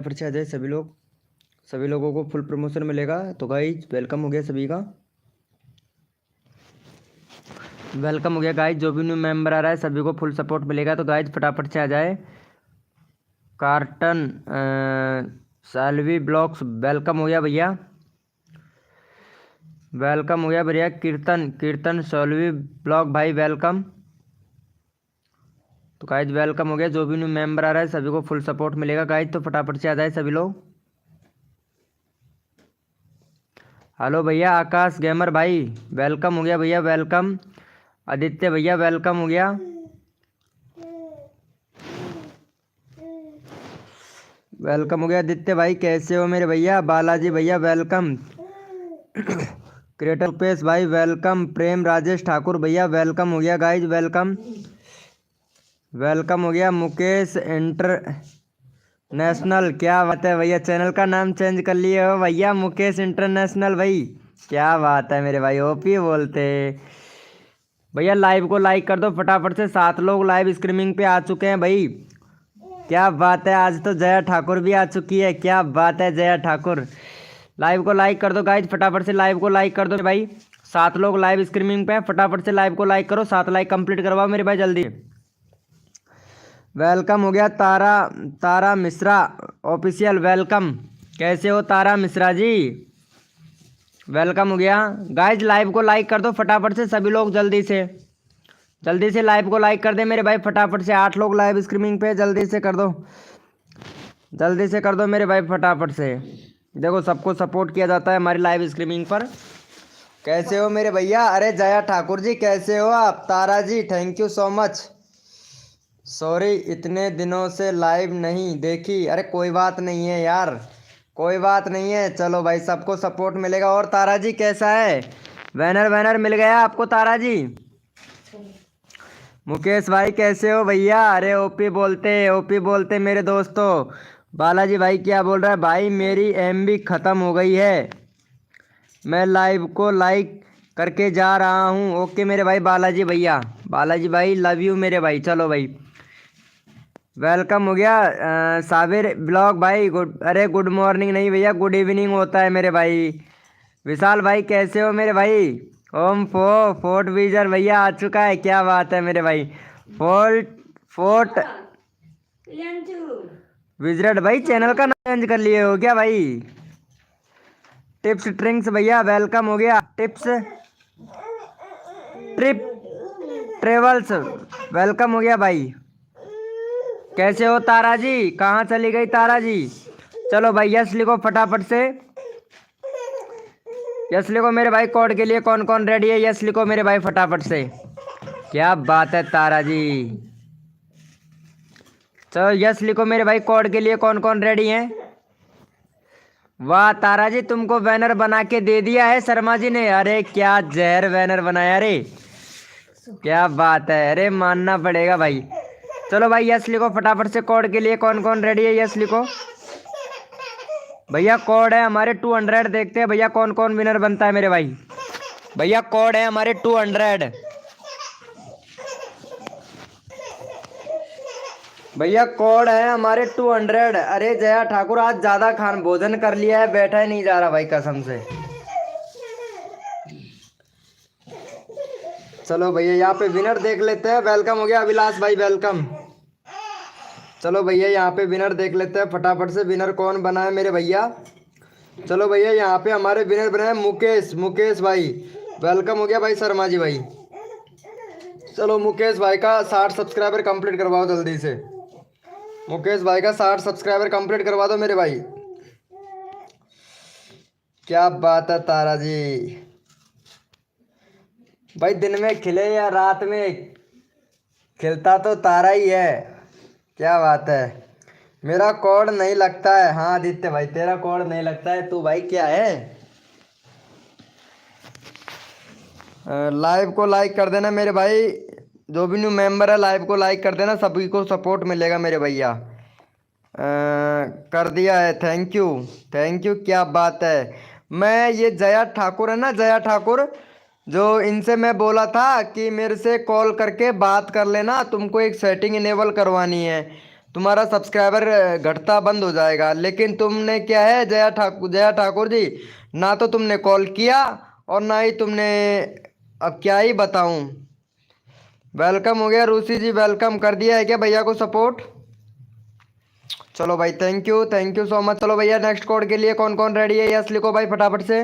फिर से आ जाए सभी लोग। सभी लोगों को फुल प्रमोशन मिलेगा। तो गाइज वेलकम हो गया सभी का। वेलकम हो गया गाइज। जो भी न्यू मेंबर आ रहा है सभी को फुल सपोर्ट मिलेगा। तो गाइज फटाफट से आ जाए। कार्टन सालवी ब्लॉक्स वेलकम हो गया भैया। वेलकम हो गया भैया। कीर्तन कीर्तन सालवी ब्लॉक भाई वेलकम। तो गाइज वेलकम हो गया। जो भी न्यू मेंबर आ रहा है सभी को फुल सपोर्ट मिलेगा गाइज। तो फटाफट से आ जाए सभी लोग। हेलो भैया आकाश गेमर भाई वेलकम हो गया भैया वेलकम। आदित्य भैया वेलकम हो गया। वेलकम हो गया आदित्य भाई। कैसे हो मेरे भैया। बालाजी भैया वेलकम। क्रिएटर रुपेश भाई वेलकम। प्रेम राजेश ठाकुर भैया वेलकम हो गया गाइज वेलकम। वेलकम हो गया मुकेश इंटरनेशनल। क्या बात है भैया। चैनल का नाम चेंज कर लिए हो भैया। मुकेश इंटरनेशनल भाई क्या बात है मेरे भाई। ओपी बोलते भैया। लाइव को लाइक कर दो फटाफट से। 7 लोग लाइव स्ट्रीमिंग पे आ चुके हैं भाई। क्या बात है। आज तो जया ठाकुर भी आ चुकी है। क्या बात है जया ठाकुर। लाइव को लाइक कर दो गाइज फटाफट से। लाइव को लाइक कर दो भाई। 7 लोग लाइव स्ट्रीमिंग पे हैं। फटाफट से लाइव को लाइक करो। 7 लाइक कंप्लीट करवाओ मेरे भाई जल्दी। वेलकम हो गया तारा तारा मिश्रा ऑफिशियल वेलकम। कैसे हो तारा मिश्रा जी। वेलकम हो गया गाइज। लाइव को लाइक कर दो फटाफट से सभी लोग जल्दी से। जल्दी से लाइव को लाइक कर दे मेरे भाई फटाफट से। 8 लोग लाइव स्ट्रीमिंग पे जल्दी से कर दो। जल्दी से कर दो मेरे भाई फटाफट से। देखो सबको सपोर्ट किया जाता है हमारी लाइव स्ट्रीमिंग पर। कैसे हो मेरे भैया। अरे जया ठाकुर जी कैसे हो आप। Tara ji thank you so much. Sorry इतने दिनों से लाइव नहीं देखी। अरे कोई बात नहीं है यार। कोई बात नहीं है। चलो भाई सबको सपोर्ट मिलेगा। और तारा जी कैसा है। बैनर वैनर मिल गया आपको तारा जी। मुकेश भाई कैसे हो भैया। अरे ओपी बोलते मेरे दोस्तों। बालाजी भाई क्या बोल रहा है भाई। मेरी एमबी ख़त्म हो गई है। मैं लाइव को लाइक करके जा रहा हूँ। ओके मेरे भाई बालाजी भैया। बालाजी भाई लव यू मेरे भाई। चलो भाई वेलकम हो गया। साबिर ब्लॉग भाई गुड। अरे गुड मॉर्निंग नहीं भैया गुड इवनिंग होता है मेरे भाई। विशाल भाई कैसे हो मेरे भाई। ओम फोर्ट विजर भैया आ चुका है। क्या बात है मेरे भाई। फोर्ट फोर्ट विजरेट भाई चैनल का नाम चेंज कर लिए हो क्या भाई। टिप्स ट्रिंक्स भैया वेलकम हो गया। टिप्स ट्रिप ट्रेवल्स वेलकम हो गया भाई। कैसे हो तारा जी। कहाँ चली गई तारा जी। चलो भाई यस लिखो फटाफट से। यस लिखो मेरे भाई। कोड के लिए कौन कौन रेडी है। यस लिखो मेरे भाई फटाफट से। क्या बात है तारा जी। चलो यस लिखो मेरे भाई। कोड के लिए कौन कौन रेडी है। वाह तारा जी तुमको बैनर बना के दे दिया है शर्मा जी ने। अरे क्या जहर बैनर बनाया रे। क्या बात है। अरे मानना पड़ेगा भाई। चलो भाई यस लिखो फटाफट से। कोड के लिए कौन कौन रेडी है। यस लिखो भैया। कोड है हमारे 200। देखते हैं भैया कौन कौन विनर बनता है मेरे भाई। भैया कोड है हमारे 200। भैया कोड है हमारे 200। अरे जया ठाकुर आज ज्यादा खान भोजन कर लिया है। बैठा ही नहीं जा रहा भाई कसम से। चलो भैया यहाँ पे विनर देख लेते हैं। वेलकम हो गया अभिलाष भाई वेलकम। चलो भैया यहाँ पे विनर देख लेते हैं फटाफट से। विनर कौन बना है मेरे भैया। चलो भैया यहाँ पे हमारे विनर बने हैं मुकेश मुकेश भाई। वेलकम हो गया भाई शर्मा जी भाई। चलो मुकेश भाई का 60 सब्सक्राइबर कंप्लीट करवाओ जल्दी से। मुकेश भाई का 60 सब्सक्राइबर कंप्लीट करवा दो मेरे भाई। क्या बात है तारा जी। भाई दिन में खिले या रात में खिलता तो तारा ही है। क्या बात है। मेरा कोड नहीं लगता है। हाँ आदित्य भाई तेरा कोड नहीं लगता है। तू भाई क्या है। लाइव को लाइक कर देना मेरे भाई। जो भी न्यू मेंबर है लाइव को लाइक कर देना। सभी को सपोर्ट मिलेगा मेरे भैया। कर दिया है। Thank you thank you. क्या बात है। मैं ये जया ठाकुर है ना जया ठाकुर जो इनसे मैं बोला था कि मेरे से कॉल करके बात कर लेना। तुमको एक सेटिंग इनेबल करवानी है। तुम्हारा सब्सक्राइबर घटता बंद हो जाएगा। लेकिन तुमने क्या है जया ठाकुर जी, ना तो तुमने कॉल किया और ना ही तुमने, अब क्या ही बताऊं। वेलकम हो गया रूसी जी, वेलकम कर दिया है क्या भैया को सपोर्ट? चलो भाई, थैंक यू सो मच। चलो भैया नेक्स्ट कोड के लिए कौन कौन रेडी है? यस लिखो भाई फटाफट से,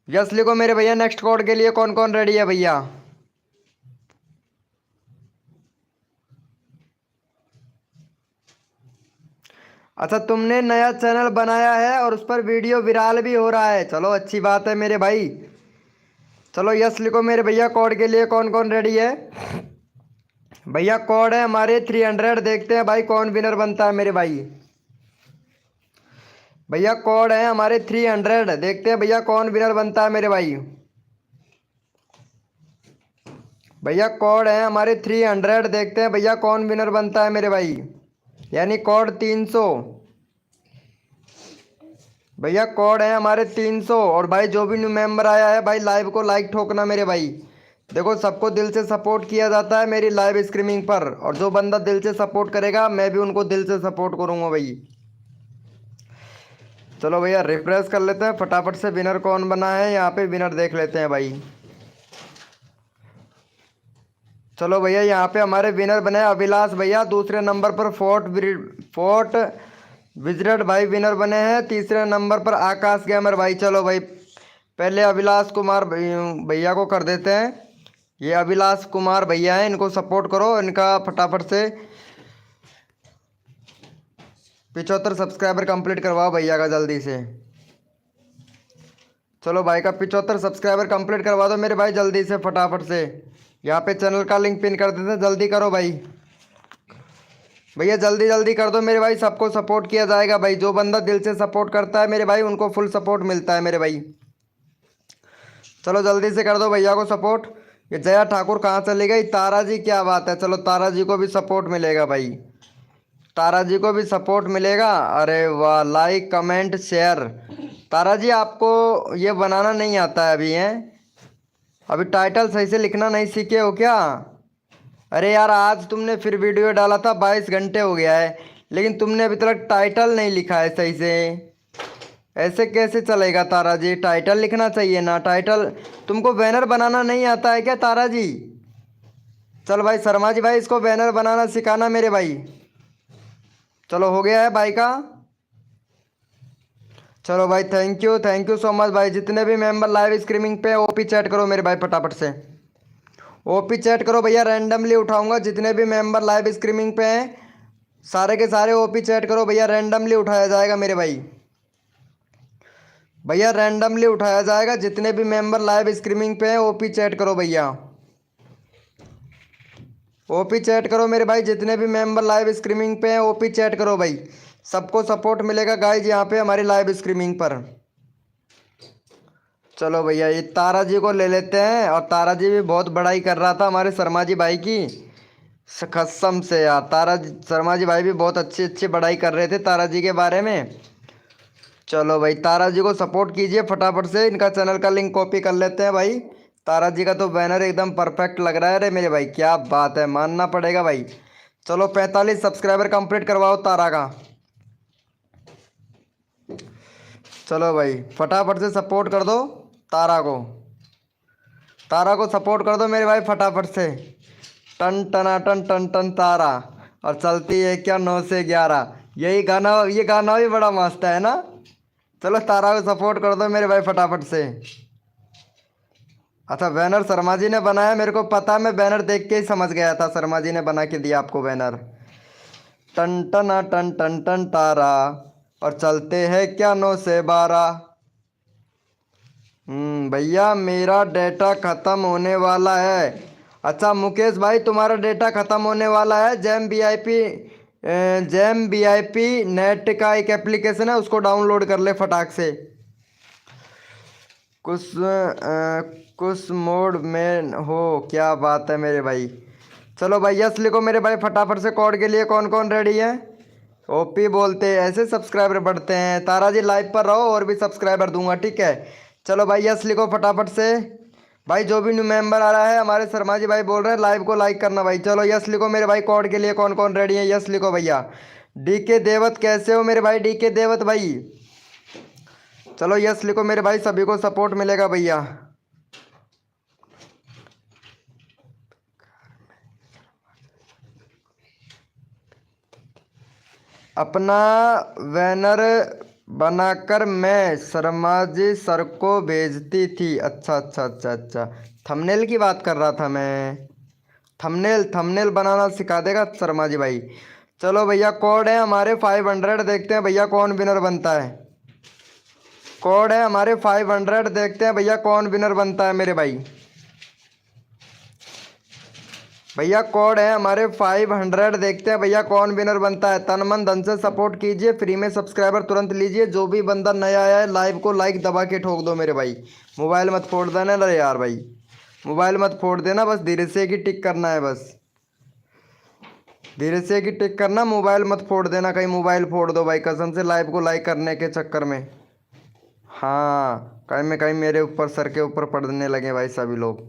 यस लिखो मेरे भैया। नेक्स्ट कोड के लिए कौन कौन रेडी है भैया? अच्छा, तुमने नया चैनल बनाया है और उस पर वीडियो वायरल भी हो रहा है, चलो अच्छी बात है मेरे भाई। चलो यस लिखो मेरे भैया। कोड के लिए कौन कौन रेडी है भैया? कोड है हमारे 300। देखते हैं भाई कौन विनर बनता है मेरे भाई। भैया कोड है हमारे 300, देखते हैं भैया कौन विनर बनता है मेरे भाई। भैया कोड है हमारे 300, देखते हैं भैया कौन विनर बनता है मेरे भाई। यानी कोड 300। भैया कोड है हमारे 300। और भाई जो भी न्यू मेंबर आया है भाई, लाइव को लाइक ठोकना मेरे भाई। देखो सबको दिल से सपोर्ट किया जाता है मेरी लाइव स्ट्रीमिंग पर, और जो बंदा दिल से सपोर्ट करेगा मैं भी उनको दिल से सपोर्ट करूंगा भाई। चलो भैया रिफ्रेश कर लेते हैं फटाफट से, विनर कौन बना है यहाँ पे विनर देख लेते हैं भाई। चलो भैया यहाँ पे हमारे विनर बने अभिलाष भैया, दूसरे नंबर पर फोर्ट विजरेट भाई विनर बने हैं, तीसरे नंबर पर आकाश गेमर भाई। चलो भाई पहले अभिलाष कुमार भैया को कर देते हैं। ये अभिलाष कुमार भैया हैं, इनको सपोर्ट करो, इनका फटाफट से 75 सब्सक्राइबर कंप्लीट करवाओ भैया का जल्दी से। चलो भाई का 75 सब्सक्राइबर कंप्लीट करवा दो मेरे भाई जल्दी से फटाफट से। यहाँ पे चैनल का लिंक पिन कर देते हैं, जल्दी करो भाई। भैया जल्दी जल्दी कर दो मेरे भाई, सबको सपोर्ट किया जाएगा भाई। जो बंदा दिल से सपोर्ट करता है मेरे भाई उनको फुल सपोर्ट मिलता है मेरे भाई। चलो जल्दी से कर दो भैया को सपोर्ट। ये जया ठाकुर कहाँ चली गई? तारा जी, क्या बात है। चलो तारा जी को भी सपोर्ट मिलेगा भाई, तारा जी को भी सपोर्ट मिलेगा। अरे वाह, लाइक कमेंट शेयर। तारा जी आपको ये बनाना नहीं आता है अभी? हैं अभी टाइटल सही से लिखना नहीं सीखे हो क्या? अरे यार आज तुमने फिर वीडियो डाला था, 22 घंटे हो गया है, लेकिन तुमने अभी तक टाइटल नहीं लिखा है सही से। ऐसे कैसे चलेगा तारा जी? टाइटल लिखना चाहिए ना। टाइटल तुमको बैनर बनाना नहीं आता है क्या तारा जी? चल भाई शर्मा जी भाई, इसको बैनर बनाना सिखाना मेरे भाई। चलो हो गया है भाई का। चलो भाई थैंक यू सो मच भाई। जितने भी मेंबर लाइव स्ट्रीमिंग पे ओपी चैट करो मेरे भाई फटाफट से, ओपी चैट करो भैया। रैंडमली उठाऊंगा जितने भी मेंबर लाइव स्ट्रीमिंग पे हैं, सारे के सारे ओपी चैट करो भैया। रैंडमली उठाया जाएगा मेरे भाई, भैया रैंडमली उठाया जाएगा। जितने भी मेंबर लाइव स्ट्रीमिंग पे हैं ओपी चैट करो भैया, ओपी चैट करो मेरे भाई। जितने भी मेंबर लाइव स्ट्रीमिंग पे हैं ओपी चैट करो भाई, सबको सपोर्ट मिलेगा गाइज यहाँ पे हमारी लाइव स्ट्रीमिंग पर। चलो भैया ये तारा जी को ले लेते हैं, और तारा जी भी बहुत बड़ाई कर रहा था हमारे शर्मा जी भाई की, कसम से यार। शर्मा जी भाई भी बहुत अच्छी अच्छी बड़ाई कर रहे थे तारा जी के बारे में। चलो भाई तारा जी को सपोर्ट कीजिए फटाफट से, इनका चैनल का लिंक कॉपी कर लेते हैं भाई। तारा जी का तो बैनर एकदम परफेक्ट लग रहा है रे मेरे भाई, क्या बात है, मानना पड़ेगा भाई। चलो 45 सब्सक्राइबर कंप्लीट करवाओ तारा का। चलो भाई फटाफट से सपोर्ट कर दो तारा को, तारा को सपोर्ट कर दो मेरे भाई फटाफट से। टन टना टन टन टन तारा, और चलती है क्या 9 से 11। यही गाना, ये गाना भी बड़ा मस्त है ना। चलो तारा को सपोर्ट कर दो मेरे भाई फटाफट से। अच्छा बैनर शर्मा जी ने बनाया, मेरे को पता, मैं बैनर देख के ही समझ गया था शर्मा जी ने बना के दिया आपको बैनर। टन टना टन टन टन तारा, और चलते हैं क्या 9 से 12। भैया मेरा डेटा ख़त्म होने वाला है। अच्छा मुकेश भाई तुम्हारा डेटा ख़त्म होने वाला है। जैम वीआईपी नेट का एक एप्लीकेशन है, उसको डाउनलोड कर ले फटाक से। कुछ मोड में हो, क्या बात है मेरे भाई। चलो भाई यस लिखो मेरे भाई फटाफट से। कोड के लिए कौन कौन रेडी है? ओपी बोलते हैं ऐसे सब्सक्राइबर बढ़ते हैं। तारा जी लाइव पर रहो और भी सब्सक्राइबर दूंगा, ठीक है। चलो भाई यस लिखो फटाफट से। भाई जो भी न्यू मेंबर आ रहा है, हमारे शर्मा जी भाई बोल रहे हैं लाइव को लाइक करना भाई। चलो यस लिखो मेरे भाई, कोड के लिए कौन कौन रेडी है, यस लिखो भैया। डीके देवत कैसे हो मेरे भाई, डीके देवत भाई चलो यस लिखो मेरे भाई, सभी को सपोर्ट मिलेगा भैया। अपना बैनर बनाकर मैं शर्मा जी सर को भेजती थी। अच्छा अच्छा अच्छा अच्छा, थंबनेल की बात कर रहा था मैं। थंबनेल थंबनेल बनाना सिखा देगा शर्मा जी भाई। चलो भैया कोड है हमारे 500, देखते हैं भैया कौन विनर बनता है। कोड है हमारे 500, देखते हैं भैया कौन विनर बनता है मेरे भाई। भैया कोड है हमारे 500, देखते हैं भैया कौन विनर बनता है। तन मन धन से सपोर्ट कीजिए, फ्री में सब्सक्राइबर तुरंत लीजिए। जो भी बंदा नया आया है लाइव को लाइक दबा के ठोक दो मेरे भाई। मोबाइल मत फोड़ देना ना यार भाई, मोबाइल मत फोड़ देना, बस धीरे से एक ही टिक करना है, बस धीरे से एक ही टिक करना, मोबाइल मत फोड़ देना, कहीं मोबाइल फोड़ दो भाई कसम से लाइव को लाइक करने के चक्कर में। हाँ कहीं में कहीं मेरे ऊपर सर के ऊपर पड़ने लगे भाई सभी लोग।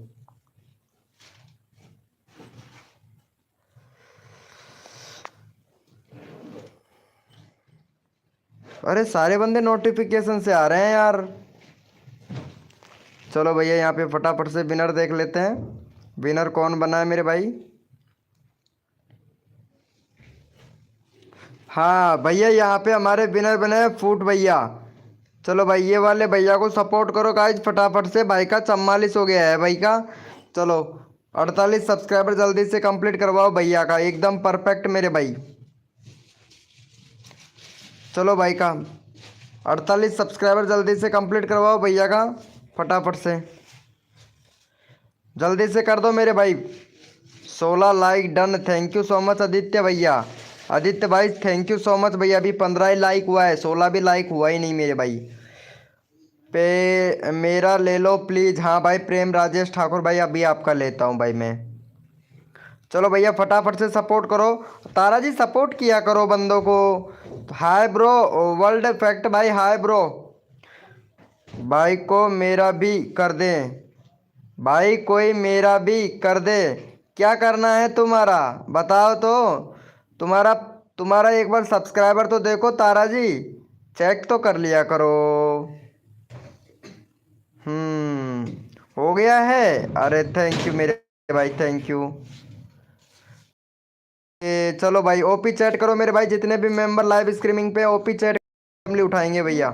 अरे सारे बंदे नोटिफिकेशन से आ रहे हैं यार। चलो भैया यहाँ पे फटाफट से विनर देख लेते हैं, विनर कौन बना है मेरे भाई। हाँ भैया यहाँ पे हमारे विनर बने हैं फूट भैया। चलो भाई ये वाले भैया को सपोर्ट करो गाइज फटाफट से, भाई का 44 हो गया है भाई का। चलो 48 सब्सक्राइबर जल्दी से कंप्लीट करवाओ भैया का, एकदम परफेक्ट मेरे भाई। चलो भाई का 48 सब्सक्राइबर जल्दी से कंप्लीट करवाओ भैया का फटाफट से, जल्दी से कर दो मेरे भाई। 16 like done, thank you so much Aditya भैया। आदित्य भाई थैंक यू सो मच भैया। अभी 15 ही लाइक हुआ है, 16 भी लाइक हुआ ही नहीं मेरे भाई पे। मेरा ले लो प्लीज़। हाँ भाई प्रेम राजेश ठाकुर भाई अभी आपका लेता हूँ भाई मैं। चलो भैया फटाफट से सपोर्ट करो, तारा जी सपोर्ट किया करो बंदों को। हाय ब्रो वर्ल्ड फैक्ट भाई, हाय ब्रो। भाई को मेरा भी कर दे, भाई कोई मेरा भी कर दे। क्या करना है तुम्हारा बताओ तो, तुम्हारा तुम्हारा एक बार सब्सक्राइबर तो देखो तारा जी, चेक तो कर लिया करो। हो गया है। अरे थैंक यू मेरे भाई, थैंक यू। चलो भाई ओपी चैट करो मेरे भाई, जितने भी मेंबर लाइव स्ट्रीमिंग पे ओपी चैट उठाएंगे भैया।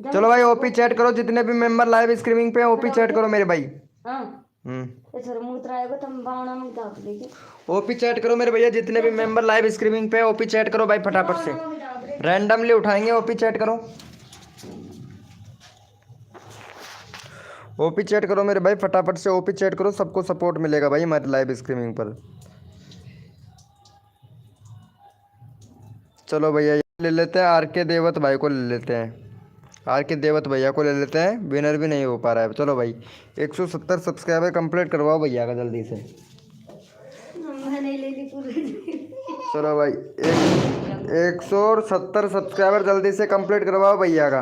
चलो भाई ओपी चैट करो, जितने भी मेंबर लाइव स्ट्रीमिंग पे ओपी चैट करो मेरे भाई। ओपी चैट करो मेरे भैया, जितने भी मेंबर लाइव स्ट्रीमिंग पे ओपी चैट करो भाई फटाफट से, रैंडमली उठाएंगे। ओपी चैट करो, ओपी चैट करो मेरे भाई फटाफट से, ओपी चैट करो, सबको सपोर्ट मिलेगा भाई हमारे लाइव स्ट्रीमिंग पर। चलो भैया ले लेते हैं आर के देवत भाई को, ले लेते हैं आर के देवत भैया को ले लेते हैं, विनर भी नहीं हो पा रहा है। चलो भाई 170 सब्सक्राइबर कंप्लीट करवाओ भैया का जल्दी से। चलो भाई 170 सब्सक्राइबर जल्दी से कंप्लीट करवाओ भैया का।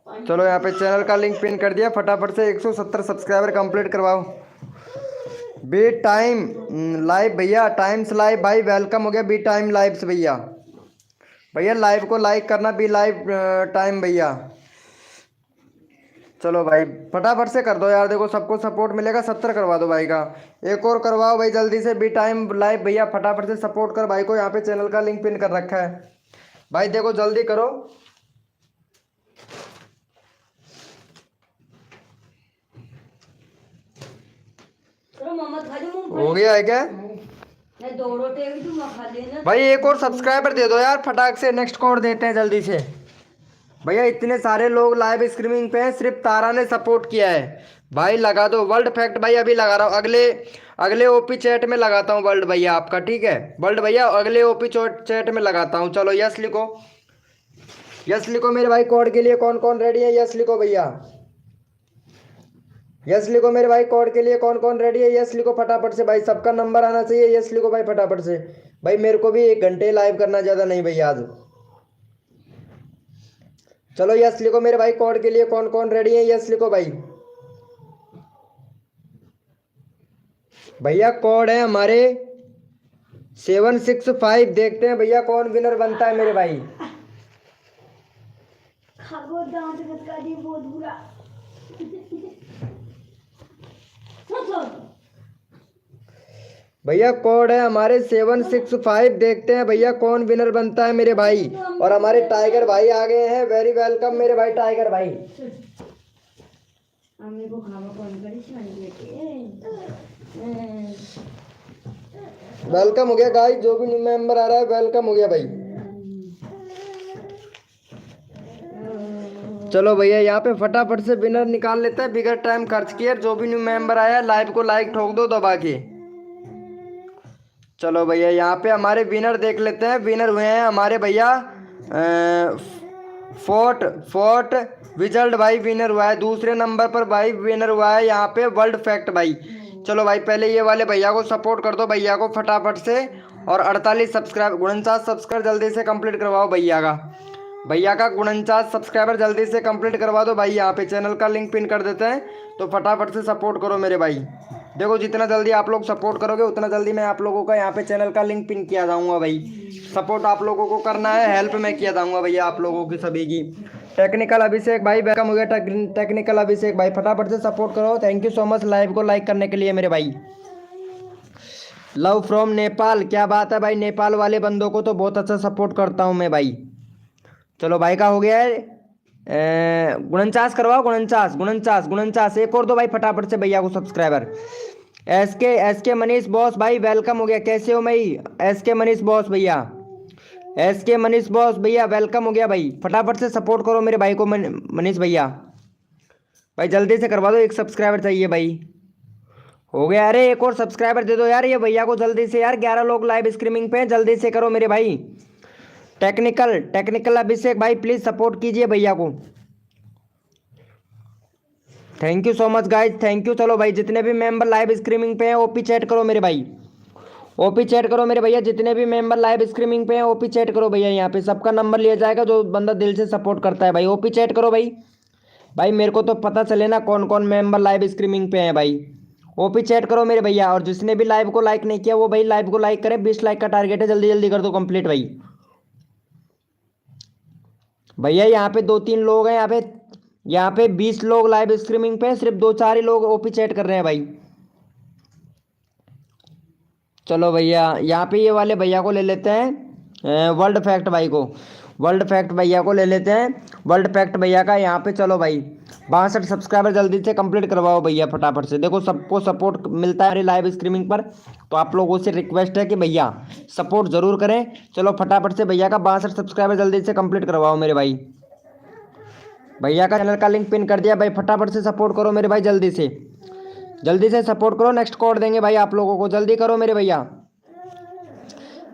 चलो यहाँ पे चैनल का लिंक पिन कर दिया, फटाफट से 170 सब्सक्राइबर कंप्लीट करवाओ। बी टाइम लाइव भैया, टाइम्स लाइव भाई वेलकम हो गया बी टाइम लाइव भैया। भैया लाइव को लाइक करना, बी लाइव टाइम भैया। चलो भाई फटाफट से कर दो यार, देखो सबको सपोर्ट मिलेगा। 70 करवा दो भाई का, एक और करवाओ भाई जल्दी से बी टाइम लाइव भैया, फटाफट से सपोर्ट कर भाई को। यहाँ पे चैनल का लिंक पिन कर रखा है भाई, देखो जल्दी करो। हो गया है क्या भाई? एक और सब्सक्राइबर दे दो यार फटाक से, नेक्स्ट कोड देते हैं जल्दी से भैया। इतने सारे लोग लाइव स्ट्रीमिंग पे हैं, सिर्फ तारा ने सपोर्ट किया है भाई। लगा दो वर्ल्ड फैक्ट भाई, अभी लगा रहा हूँ, अगले अगले ओपी चैट में लगाता हूँ वर्ल्ड भैया आपका, ठीक है वर्ल्ड भैया अगले ओपी चैट में लगाता हूँ। चलो यस लिखो, यस लिखो मेरे भाई। कोड के लिए कौन कौन रेडी है, यस लिखो भैया। यस लिखो मेरे भाई, कोड के लिए कौन कौन रेडी है? यस लिखो फटाफट से भाई, सबका नंबर आना चाहिए। यस लिखो भाई फटाफट से भाई, मेरे को भी 1 घंटे लाइव करना, ज़्यादा नहीं भैया आज। चलो यस लिखो मेरे भाई, कोड के लिए कौन कौन रेडी है? यस लिखो भाई। भैया कोड है हमारे 765। देखते हैं भैया कौन विनर बनता है मेरे भाई। बहुत बुरा। भैया कोड है हमारे 765। देखते हैं भैया कौन विनर बनता है मेरे भाई। और हमारे टाइगर भाई आ गए हैं, वेरी वेलकम मेरे भाई टाइगर भाई। वेलकम हो गया गाइस, जो भी न्यू मेंबर आ रहा है वेलकम हो गया भाई। चलो भैया यहाँ पे फटाफट से विनर निकाल लेते हैं बिगर टाइम खर्च किए। जो भी न्यू मेंबर आया लाइव को लाइक ठोक दो दबा के। चलो भैया यहाँ पे हमारे विनर देख लेते हैं। विनर हुए हैं हमारे भैया फोर्ट विजल्ट भाई विनर हुआ है। दूसरे नंबर पर भाई विनर हुआ है यहाँ पे वर्ल्ड फैक्ट भाई। चलो भाई पहले ये वाले भैया को सपोर्ट कर दो भैया को फटाफट से। और 48 सब्सक्राइब 49 सब्सक्राइबर जल्दी से कंप्लीट करवाओ भैया का। 49 सब्सक्राइबर जल्दी से कंप्लीट करवा दो भाई। यहाँ पे चैनल का लिंक पिन कर देते हैं, तो फटाफट से सपोर्ट करो मेरे भाई। देखो जितना जल्दी आप लोग सपोर्ट करोगे उतना जल्दी मैं आप लोगों का यहाँ पे चैनल का लिंक पिन किया जाऊँगा भाई। सपोर्ट आप लोगों को करना है, हेल्प मैं किया जाऊँगा भैया आप लोगों की सभी की। टेक्निकल अभिषेक भाई वेलकम हो गया। टेक्निकल अभिषेक भाई फटाफट से सपोर्ट करो। Thank you so much live को लाइक करने के लिए मेरे भाई। लव फ्रॉम नेपाल, क्या बात है भाई। नेपाल वाले बंदों को तो बहुत अच्छा सपोर्ट करता हूँ मैं भाई। चलो भाई का हो गया है 49 करवाओ। 49 एक और दो भाई फटाफट से भैया को सब्सक्राइबर। एसके मनीष बॉस भाई वेलकम हो गया। कैसे हो भाई एसके मनीष बॉस भैया? एसके मनीष बॉस भैया वेलकम हो गया भाई। फटाफट से सपोर्ट करो मेरे भाई को मनीष भैया भाई, जल्दी से करवा दो। एक सब्सक्राइबर चाहिए भाई। हो गया। अरे एक और सब्सक्राइबर दे दो यार ये भैया को जल्दी से यार। 11 लोग लाइव स्ट्रीमिंग पे हैं, जल्दी से करो मेरे भाई। टेक्निकल अभिषेक भाई प्लीज सपोर्ट कीजिए भैया को। Thank you so much guys, thank you. चलो भाई जितने भी मेंबर लाइव स्ट्रीमिंग पे हैं ओपी चैट करो मेरे भाई। ओपी चैट करो मेरे भैया। जितने भी मेंबर लाइव स्ट्रीमिंग पे हैं ओपी चैट करो भैया। यहाँ पे सबका नंबर लिया जाएगा जो बंदा दिल से सपोर्ट करता है भाई। ओपी चैट करो भाई। भाई मेरे को तो पता चले ना कौन कौन मेंबर लाइव स्ट्रीमिंग पे हैं भाई। ओपी चैट करो मेरे भैया। और जिसने भी लाइव को लाइक नहीं किया वो भाई लाइव को लाइक करे। 20 लाइक का टारगेट है, जल्दी जल्दी कर दो कंप्लीट भाई। भैया यहाँ पे 2-3 लोग हैं। यहाँ पे 20 लोग लाइव स्ट्रीमिंग पे, सिर्फ 2-4 ही लोग ओपी चैट कर रहे हैं भाई। चलो भैया यहाँ पे ये वाले भैया को ले लेते हैं वर्ल्ड फैक्ट भाई को। वर्ल्ड फैक्ट भैया को ले लेते हैं। वर्ल्ड फैक्ट भैया का यहाँ पे चलो भाई 62 सब्सक्राइबर जल्दी से कंप्लीट करवाओ भैया फटाफट से। देखो सबको सपोर्ट मिलता है हमारी लाइव स्ट्रीमिंग पर, तो आप लोगों से रिक्वेस्ट है कि भैया सपोर्ट जरूर करें। चलो फटाफट से भैया का 62 सब्सक्राइबर जल्दी से कंप्लीट करवाओ मेरे भाई। भैया का चैनल का लिंक पिन कर दिया भाई। फटाफट से सपोर्ट करो मेरे भाई, जल्दी से सपोर्ट करो। नेक्स्ट कोड देंगे भाई आप लोगों को, जल्दी करो मेरे भैया।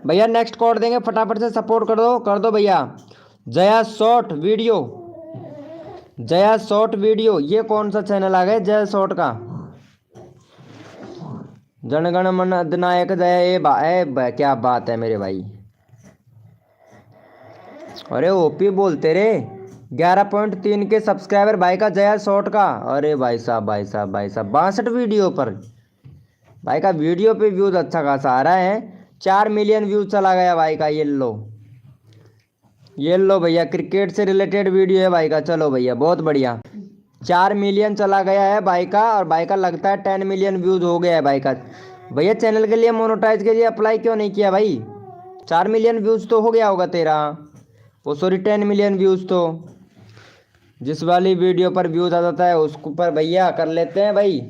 भैया नेक्स्ट कोड देंगे, फटाफट से सपोर्ट कर दो भैया। जया शॉर्ट वीडियो, ये कौन सा चैनल आ गया जया शॉर्ट का? जनगण मन अधिनायक जय क्या बात है मेरे भाई। अरे ओपी बोलते रे। 11.3 के सब्सक्राइबर भाई का जया शॉर्ट का। अरे भाई साहब 62 वीडियो पर भाई का वीडियो पे व्यूज अच्छा खासा आ रहा है। 4 मिलियन व्यूज चला गया भाई का। ये लो भैया, क्रिकेट से रिलेटेड वीडियो है भाई का। चलो भैया बहुत बढ़िया। 4 मिलियन चला गया है भाई का। और भाई का लगता है 10 मिलियन व्यूज हो गया है भाई का। भैया चैनल के लिए मोनेटाइज के लिए अप्लाई क्यों नहीं किया भाई? 4 मिलियन व्यूज तो हो गया होगा तेरा। वो सॉरी 10 मिलियन व्यूज तो जिस वाली वीडियो पर व्यूज आ जाता है उसको पर भैया कर लेते हैं भाई।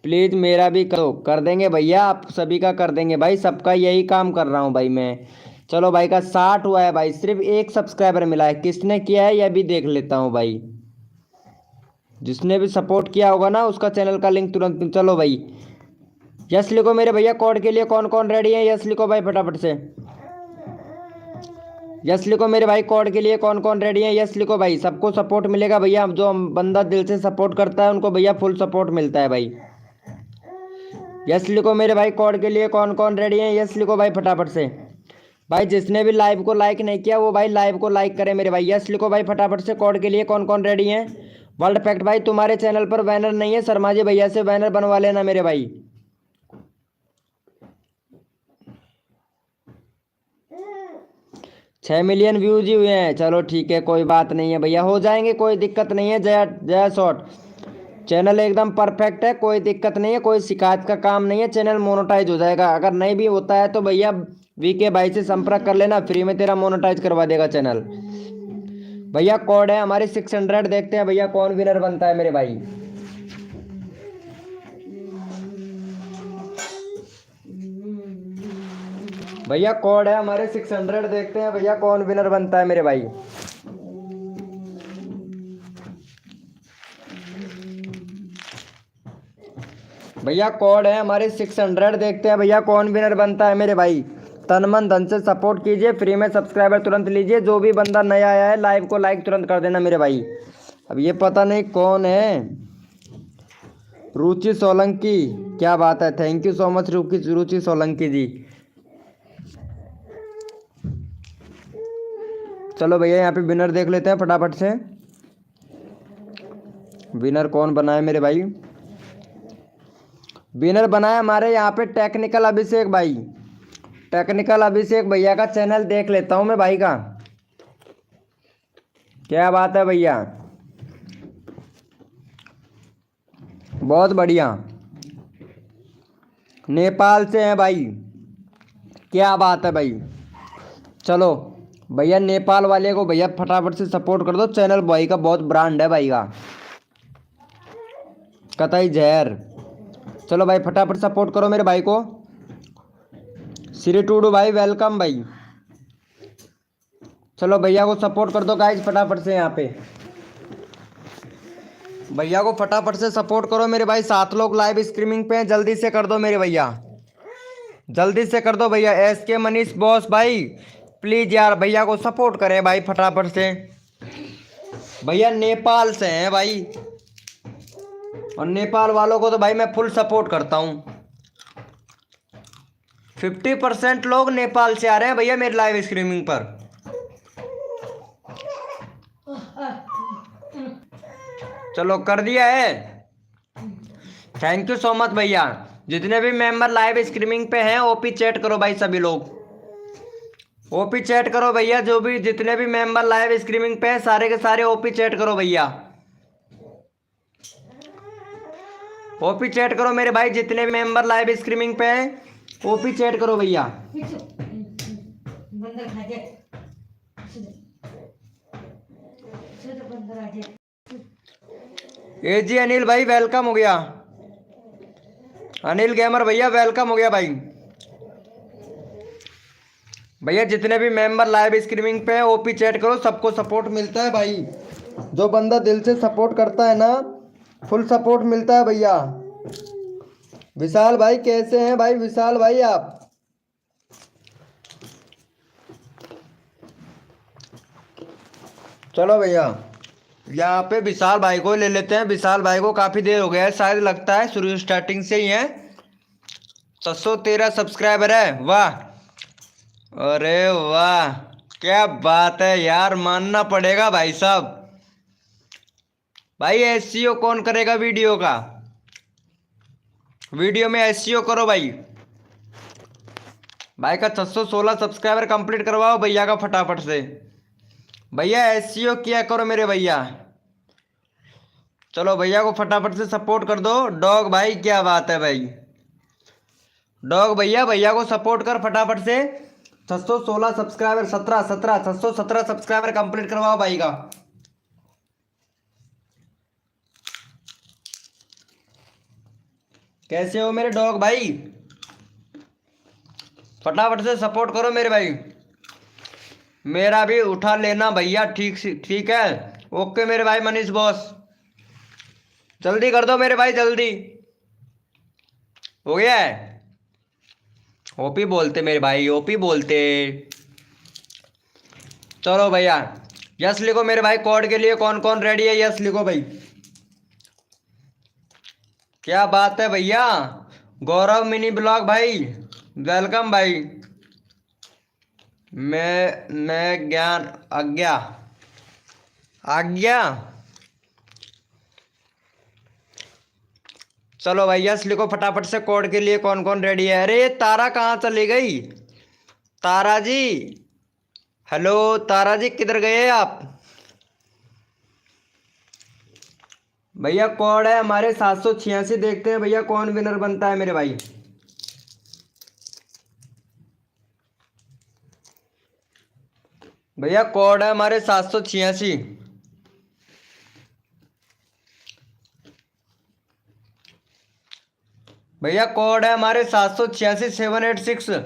प्लीज़ मेरा भी करो, कर देंगे भैया, आप सभी का कर देंगे भाई। सबका यही काम कर रहा हूँ भाई मैं। चलो भाई का 60 हुआ है भाई। सिर्फ 1 सब्सक्राइबर मिला है, किसने किया है यह भी देख लेता हूँ भाई। जिसने भी सपोर्ट किया होगा ना उसका चैनल का लिंक तुरंत। चलो भाई यस लिखो मेरे भैया। कोड के लिए कौन कौन रेडी है? यस लिखो भाई फटाफट से। यस लिखो मेरे भाई। कोड के लिए कौन कौन रेडी है? यस लिखो भाई। सबको सपोर्ट मिलेगा भैया, जो बंदा दिल से सपोर्ट करता है उनको भैया फुल सपोर्ट मिलता है भाई। यस लिखो मेरे भाई। कोड के लिए कौन कौन रेडी है? यस लिखो भाई फटाफट से। भाई जिसने भी लाइव को लाइक नहीं किया वो भाई लाइव को लाइक करे मेरे भाई। यस लिखो भाई फटाफट से। कोड के लिए कौन कौन रेडी है? वर्ल्ड फैक्ट भाई तुम्हारे चैनल पर बैनर नहीं है, शर्मा जी भैया से बैनर बनवा लेना मेरे भाई। 6 मिलियन व्यूज ही हुए हैं। चलो ठीक है, कोई बात नहीं है भैया, हो जाएंगे, कोई दिक्कत नहीं है। जया जया शॉर्ट चैनल एकदम परफेक्ट है, कोई दिक्कत नहीं है, कोई शिकायत का काम नहीं है। चैनल मोनेटाइज हो जाएगा। अगर नहीं भी होता है तो भैया वीके भाई से संपर्क कर लेना, फ्री में तेरा मोनेटाइज करवा देगा चैनल। भैया कोड है हमारे 600। देखते हैं भैया कौन विनर बनता है मेरे भाई। भैया कोड है हमारे 600। देखते हैं भैया कौन विनर बनता है मेरे भाई। भैया कोड है हमारे 600। देखते हैं भैया कौन विनर बनता है मेरे भाई। तन मन धन से सपोर्ट कीजिए, फ्री में सब्सक्राइबर तुरंत लीजिए। जो भी बंदा नया आया है लाइव को लाइक तुरंत कर देना मेरे भाई। अब ये पता नहीं कौन है। रुचि सोलंकी, क्या बात है, थैंक यू सो मच रुचि सोलंकी जी। चलो भैया यहाँ पे विनर देख लेते हैं फटाफट से। विनर कौन बना है मेरे भाई? विनर बना है हमारे यहाँ पे टेक्निकल अभिषेक भाई। टेक्निकल अभिषेक भैया का चैनल देख लेता हूँ मैं भाई का। क्या बात है भैया, बहुत बढ़िया। नेपाल से हैं भाई, क्या बात है भाई। चलो भैया नेपाल वाले को भैया फटाफट से सपोर्ट कर दो। चैनल भाई का बहुत ब्रांड है भाई का, कतई जहर। चलो भाई फटाफट सपोर्ट करो मेरे भाई को। श्री टूडू भाई वेलकम भाई। चलो भैया को सपोर्ट कर दो गाइज फटाफट से। यहाँ पे भैया को फटाफट से सपोर्ट करो मेरे भाई। 7 लोग लाइव स्ट्रीमिंग पे हैं, जल्दी से कर दो मेरे भैया, जल्दी से कर दो भैया। SK मनीष बॉस भाई प्लीज यार भैया को सपोर्ट करें भाई फटाफट से। भैया नेपाल से हैं भाई, और नेपाल वालों को तो भाई मैं फुल सपोर्ट करता हूँ। 50% लोग नेपाल से आ रहे हैं भैया मेरे लाइव स्ट्रीमिंग पर। चलो कर दिया है, थैंक यू सो मच भैया। जितने भी मेंबर लाइव स्ट्रीमिंग पे हैं ओपी चैट करो भाई, सभी लोग ओपी चैट करो भैया। जो भी जितने भी मेंबर लाइव स्ट्रीमिंग पे हैं सारे के सारे ओपी चैट करो भैया, ओपी चैट करो मेरे भाई। जितने भी मेंबर लाइव स्ट्रीमिंग पे हैं ओपी चैट करो भैया। एजी अनिल भाई वेलकम हो गया। अनिल गेमर भैया वेलकम हो गया भाई। भैया जितने भी मेंबर लाइव स्ट्रीमिंग पे हैं ओपी चैट करो, सबको सपोर्ट मिलता है भाई। जो बंदा दिल से सपोर्ट करता है ना फुल सपोर्ट मिलता है भैया। विशाल भाई कैसे हैं भाई? विशाल भाई आप चलो भैया यहाँ पे विशाल भाई को ले लेते हैं। विशाल भाई को काफ़ी देर हो गया है, शायद लगता है शुरू स्टार्टिंग से ही है। 713 सब्सक्राइबर है, वाह, अरे वाह, क्या बात है यार, मानना पड़ेगा भाई साहब। भाई एसईओ कौन करेगा वीडियो का? वीडियो में एसईओ करो भाई। भाई का 616 सब्सक्राइबर कंप्लीट करवाओ भैया का फटाफट से। भैया एसईओ किया करो मेरे भैया। चलो भैया को फटाफट से सपोर्ट कर दो। डॉग भाई क्या बात है भाई, डॉग भैया भैया को सपोर्ट कर फटाफट से। 616 सब्सक्राइबर 617 सब्सक्राइबर कंप्लीट करवाओ भाई का। कैसे हो मेरे डॉग भाई? फटाफट से सपोर्ट करो मेरे भाई। मेरा भी उठा लेना भैया, ठीक है, ओके मेरे भाई मनीष बॉस। जल्दी कर दो मेरे भाई, जल्दी हो गया है। ओपी बोलते मेरे भाई, ओपी बोलते। चलो भैया यस लिखो मेरे भाई, कोड के लिए कौन कौन रेडी है, यस लिखो भाई। क्या बात है भैया, गौरव मिनी ब्लॉग भाई वेलकम भाई। मैं ज्ञान आज्ञा आज्ञा। चलो भाई यस लिखो फटाफट से, कोड के लिए कौन कौन रेडी है। अरे तारा कहाँ चली गई, तारा जी, हेलो तारा जी किधर गए आप। भैया कोड है हमारे 786, देखते हैं भैया कौन विनर बनता है मेरे भाई। भैया कोड है हमारे 786। भैया कोड है हमारे 786 786।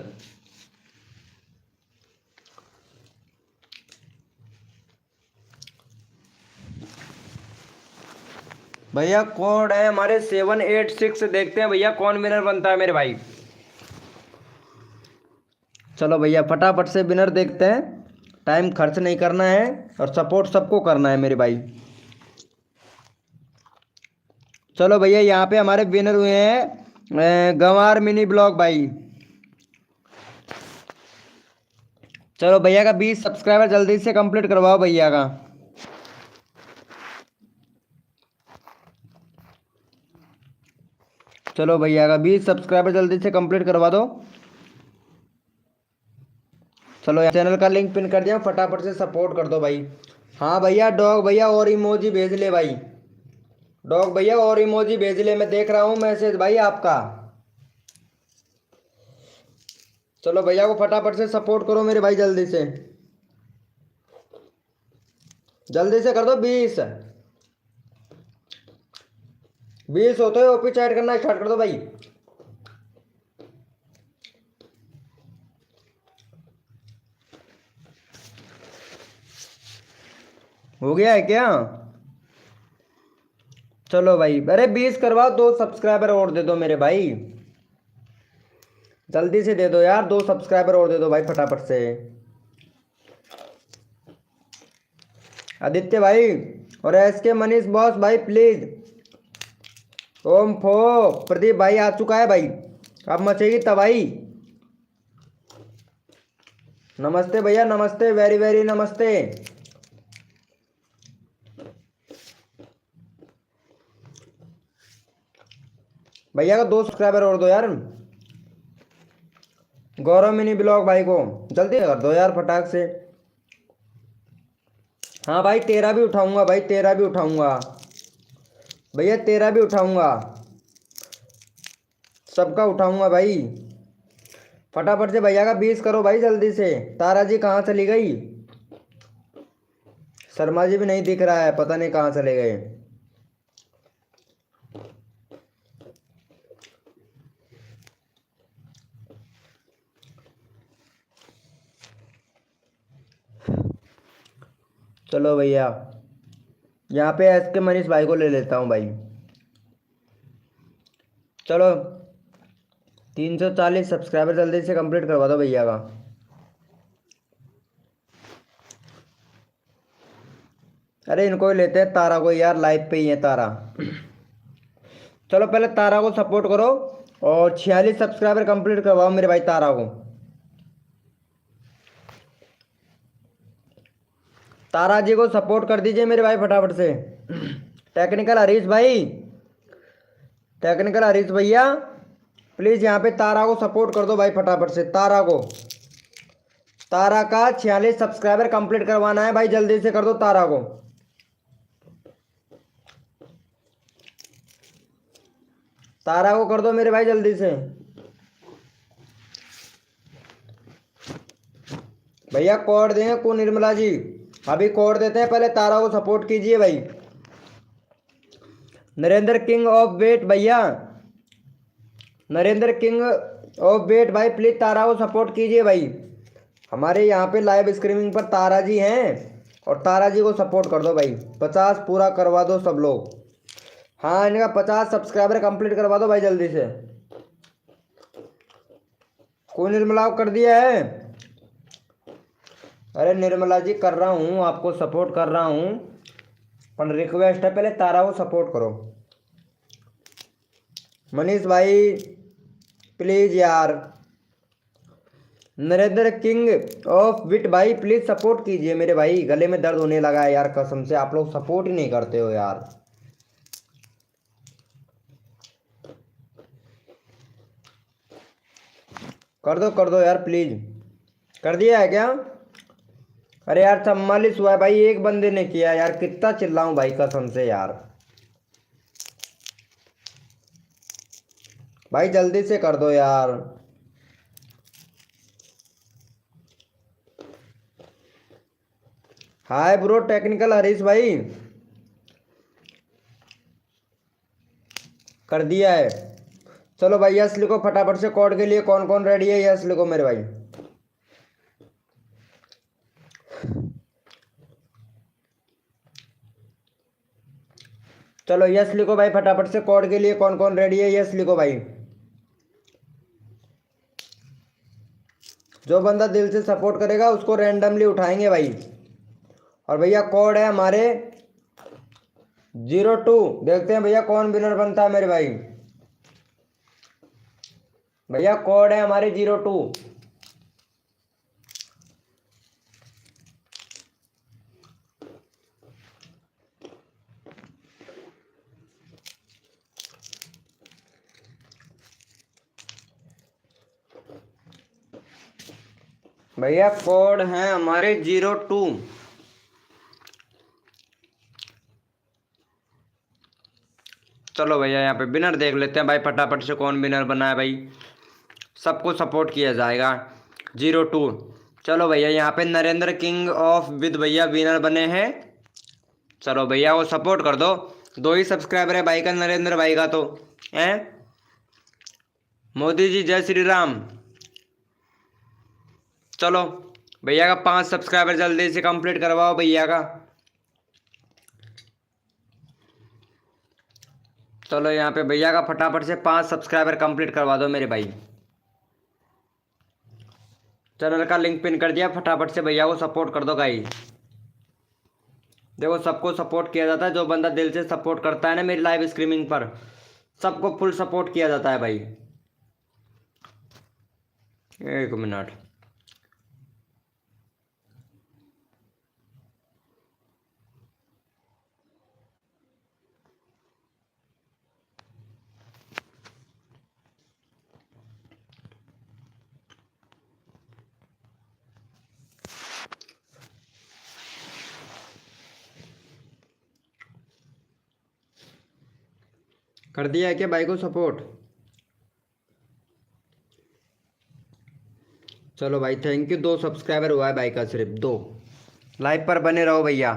भैया कोड है हमारे 786, देखते हैं भैया कौन विनर बनता है मेरे भाई। चलो भैया फटाफट से विनर देखते हैं, टाइम खर्च नहीं करना है और सपोर्ट सबको करना है मेरे भाई। चलो भैया यहाँ पे हमारे विनर हुए हैं गंवार मिनी ब्लॉग भाई। चलो भैया का 20 सब्सक्राइबर जल्दी से कंप्लीट करवाओ भैया का। चलो भैया का 20 सब्सक्राइबर जल्दी से कंप्लीट करवा दो। चलो चैनल का लिंक पिन कर दिया, फटाफट से सपोर्ट कर दो भाई। हाँ भैया डॉग भैया और इमोजी भेज ले भाई, डॉग भैया और इमोजी भेज ले, मैं देख रहा हूँ मैसेज भाई आपका। चलो भैया को फटाफट से सपोर्ट करो मेरे भाई, जल्दी से कर दो। 20 होते हो ओपी चैट करना स्टार्ट कर दो भाई। हो गया है क्या, चलो भाई अरे 20 करवाओ, 2 सब्सक्राइबर और दे दो मेरे भाई, जल्दी से दे दो यार, 2 सब्सक्राइबर और दे दो भाई फटाफट से। आदित्य भाई और एसके मनीष बॉस भाई प्लीज। ओम फो प्रदीप भाई आ चुका है भाई, अब मचेगी तबाही। नमस्ते भैया नमस्ते, वेरी वेरी नमस्ते। भैया को 2 सब्सक्राइबर और दो यार, गौरव मिनी ब्लॉग भाई को जल्दी कर दो यार फटाक से। हाँ भाई तेरा भी उठाऊंगा भाई, तेरा भी उठाऊंगा भैया, तेरा भी उठाऊंगा, सबका उठाऊंगा भाई। फटाफट से भैया का 20 करो भाई जल्दी से। तारा जी कहाँ चली गई, शर्मा जी भी नहीं दिख रहा है, पता नहीं कहाँ चले गए। चलो भैया यहाँ पे एस के मनीष भाई को ले लेता हूँ भाई। चलो 340 सब्सक्राइबर जल्दी से कंप्लीट करवा दो भैया का। अरे इनको ही लेते हैं, तारा को यार, लाइव पे ही है तारा। चलो पहले तारा को सपोर्ट करो और 46 सब्सक्राइबर कंप्लीट करवाओ मेरे भाई तारा को। तारा जी को सपोर्ट कर दीजिए मेरे भाई फटाफट से। टेक्निकल हरीश भाई, टेक्निकल हरीश भैया प्लीज यहाँ पे तारा को सपोर्ट कर दो भाई फटाफट से। तारा को, तारा का 46 सब्सक्राइबर कंप्लीट करवाना है भाई, जल्दी से कर दो तारा को। तारा को कर दो मेरे भाई जल्दी से। भैया कोड देंगे को निर्मला जी, अभी कोड देते हैं, पहले तारा को सपोर्ट कीजिए भाई। नरेंद्र किंग ऑफ वेट भैया, नरेंद्र किंग ऑफ वेट भाई प्लीज तारा को सपोर्ट कीजिए भाई। हमारे यहाँ पे लाइव स्ट्रीमिंग पर तारा जी हैं और तारा जी को सपोर्ट कर दो भाई। 50 पूरा करवा दो सब लोग। हाँ इनका 50 सब्सक्राइबर कंप्लीट करवा दो भाई जल्दी से। कोई निर्मला कर दिया है, अरे निर्मला जी कर रहा हूँ, आपको सपोर्ट कर रहा हूँ, पर रिक्वेस्ट है पहले तारा को सपोर्ट करो। मनीष भाई प्लीज यार, नरेंद्र किंग ऑफ विट भाई प्लीज सपोर्ट कीजिए मेरे भाई, गले में दर्द होने लगा है यार, कसम से आप लोग सपोर्ट ही नहीं करते हो यार। कर दो यार प्लीज। कर दिया है क्या? अरे यार 44 हुआ है भाई, एक बंदे ने किया यार, कितना चिल्लाऊं भाई कसम से यार। भाई जल्दी से कर दो यार। हाय ब्रो टेक्निकल हरीश भाई, कर दिया है। चलो भाई यस लिखो फटाफट से, कोड के लिए कौन कौन रेडी है यस लिखो मेरे भाई। चलो यस लिखो भाई फटाफट से, कोड के लिए कौन कौन रेडी है यस लिखो भाई। जो बंदा दिल से सपोर्ट करेगा उसको रैंडमली उठाएंगे भाई। और भैया कोड है हमारे 02। देखते हैं भैया कौन विनर बनता है मेरे भाई। भैया कोड है हमारे 02। भैया कोड है हमारे 02। चलो भैया यहाँ पे विनर देख लेते हैं भाई फटाफट से, कौन विनर बना है भाई। सबको सपोर्ट किया जाएगा। 02। चलो भैया यहाँ पे नरेंद्र किंग ऑफ विद भैया विनर बने हैं। चलो भैया वो सपोर्ट कर दो, 2 ही सब्सक्राइबर है भाई का, नरेंद्र भाई का तो है। मोदी जी जय श्री राम। चलो भैया का 5 सब्सक्राइबर जल्दी से कंप्लीट करवाओ भैया का। चलो यहाँ पे भैया का फटाफट से 5 सब्सक्राइबर कंप्लीट करवा दो मेरे भाई। चैनल का लिंक पिन कर दिया, फटाफट से भैया को सपोर्ट कर दो गाइस। देखो सबको सपोर्ट किया जाता है, जो बंदा दिल से सपोर्ट करता है ना मेरी लाइव स्ट्रीमिंग पर, सबको फुल सपोर्ट किया जाता है भाई। एक मिनट। कर दिया है क्या भाई को सपोर्ट? चलो भाई थैंक यू। 2 सब्सक्राइबर हुआ है भाई का, सिर्फ 2। लाइव पर बने रहो भैया,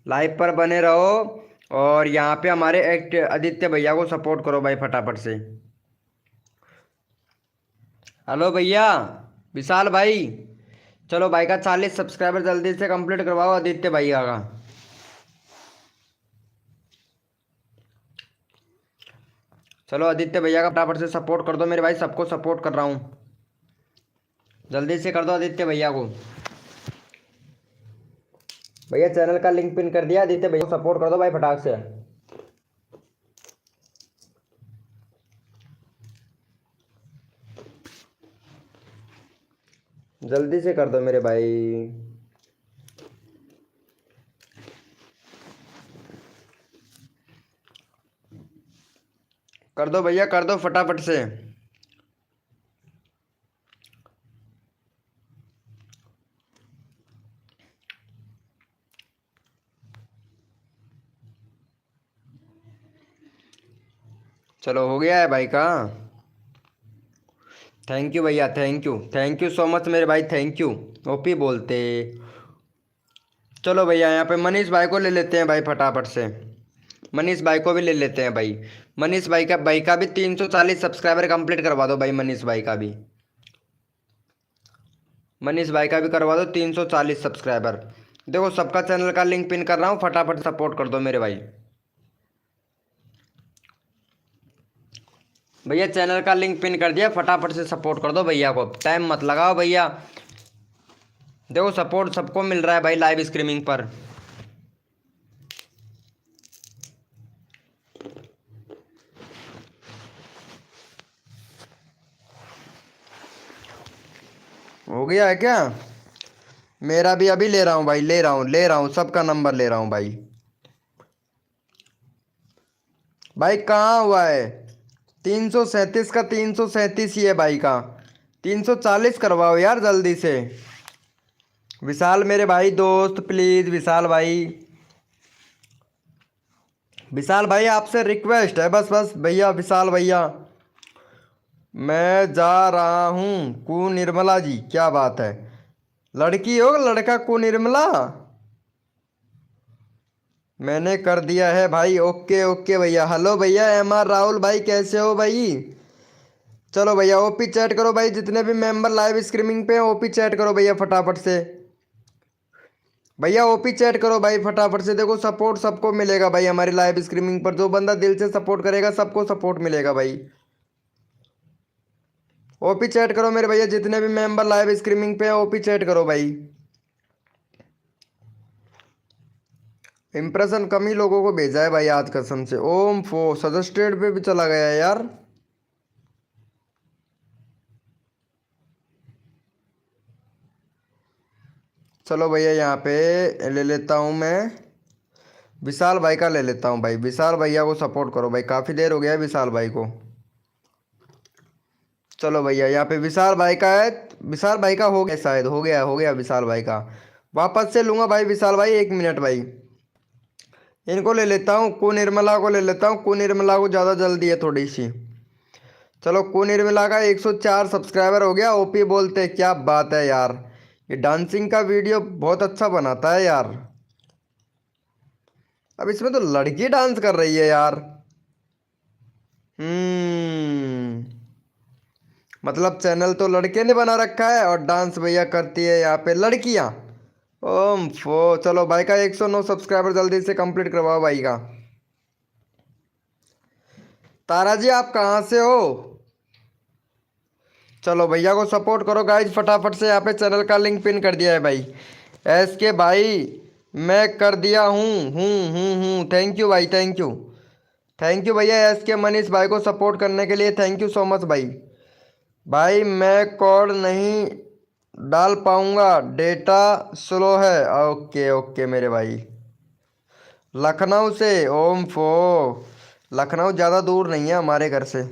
लाइव पर बने रहो। और यहाँ पे हमारे एक्ट आदित्य भैया को सपोर्ट करो भाई फटाफट से। हेलो भैया विशाल भाई, चलो भाई का 40 सब्सक्राइबर जल्दी से कंप्लीट करवाओ आदित्य भैया का। चलो आदित्य भैया का फटाफट से सपोर्ट कर दो मेरे भाई, सबको सपोर्ट कर रहा हूँ, जल्दी से कर दो आदित्य भैया को। भैया चैनल का लिंक पिन कर दिया, आदित्य भैया को सपोर्ट कर दो भाई फटाक से। जल्दी से कर दो मेरे भाई। कर दो भैया कर दो फटाफट से। चलो हो गया है भाई का। थैंक यू भैया, थैंक यू सो मच मेरे भाई, थैंक यू। ओपी बोलते। चलो भैया यहाँ पे मनीष भाई को ले लेते हैं भाई फटाफट से, मनीष भाई को भी ले लेते हैं भाई। मनीष भाई का भी 340 सब्सक्राइबर कंप्लीट करवा दो भाई, मनीष भाई का भी, मनीष भाई का भी करवा दो 340 सब्सक्राइबर। देखो सबका चैनल का लिंक पिन कर रहा हूँ, फटाफट सपोर्ट कर दो मेरे भाई। भैया चैनल का लिंक पिन कर दिया, फटाफट से सपोर्ट कर दो भैया को, टाइम मत लगाओ भैया। देखो सपोर्ट सबको मिल रहा है भाई लाइव स्ट्रीमिंग पर। हो गया है क्या? मेरा भी अभी ले रहा हूँ भाई, ले रहा हूँ सबका नंबर ले रहा हूँ भाई। भाई कहाँ हुआ है? 337 का 337 ही है भाई का। 340 करवाओ यार जल्दी से। विशाल मेरे भाई दोस्त प्लीज, विशाल भाई, विशाल भाई आपसे रिक्वेस्ट है बस बस भैया, विशाल भैया। मैं जा रहा हूँ कु निर्मला जी, क्या बात है? लड़की हो लड़का कु निर्मला? मैंने कर दिया है भाई, ओके ओके भैया। हेलो भैया MR राहुल भाई, कैसे हो भाई? चलो भैया ओपी चैट करो भाई, जितने भी मेंबर लाइव स्ट्रीमिंग पे हैं ओपी चैट करो भैया फटाफट से। भैया ओपी चैट करो भाई फटाफट से। देखो सपोर्ट सबको मिलेगा भाई हमारी लाइव स्ट्रीमिंग पर, जो बंदा दिल से सपोर्ट करेगा सबको सपोर्ट मिलेगा भाई। ओपी चैट करो मेरे भैया, जितने भी मेंबर लाइव स्ट्रीमिंग पे हैं ओपी चैट करो भाई। इंप्रेशन कम ही लोगों को भेजा है भाई आज कसम से। ओम फो सजेस्टेड पे भी चला गया है यार। चलो भैया यहाँ पे ले लेता हूँ मैं, विशाल भाई का ले लेता हूँ भाई। विशाल भैया को सपोर्ट करो भाई, काफ़ी देर हो गया है विशाल भाई को। चलो भैया यहाँ पे विशाल भाई का है, विशाल भाई का हो गया शायद, हो गया विशाल भाई का। वापस से लूँगा भाई विशाल भाई, 1 मिनट भाई। इनको ले लेता हूँ, कु निर्मला को ले लेता हूँ, कु निर्मला को ज़्यादा जल्दी है थोड़ी सी। चलो कु निर्मला का 104 सब्सक्राइबर हो गया। ओपी बोलते क्या बात है यार, ये डांसिंग का वीडियो बहुत अच्छा बनाता है यार। अब इसमें तो लड़की डांस कर रही है यार। मतलब चैनल तो लड़के ने बना रखा है और डांस भैया करती है यहाँ पे लड़कियाँ। ओम फो चलो भाई का 109 सब्सक्राइबर जल्दी से कंप्लीट करवाओ भाई का। तारा जी आप कहाँ से हो? चलो भैया को सपोर्ट करो गाइज फटाफट से। यहाँ पे चैनल का लिंक पिन कर दिया है भाई। SK भाई मैं कर दिया हूँ। थैंक यू भाई, थैंक यू। थैंक यू भैया SK मनीष भाई को सपोर्ट करने के लिए, थैंक यू सो मच भाई। भाई मैं कोड नहीं डाल पाऊंगा, डेटा स्लो है। ओके ओके मेरे भाई। लखनऊ से ओम फो, लखनऊ ज़्यादा दूर नहीं है हमारे घर से,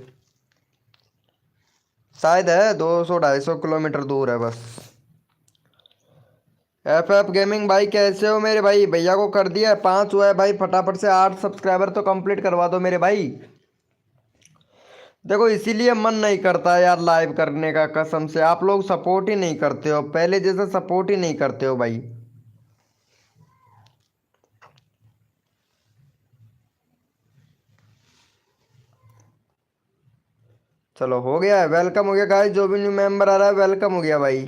शायद है 200-250 किलोमीटर दूर है बस। FF गेमिंग भाई कैसे हो मेरे भाई? भैया को कर दिया है, 5 हुआ है भाई, फटाफट से 8 सब्सक्राइबर तो कंप्लीट करवा दो मेरे भाई। देखो इसीलिए मन नहीं करता यार लाइव करने का, कसम से आप लोग सपोर्ट ही नहीं करते हो, पहले जैसा सपोर्ट ही नहीं करते हो भाई। चलो हो गया है, वेलकम हो गया गाइस, जो भी न्यू मेंबर आ रहा है वेलकम हो गया भाई।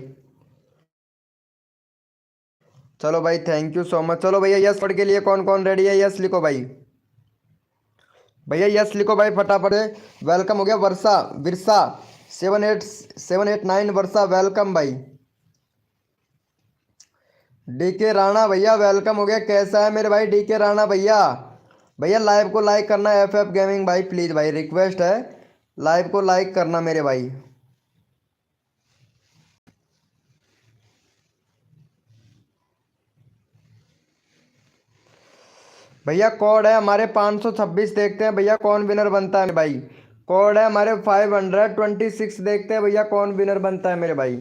चलो भाई थैंक यू सो मच। चलो भैया यस पढ़ के लिए कौन कौन रेडी है? यस लिखो भाई, भैया यस लिखो भाई फटाफट है। वेलकम हो गया वर्षा, विरसा 7879 वर्षा वेलकम भाई। DK राणा भैया वेलकम हो गया, कैसा है मेरे भाई DK राणा भैया? भैया लाइव को लाइक करना है FF गेमिंग भाई, प्लीज़ भाई रिक्वेस्ट है, लाइव को लाइक करना मेरे भाई। भैया कोड है हमारे 526, देखते हैं भैया कौन विनर बनता है मेरे भाई। कोड है हमारे 526, देखते हैं भैया कौन विनर बनता है मेरे भाई।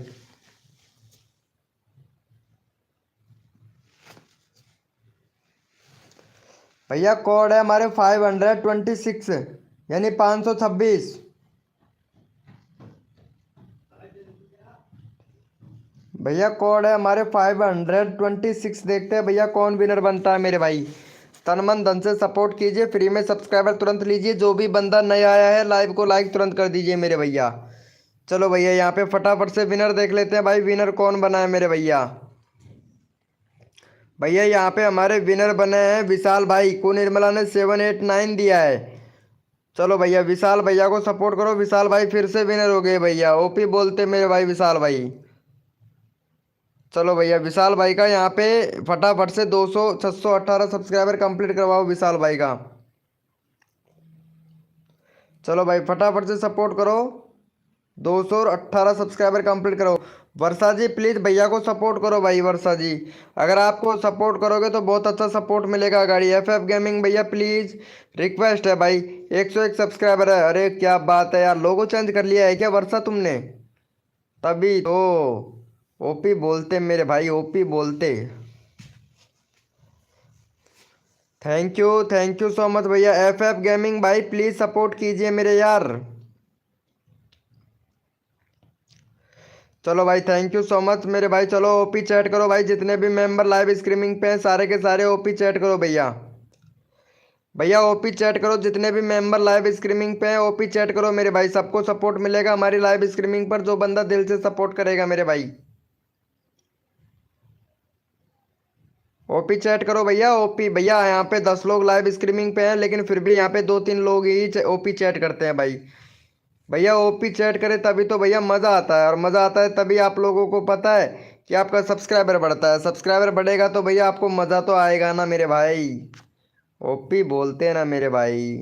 भैया कोड है हमारे 526 यानी 526। भैया कोड है हमारे 526, देखते हैं भैया कौन विनर बनता है मेरे भाई। तन मन धन से सपोर्ट कीजिए, फ्री में सब्सक्राइबर तुरंत लीजिए, जो भी बंदा नया आया है लाइव को लाइक तुरंत कर दीजिए मेरे भैया। चलो भैया यहाँ पे फटाफट से विनर देख लेते हैं भाई, विनर कौन बना है मेरे भैया। भैया यहाँ पे हमारे विनर बने हैं विशाल भाई, को निर्मला ने 789 दिया है। चलो भैया विशाल भैया को सपोर्ट करो, विशाल भाई फिर से विनर हो गए भैया। ओपी बोलते मेरे भाई विशाल भाई। चलो भैया विशाल भाई का यहाँ पे फटाफट से 200 618 सब्सक्राइबर कंप्लीट करवाओ विशाल भाई का। चलो भाई फटाफट से सपोर्ट करो, 218 सब्सक्राइबर कंप्लीट करो। वर्षा जी प्लीज़ भैया को सपोर्ट करो भाई, वर्षा जी अगर आपको सपोर्ट करोगे तो बहुत अच्छा सपोर्ट मिलेगा गाड़ी। एफ गेमिंग भैया प्लीज़ रिक्वेस्ट है भाई, 101 सब्सक्राइबर है। अरे क्या बात है यार, लोगो चेंज कर लिया है क्या वर्षा तुमने? तभी तो ओपी बोलते मेरे भाई, ओपी बोलते। थैंक यू सो मच भैया। एफ गेमिंग भाई प्लीज़ सपोर्ट कीजिए मेरे यार। चलो भाई थैंक यू सो मच मेरे भाई। चलो ओपी चैट करो भाई, जितने भी मेंबर लाइव स्ट्रीमिंग पे हैं सारे के सारे ओपी चैट करो भैया। भैया ओपी चैट करो, जितने भी मेंबर लाइव स्ट्रीमिंग पे हैं ओपी चैट करो मेरे भाई। सबको सपोर्ट मिलेगा हमारी लाइव स्ट्रीमिंग पर, जो बंदा दिल से सपोर्ट करेगा मेरे भाई। ओपी चैट करो भैया, ओपी भैया यहाँ पे 10 लोग लाइव स्ट्रीमिंग पे हैं, लेकिन फिर भी यहाँ पे 2-3 लोग ही ओपी चैट करते हैं भाई। भैया ओपी चैट करे तभी तो भैया मज़ा आता है, और मज़ा आता है तभी आप लोगों को पता है कि आपका सब्सक्राइबर बढ़ता है। सब्सक्राइबर बढ़ेगा तो भैया आपको मज़ा तो आएगा ना मेरे भाई। ओपी बोलते हैं ना मेरे भाई।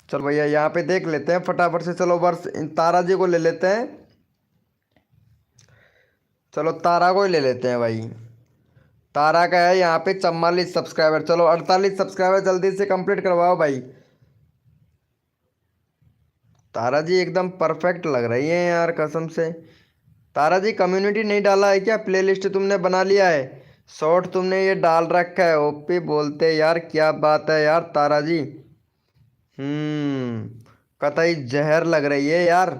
चलो भैया यहाँ पे देख लेते हैं फटाफट से। चलो वर्ष तारा जी को ले लेते हैं। चलो तारा को ही ले लेते हैं भाई। तारा का है यहाँ पे 44 सब्सक्राइबर। चलो 48 सब्सक्राइबर जल्दी से कंप्लीट करवाओ भाई। तारा जी एकदम परफेक्ट लग रही है यार कसम से। तारा जी कम्युनिटी नहीं डाला है क्या? प्लेलिस्ट तुमने बना लिया है, शॉर्ट तुमने ये डाल रखा है। ओपी बोलते यार, क्या बात है यार तारा जी। कतई जहर लग रही है यार।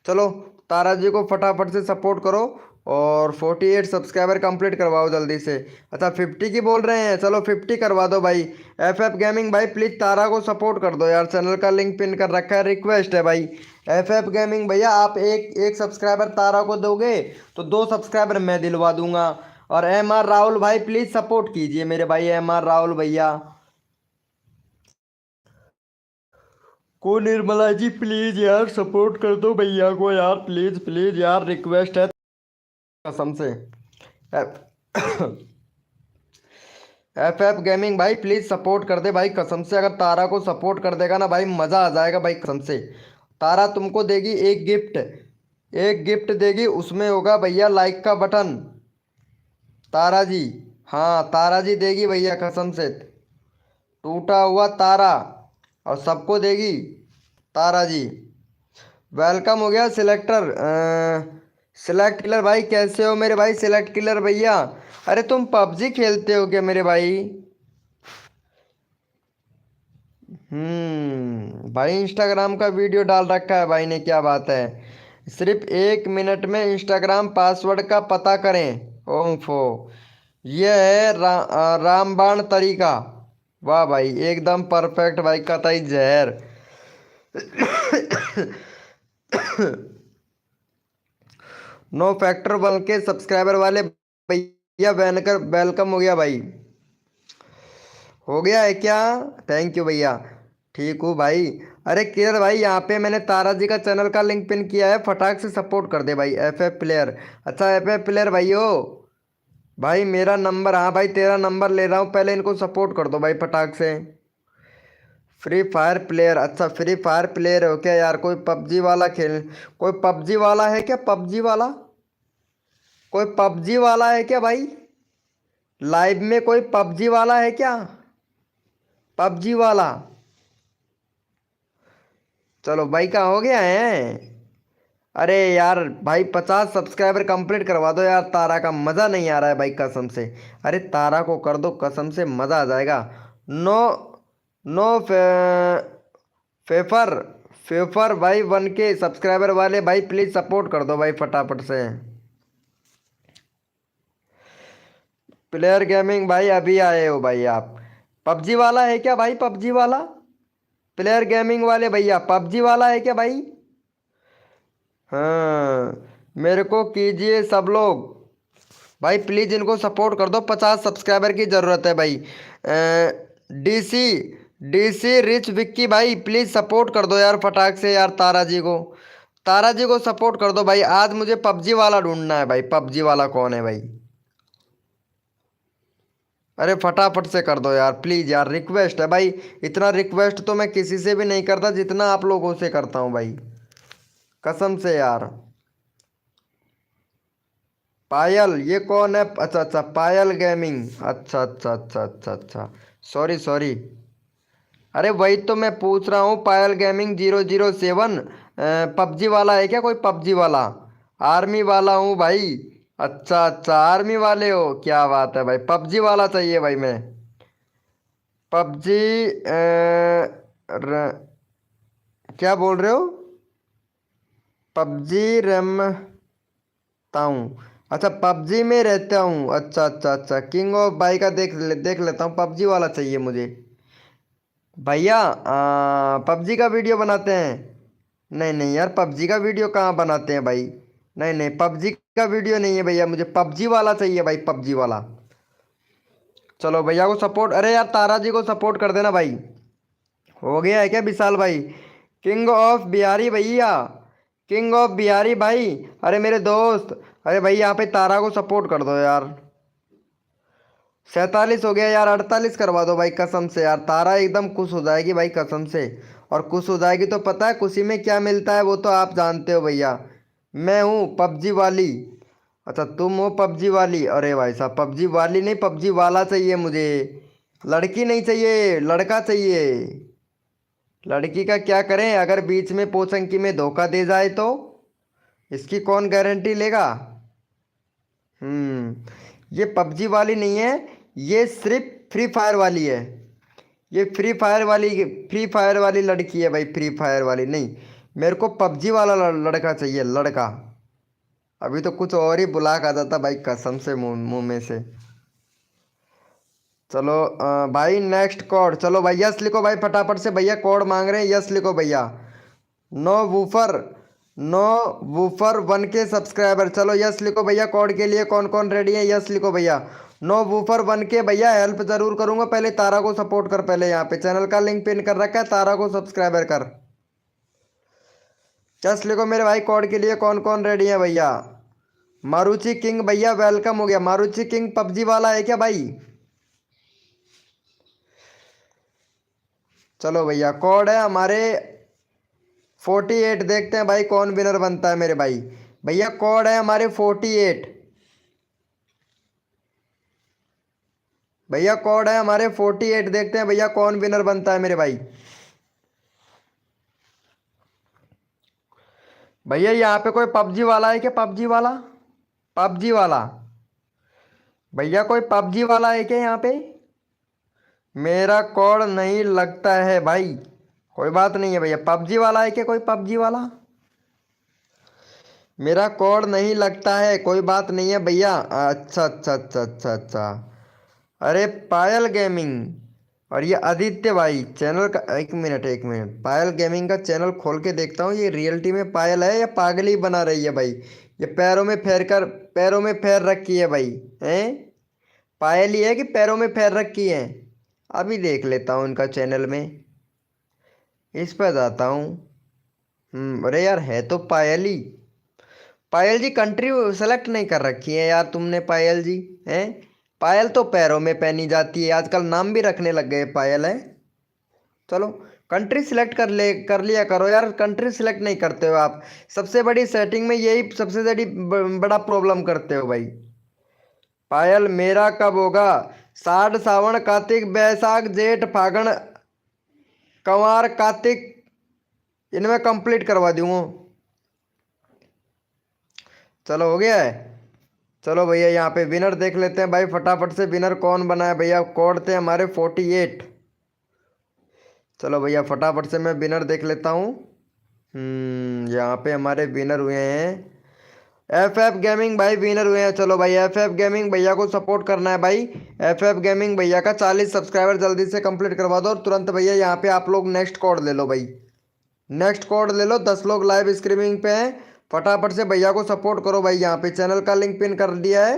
चलो तारा जी को फटाफट से सपोर्ट करो और 48 सब्सक्राइबर कंप्लीट करवाओ जल्दी से। अच्छा 50 की बोल रहे हैं, चलो 50 करवा दो भाई। एफ गेमिंग भाई प्लीज़ तारा को सपोर्ट कर दो यार, चैनल का लिंक पिन कर रखा है, रिक्वेस्ट है भाई। एफ गेमिंग भैया आप एक एक सब्सक्राइबर तारा को दोगे तो 2 सब्सक्राइबर मैं दिलवा दूंगा। और एम आर राहुल भाई प्लीज़ सपोर्ट कीजिए मेरे भाई, एम आर राहुल भैया को। निर्मला जी प्लीज यार सपोर्ट कर दो भैया को यार, प्लीज प्लीज यार रिक्वेस्ट है कसम से। एफ गेमिंग भाई प्लीज सपोर्ट कर दे भाई कसम से। अगर तारा को सपोर्ट कर देगा ना भाई मज़ा आ जाएगा भाई कसम से। तारा तुमको देगी एक गिफ्ट, एक गिफ्ट देगी, उसमें होगा भैया लाइक का बटन। तारा जी, हाँ तारा जी देगी भैया कसम से, टूटा हुआ तारा, और सबको देगी तारा जी। वेलकम हो गया सिलेक्टर। सिलेक्ट किलर भाई कैसे हो मेरे भाई? सिलेक्ट किलर भैया अरे तुम पबजी खेलते हो क्या मेरे भाई? भाई इंस्टाग्राम का वीडियो डाल रखा है भाई ने, क्या बात है। सिर्फ 1 मिनट में इंस्टाग्राम पासवर्ड का पता करें। ओफो, ये है रामबाण तरीका। वाह भाई एकदम परफेक्ट भाई, कतई जहर। नो फैक्टर बन के सब्सक्राइबर वाले भैया बैनकर वेलकम हो गया भाई। हो गया है क्या? थैंक यू भैया, ठीक हूँ भाई। अरे किरण भाई यहाँ पे मैंने तारा जी का चैनल का लिंक पिन किया है, फटाक से सपोर्ट कर दे भाई। एफ प्लेयर, अच्छा एफ प्लेयर भाई हो भाई, मेरा नंबर, हाँ भाई तेरा नंबर ले रहा हूँ, पहले इनको सपोर्ट कर दो भाई फटाक से। फ्री फायर प्लेयर, अच्छा फ्री फायर प्लेयर हो क्या यार? कोई पबजी वाला खेल, कोई पबजी वाला है क्या? पबजी वाला, कोई पबजी वाला है क्या भाई? लाइव में कोई पबजी वाला है क्या? पबजी वाला, चलो भाई का हो गया है। अरे यार भाई 50 सब्सक्राइबर कंप्लीट करवा दो यार, तारा का मज़ा नहीं आ रहा है भाई कसम से। अरे तारा को कर दो कसम से, मज़ा आ जाएगा। नो नो फेफर, फेफर भाई 1K सब्सक्राइबर वाले भाई प्लीज़ सपोर्ट कर दो भाई फटाफट से। प्लेयर गेमिंग भाई अभी आए हो भाई आप? पबजी वाला है क्या भाई? पबजी वाला, प्लेयर गेमिंग वाले भैया पबजी वाला है क्या भाई? हाँ मेरे को कीजिए सब लोग भाई, प्लीज़ इनको सपोर्ट कर दो। 50 सब्सक्राइबर की ज़रूरत है भाई। डीसी डीसी रिच विक्की भाई प्लीज सपोर्ट कर दो यार फटाक से यार, तारा जी को सपोर्ट कर दो भाई। आज मुझे पबजी वाला ढूंढना है भाई, पबजी वाला कौन है भाई? अरे फटाफट से कर दो यार प्लीज यार, रिक्वेस्ट है भाई। इतना रिक्वेस्ट तो मैं किसी से भी नहीं करता जितना आप लोगों से करता हूँ भाई, कसम से यार। पायल ये कौन है? अच्छा अच्छा, पायल गेमिंग, अच्छा अच्छा अच्छा अच्छा अच्छा, सॉरी सॉरी। अरे वही तो मैं पूछ रहा हूँ, पायल गेमिंग 007 पबजी वाला है क्या कोई? पबजी वाला, आर्मी वाला हूँ भाई। अच्छा अच्छा, आर्मी वाले हो, क्या बात है भाई। पबजी वाला चाहिए भाई मैं, पबजी। क्या बोल रहे हो? पबजी रमता हूँ, अच्छा पबजी में रहता हूँ, अच्छा अच्छा अच्छा। किंग ऑफ भाई का देख लेता हूँ, पबजी वाला चाहिए मुझे भैया। पबजी का वीडियो बनाते हैं? नहीं नहीं यार, पबजी का वीडियो कहाँ बनाते हैं भाई? नहीं नहीं, पबजी का वीडियो नहीं है भैया, मुझे पबजी वाला चाहिए भाई, पबजी वाला। चलो भैया को सपोर्ट, अरे यार तारा जी को सपोर्ट कर देना भाई। हो गया है क्या विशाल भाई? किंग ऑफ बिहारी भैया, किंग ऑफ बिहारी भाई, अरे मेरे दोस्त, अरे भाई यहाँ पे तारा को सपोर्ट कर दो यार। 47 हो गया यार, 48 करवा दो भाई कसम से यार, तारा एकदम खुश हो जाएगी भाई कसम से। और खुश हो जाएगी तो पता है खुशी में क्या मिलता है, वो तो आप जानते हो भैया। मैं हूँ पबजी वाली। अच्छा तुम हो पबजी वाली, अरे भाई साहब पबजी वाली नहीं, पबजी वाला चाहिए मुझे। लड़की नहीं चाहिए, लड़का चाहिए। लड़की का क्या करें, अगर बीच में पोचंकी में धोखा दे जाए तो इसकी कौन गारंटी लेगा? ये पबजी वाली नहीं है, ये सिर्फ फ्री फायर वाली है। ये फ्री फायर वाली लड़की है भाई, फ्री फायर वाली नहीं। मेरे को पबजी वाला लड़का चाहिए, लड़का। अभी तो कुछ और ही बुला का जाता भाई कसम से, मुंह मुंह में से। चलो भाई नेक्स्ट कोड, चलो भाई यस लिखो भाई फटाफट से, भैया कोड मांग रहे हैं, यस लिखो भैया। No woofer, no woofer 1K subscriber, चलो यस लिखो भैया। कोड के लिए कौन कौन रेडी है, यस लिखो भैया। नो वूफर 1K भैया, हेल्प जरूर करूंगा, पहले तारा को सपोर्ट कर, पहले यहाँ पे चैनल का लिंक पिन कर रखा है, तारा को सब्सक्राइबर कर। यस लिखो मेरे भाई, कोड के लिए कौन कौन रेडी है भैया। मारुचि किंग भैया वेलकम हो गया, मारुचि किंग पबजी वाला है क्या भाई? चलो भैया कोड है हमारे 48, देखते हैं भाई कौन विनर बनता है मेरे भाई। भैया कोड है हमारे 48, भैया कोड है हमारे 48, देखते हैं भैया कौन विनर बनता है मेरे भाई। भैया यहाँ पे कोई पबजी वाला है क्या, पबजी वाला? पबजी वाला, भैया कोई पबजी वाला है क्या यहाँ पे? मेरा कोड नहीं लगता है भाई, कोई बात नहीं है भैया। पबजी वाला है क्या कोई, पबजी वाला? मेरा कोड नहीं लगता है, कोई बात नहीं है भैया। अच्छा अच्छा अच्छा अच्छा अच्छा, अरे पायल गेमिंग, और ये आदित्य भाई चैनल का, एक मिनट पायल गेमिंग का चैनल खोल के देखता हूँ, ये रियलिटी में पायल है या पागल ही बना रही है भाई? ये पैरों में फेर रखी है भाई, हैं? पायल ही है कि पैरों में फेर रखी है? अभी देख लेता हूँ इनका चैनल में, इस पर जाता हूँ। अरे यार है तो पायल ही। पायल जी कंट्री सेलेक्ट नहीं कर रखी है यार तुमने, पायल जी हैं? पायल तो पैरों में पहनी जाती है, आजकल नाम भी रखने लग गए पायल है। चलो कंट्री सिलेक्ट कर लिया करो यार, कंट्री सिलेक्ट नहीं करते हो आप। सबसे बड़ी सेटिंग में यही सबसे बड़ा प्रॉब्लम करते हो भाई। पायल मेरा कब होगा? साढ़ सावन कार्तिक बैसाख जेठ फागण कंवार कार्तिक, इनमें कंप्लीट करवा दूंगा। चलो हो गया है। चलो भैया यहाँ पे विनर देख लेते हैं भाई फटाफट से, विनर कौन बना है भैया? कोड थे हमारे 48। चलो भैया फटाफट से मैं विनर देख लेता हूँ। यहाँ पे हमारे विनर हुए हैं एफ गेमिंग भाई, विनर हुए हैं। चलो भाई एफ गेमिंग भैया को सपोर्ट करना है भाई। एफ गेमिंग भैया का 40 सब्सक्राइबर जल्दी से कंप्लीट करवा दो, और तुरंत भैया यहाँ पे आप लोग नेक्स्ट कोड ले लो भाई, नेक्स्ट कोड ले लो। 10 लोग लाइव स्ट्रीमिंग पे हैं, फटाफट से भैया को सपोर्ट करो भाई, यहाँ पे चैनल का लिंक पिन कर दिया है,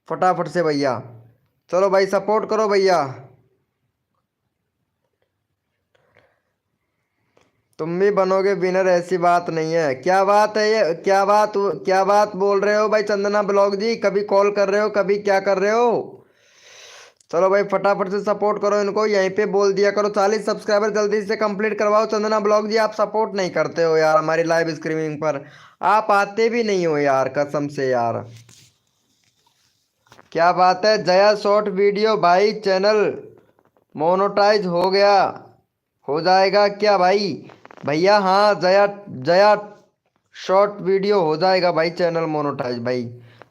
फटाफट से भैया। चलो भाई सपोर्ट करो भैया। तुम भी बनोगे विनर, ऐसी बात नहीं है। क्या बात है ये, क्या बात बोल रहे हो भाई चंदना ब्लॉग जी? कभी कॉल कर रहे हो, कभी क्या कर रहे हो? चलो भाई फटाफट से सपोर्ट करो इनको, यहीं पे बोल दिया करो 40 सब्सक्राइबर जल्दी से कंप्लीट करवाओ। चंदना ब्लॉग जी आप सपोर्ट नहीं करते हो यार हमारी लाइव स्ट्रीमिंग पर, आप आते भी नहीं हो यार कसम से यार। क्या बात है जया शॉर्ट वीडियो भाई, चैनल मोनोटाइज हो गया, हो जाएगा क्या भाई? भैया हाँ जया जया शॉर्ट वीडियो हो जाएगा भाई चैनल मोनोटाइज भाई।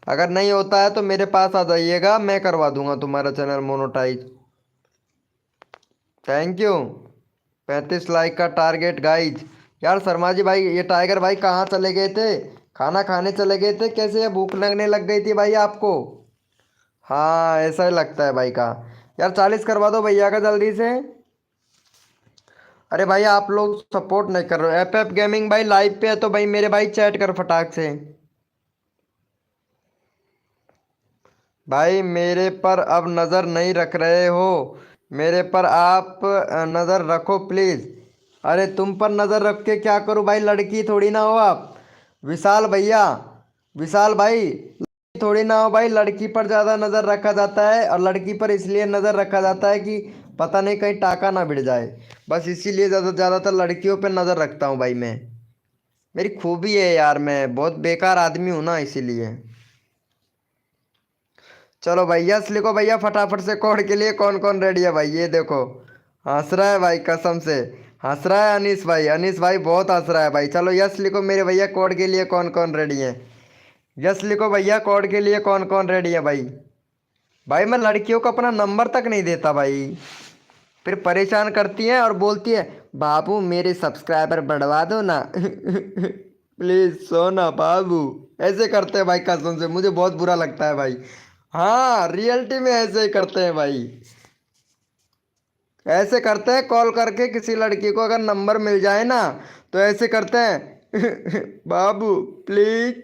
अगर नहीं होता है तो मेरे पास आ जाइएगा, मैं करवा दूंगा तुम्हारा channel monetise. Thank you. 35 like का टारगेट गाइज। यार शर्मा जी भाई, ये टाइगर भाई कहाँ चले गए थे? खाना खाने चले गए थे कैसे, ये भूख लगने लग गई थी भाई आपको? हाँ ऐसा ही लगता है भाई का। यार 40 करवा दो भैया का जल्दी से। अरे भाई आप लोग सपोर्ट नहीं कर रहे हो। एफ गेमिंग भाई लाइव पे है तो भाई मेरे भाई चैट कर फटाक से। भाई मेरे पर अब नज़र नहीं रख रहे हो, मेरे पर आप नज़र रखो प्लीज़। अरे तुम पर नज़र रख के क्या करूँ भाई, लड़की थोड़ी ना हो आप। विशाल भैया, विशाल भाई लड़की थोड़ी ना हो भाई, लड़की पर ज़्यादा नज़र रखा जाता है, और लड़की पर इसलिए नज़र रखा जाता है कि पता नहीं कहीं टाका ना भिड़ जाए, बस इसीलिए ज़्यादातर लड़कियों पर नज़र रखता हूँ भाई मैं। मेरी खूबी है यार, मैं बहुत बेकार आदमी हूँ ना इसीलिए। चलो भाई यस लिखो भैया फटाफट से, कोड के लिए कौन कौन रेडी है भाई? ये देखो हंस रहा है भाई कसम से, हंस रहा है अनीस भाई, अनीस भाई बहुत हंस रहा है भाई। चलो यस लिखो मेरे भैया, कोड के लिए कौन कौन रेडी है? यस लिखो भैया, कोड के लिए कौन कौन रेडी है भाई? भाई मैं लड़कियों को अपना नंबर तक नहीं देता भाई, फिर परेशान करती हैं और बोलती है बाबू मेरे सब्सक्राइबर बढ़वा दो ना प्लीज सोना बाबू, ऐसे करते हैं भाई कसम से, मुझे बहुत बुरा लगता है भाई। हाँ रियलिटी में ऐसे ही करते हैं भाई, ऐसे करते हैं कॉल करके किसी लड़की को अगर नंबर मिल जाए ना तो ऐसे करते हैं बाबू प्लीज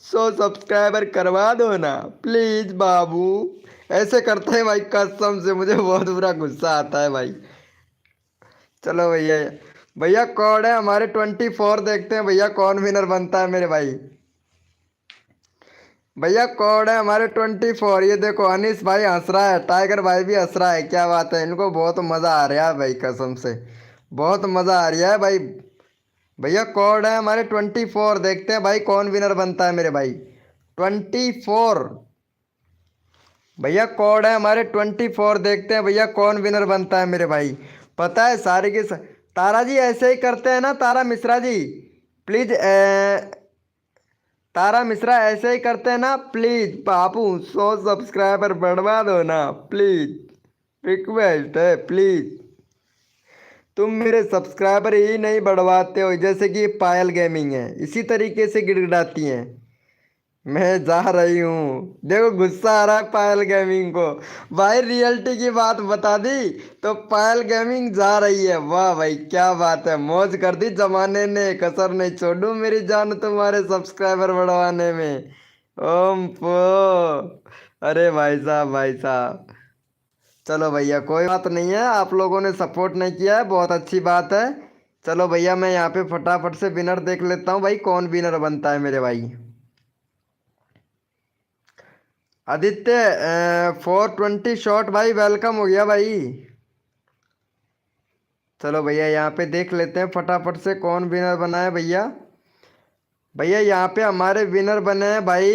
100 सब्सक्राइबर करवा दो ना प्लीज बाबू, ऐसे करते हैं भाई कसम से, मुझे बहुत बुरा गुस्सा आता है भाई। चलो भैया, भैया कौन है हमारे 24, देखते हैं भैया कौन विनर बनता है मेरे भाई। भैया कौन है हमारे 24, ये देखो अनीस भाई हंस रहा है, टाइगर भाई भी हंस रहा है, क्या बात है, इनको बहुत मज़ा आ रहा है भाई कसम से, बहुत मज़ा आ रहा है भाई। भैया कौन है हमारे 24, देखते हैं भाई कौन विनर बनता है मेरे भाई। 24 भैया कौन है हमारे 24, देखते हैं भैया कौन विनर बनता है मेरे भाई। पता है सारे के तारा जी ऐसे ही करते हैं ना, तारा मिश्रा जी प्लीज, तारा मिश्रा ऐसे ही करते हैं ना प्लीज बापू, 100 सब्सक्राइबर बढ़वा दो ना प्लीज, रिक्वेस्ट है प्लीज। तुम मेरे सब्सक्राइबर ही नहीं बढ़वाते हो, जैसे कि पायल गेमिंग है इसी तरीके से गिड़गिड़ाती हैं। मैं जा रही हूँ, देखो गुस्सा आ रहा है पायल गेमिंग को, भाई रियलिटी की बात बता दी तो पायल गेमिंग जा रही है। वाह भाई क्या बात है, मौज कर दी जमाने ने, कसर नहीं छोड़ू मेरी जान तुम्हारे सब्सक्राइबर बढ़वाने में। ओम पो, अरे भाई साहब भाई साहब। चलो भैया कोई बात नहीं है, आप लोगों ने सपोर्ट नहीं किया है, बहुत अच्छी बात है। चलो भैया मैं यहाँ पे फटाफट से विनर देख लेता हूँ भाई, कौन विनर बनता है मेरे भाई। आदित्य 420 शॉट भाई, वेलकम हो गया भाई। चलो भैया यहाँ पे देख लेते हैं फटाफट से कौन विनर बना है भैया। भैया यहाँ पे हमारे विनर बने हैं भाई,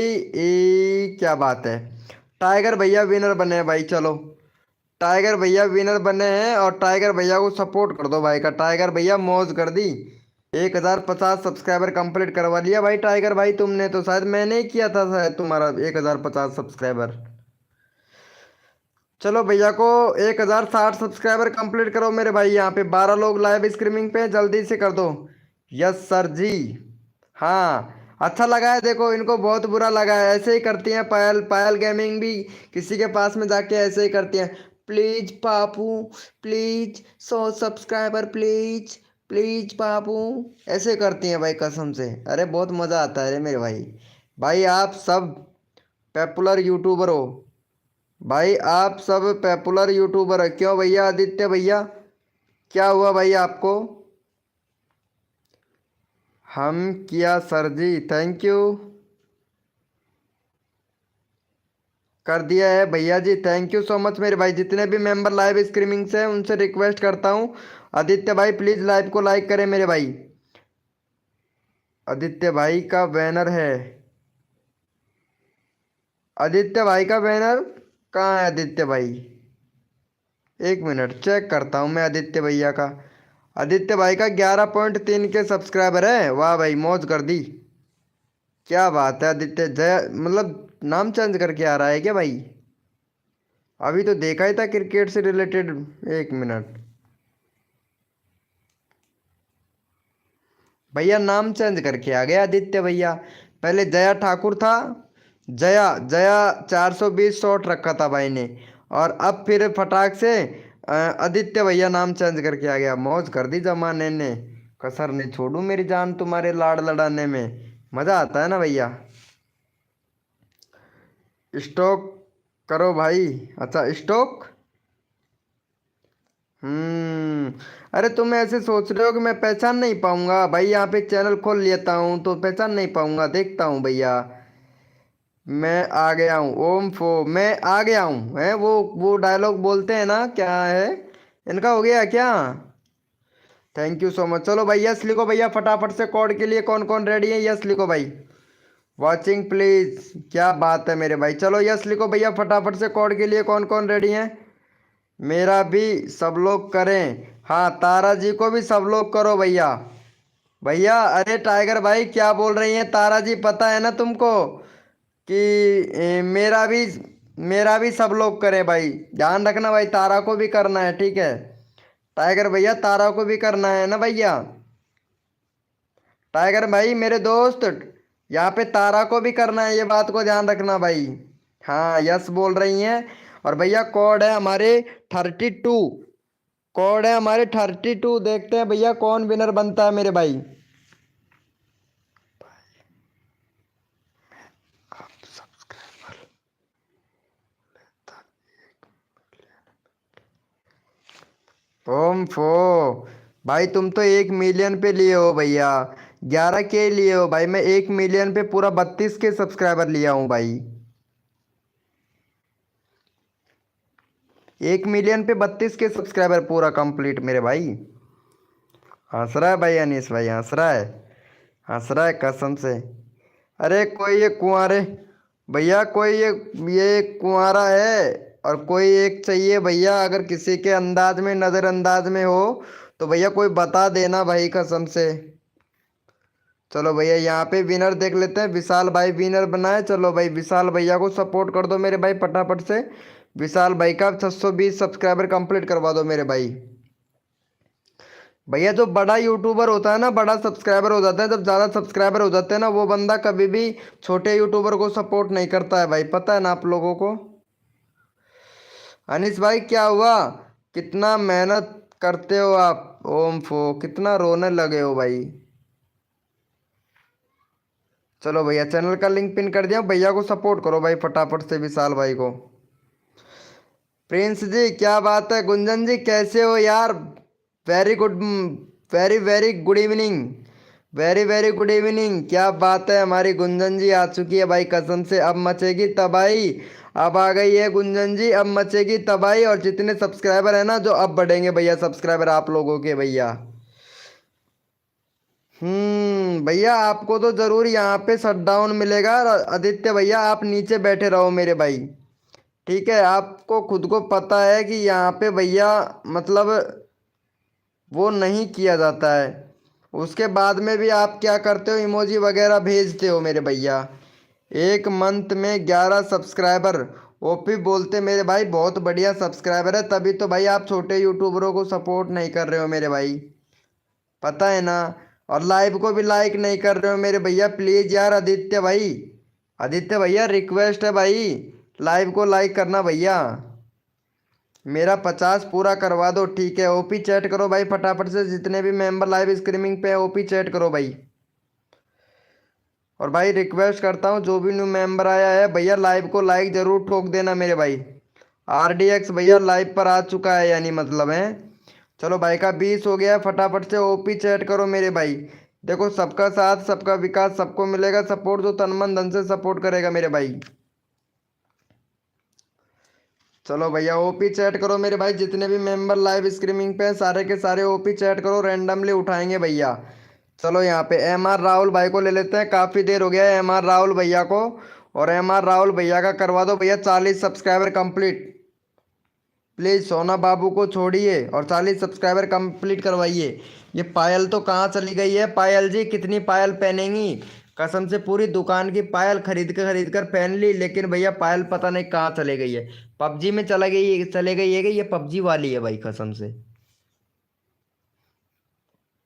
क्या बात है, टाइगर भैया विनर बने हैं भाई। चलो टाइगर भैया विनर बने हैं, और टाइगर भैया को सपोर्ट कर दो भाई का, टाइगर भैया मौज कर दी। 1050 सब्सक्राइबर कंप्लीट करवा लिया भाई टाइगर भाई तुमने, तो शायद मैंने ही किया था शायद तुम्हारा 1050 सब्सक्राइबर। चलो भैया को 1060 सब्सक्राइबर कंप्लीट करो मेरे भाई, यहाँ पे 12 लोग लाइव स्ट्रीमिंग पे, जल्दी से कर दो। यस सर जी। हाँ अच्छा लगा है, देखो इनको बहुत बुरा लगा है, ऐसे ही करती हैं पायल, पायल गेमिंग भी किसी के पास में जाके ऐसे ही करती हैं, please Papu please 100 subscriber please, please Papu, ऐसे करती हैं भाई कसम से। अरे बहुत मज़ा आता है रे मेरे भाई, भाई आप सब पॉपुलर यूट्यूबर हो भाई, आप सब पॉपुलर यूट्यूबर है। क्यों भैया आदित्य भैया, क्या हुआ भाई आपको? हम किया सर जी, थैंक यू। कर दिया है भैया जी, थैंक यू सो मच मेरे भाई। जितने भी मेंबर लाइव स्ट्रीमिंग से हैं उनसे रिक्वेस्ट करता हूँ, आदित्य भाई प्लीज लाइव को लाइक करें मेरे भाई। आदित्य भाई का बैनर है, आदित्य भाई का बैनर कहाँ है आदित्य भाई? एक मिनट चेक करता हूँ मैं आदित्य भैया का। आदित्य भाई का 11.3 के सब्सक्राइबर है, वाह भाई मौज कर दी। क्या बात है आदित्य, जय मतलब नाम चेंज करके आ रहा है क्या भाई? अभी तो देखा ही था क्रिकेट से रिलेटेड। एक मिनट भैया, नाम चेंज करके आ गया आदित्य भैया। पहले जया ठाकुर था, जया जया 420 शॉट रखा था भाई ने, और अब फिर फटाक से आदित्य भैया नाम चेंज करके आ गया। मौज कर दी जमाने ने, कसर नहीं छोड़ू मेरी जान तुम्हारे लाड़ लड़ाने में। मजा आता है ना भैया। स्टॉक करो भाई, अच्छा स्टॉक। अरे तुम ऐसे सोच रहे हो कि मैं पहचान नहीं पाऊंगा भाई? यहाँ पे चैनल खोल लेता हूँ तो पहचान नहीं पाऊंगा? देखता हूँ भैया। मैं आ गया हूँ, ओम फो मैं आ गया हूँ, है वो डायलॉग बोलते हैं ना, क्या है इनका, हो गया क्या? Thank you so much. चलो भाई यस लिखो भैया फटाफट से, कोड के लिए कौन कौन रेडी है? यस लिखो भाई, वॉचिंग प्लीज। क्या बात है मेरे भाई, चलो यस लिखो भैया फटाफट से, कोड के लिए कौन कौन रेडी है? मेरा भी सब लोग करें, हाँ तारा जी को भी सब लोग करो भैया। भैया अरे टाइगर भाई क्या बोल रही हैं तारा जी, पता है ना तुमको कि मेरा भी सब लोग करें भाई। ध्यान रखना भाई, तारा को भी करना है, ठीक है टाइगर भैया, तारा को भी करना है ना भैया। टाइगर भाई मेरे दोस्त, यहाँ पे तारा को भी करना है, ये बात को ध्यान रखना भाई। हाँ यस बोल रही हैं। और भैया कोड है हमारे 32, कोड है हमारे 32। देखते हैं भैया कौन विनर बनता है मेरे भाई। ओम फो भाई, तुम तो 1 मिलियन पे लिए हो भैया, 11 के लिए हो भाई। मैं 1 मिलियन पे पूरा 32 के सब्सक्राइबर लिया हूँ भाई। 1 मिलियन पे 32 के सब्सक्राइबर पूरा कंप्लीट मेरे भाई। हंस रहा है भाई अनीस भाई, हंस रहा है, हंस रहा है कसम से। अरे कोई ये कुंवारे भैया, कोई ये कुंवारा है, और कोई एक चाहिए भैया, अगर किसी के अंदाज में नज़रअंदाज में हो तो भैया कोई बता देना भाई कसम से। चलो भैया यहाँ पे विनर देख लेते हैं, विशाल भाई विनर बनाए। चलो भाई विशाल भैया को सपोर्ट कर दो मेरे भाई फटाफट से। विशाल भाई का 620 सब्सक्राइबर कंप्लीट करवा दो मेरे भाई। भैया जो बड़ा यूट्यूबर होता है ना, बड़ा सब्सक्राइबर हो जाता है, जब ज़्यादा सब्सक्राइबर हो जाते हैं ना, वो बंदा कभी भी छोटे यूट्यूबर को सपोर्ट नहीं करता है भाई, पता है ना आप लोगों को। अनिस भाई क्या हुआ, कितना मेहनत करते हो आप? ओम फो कितना रोने लगे हो भाई। चलो भैया चैनल का लिंक पिन कर दिया, भैया को सपोर्ट करो भाई फटाफट से, विशाल भाई को। प्रिंस जी क्या बात है, गुंजन जी कैसे हो यार? Very good, very very good evening, very very good evening. क्या बात है, हमारी गुंजन जी आ चुकी है भाई कसम से। अब मचेगी तबाही, अब आ गई है गुंजन जी, अब मचेगी तबाही। और जितने सब्सक्राइबर है ना, जो अब बढ़ेंगे भैया सब्सक्राइबर आप लोगों के भैया। भैया आपको तो जरूर यहाँ पे शट डाउन मिलेगा। आदित्य भैया आप नीचे बैठे रहो मेरे भाई, ठीक है? आपको खुद को पता है कि यहाँ पे भैया मतलब वो नहीं किया जाता है। उसके बाद में भी आप क्या करते हो, इमोजी वगैरह भेजते हो मेरे भैया। 1 मंथ में 11 सब्सक्राइबर, ओपी बोलते मेरे भाई, बहुत बढ़िया सब्सक्राइबर है। तभी तो भाई आप छोटे यूट्यूबरों को सपोर्ट नहीं कर रहे हो मेरे भाई, पता है ना। और लाइव को भी लाइक नहीं कर रहे हो मेरे भैया, प्लीज़ यार आदित्य भाई, आदित्य भैया रिक्वेस्ट है भाई, लाइव को लाइक करना भैया। मेरा 50 पूरा करवा दो, ठीक है? ओपी चैट करो भाई फटाफट से, जितने भी मेंबर लाइव स्ट्रीमिंग पे है ओपी चैट करो भाई। और भाई रिक्वेस्ट करता हूँ जो भी न्यू मेंबर आया है भैया, लाइव को लाइक जरूर ठोक देना मेरे भाई। RDX भैया लाइव पर आ चुका है, यानी मतलब है। चलो भाई का 20 हो गया है, फटाफट से ओपी चैट करो मेरे भाई। देखो, सबका साथ सबका विकास, सबको मिलेगा सपोर्ट जो तन मन धन से सपोर्ट करेगा मेरे भाई। चलो भैया ओपी चैट करो मेरे भाई, जितने भी मेंबर लाइव स्ट्रीमिंग पे हैं सारे के सारे ओपी चैट करो, रैंडमली उठाएंगे भैया। चलो यहाँ पे एम आर राहुल भाई को ले लेते हैं, काफ़ी देर हो गया है एम आर राहुल भैया को। और एम आर राहुल भैया का करवा दो भैया 40 सब्सक्राइबर कंप्लीट। प्लीज़ सोना बाबू को छोड़िए और 40 सब्सक्राइबर कंप्लीट करवाइए। ये पायल तो कहाँ चली गई है? पायल जी कितनी पायल पहनेंगी? कसम से पूरी दुकान की पायल खरीद कर पहन ली, लेकिन भैया पायल पता नहीं कहाँ चले गई है। पबजी में चले गई है कि ये पबजी वाली है भाई? कसम से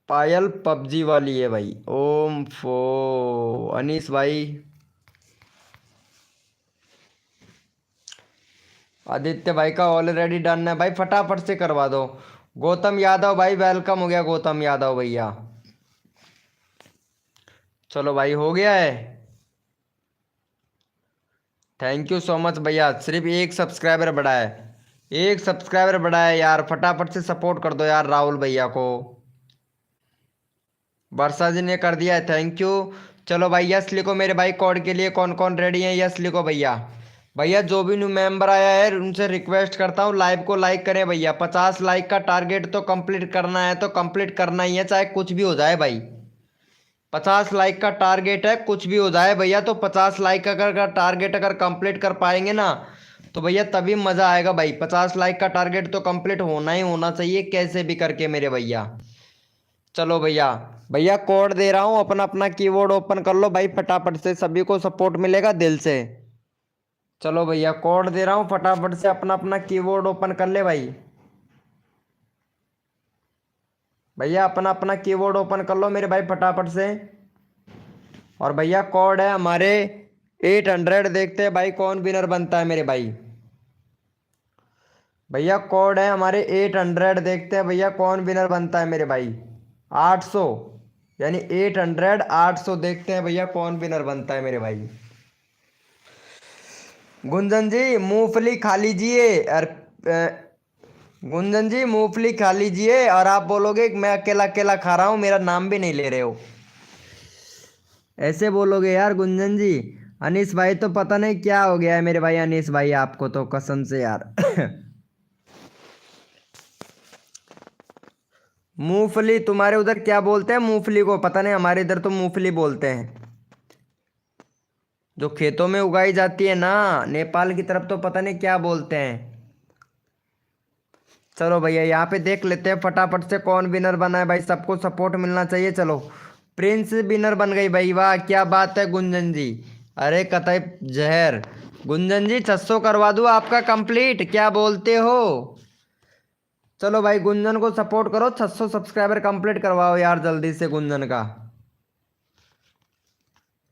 पायल पबजी वाली है भाई। ओम फो अनीस भाई, आदित्य भाई का ऑलरेडी डन है भाई, फटाफट से करवा दो। गौतम यादव भाई वेलकम हो गया, गौतम यादव भैया। चलो भाई हो गया है। थैंक यू सो मच भैया, सिर्फ एक सब्सक्राइबर बढ़ा है, एक सब्सक्राइबर बढ़ा है यार, फटाफट से सपोर्ट कर दो यार राहुल भैया को। वर्षा जी ने कर दिया है, थैंक यू। चलो भाई यस लिखो मेरे भाई, कोड के लिए कौन कौन रेडी है? यस लिखो भैया। भैया जो भी न्यू मेंबर आया है उनसे रिक्वेस्ट करता हूँ लाइव को लाइक करें भैया। 50 लाइक का टारगेट तो कंप्लीट करना है, तो कंप्लीट करना ही है, चाहे कुछ भी हो जाए भाई। 50 लाइक का टारगेट है, कुछ भी हो जाए भैया। तो 50 लाइक अगर टारगेट अगर कंप्लीट कर पाएंगे ना तो भैया तभी मज़ा आएगा भाई। 50 लाइक का टारगेट तो कंप्लीट होना ही होना चाहिए कैसे भी करके मेरे भैया। चलो भैया, भैया कोड दे रहा हूँ, अपना अपना कीबोर्ड ओपन कर लो भाई फटाफट से, सभी को सपोर्ट मिलेगा दिल से। चलो भैया कोड दे रहा हूँ, फटाफट से अपना अपना कीबोर्ड ओपन कर ले भाई। भैया अपना अपना कीबोर्ड ओपन कर लो मेरे भाई फटाफट से। और भैया कोड है हमारे 800, देखते हैं भाई कौन विनर बनता है मेरे भाई। भैया कोड है हमारे 800, देखते हैं भैया कौन विनर बनता है मेरे भाई। 800 यानी 800 800, देखते हैं भैया कौन विनर बनता है मेरे भाई। गुंजन जी मूंगफली खा लीजिए, और गुंजन जी मूंगफली खा लीजिए, और आप बोलोगे कि मैं अकेला अकेला खा रहा हूँ, मेरा नाम भी नहीं ले रहे हो, ऐसे बोलोगे यार गुंजन जी। अनीस भाई तो पता नहीं क्या हो गया है मेरे भाई, अनीस भाई आपको तो कसम से यार मूंगफली तुम्हारे उधर क्या बोलते हैं? मूंगफली को पता नहीं, हमारे इधर तो मूंगफली बोलते हैं, जो खेतों में उगाई जाती है ना। नेपाल की तरफ तो पता नहीं क्या बोलते हैं। चलो भैया यहाँ पे देख लेते हैं फटाफट से कौन विनर बना है भाई, सबको सपोर्ट मिलना चाहिए। चलो प्रिंस विनर बन गई भाई, वाह क्या बात है गुंजन जी। अरे कतई जहर, गुंजन जी 600 करवा दूँ आपका कंप्लीट, क्या बोलते हो? चलो भाई गुंजन को सपोर्ट करो, 600 सब्सक्राइबर कंप्लीट करवाओ यार जल्दी से गुंजन का।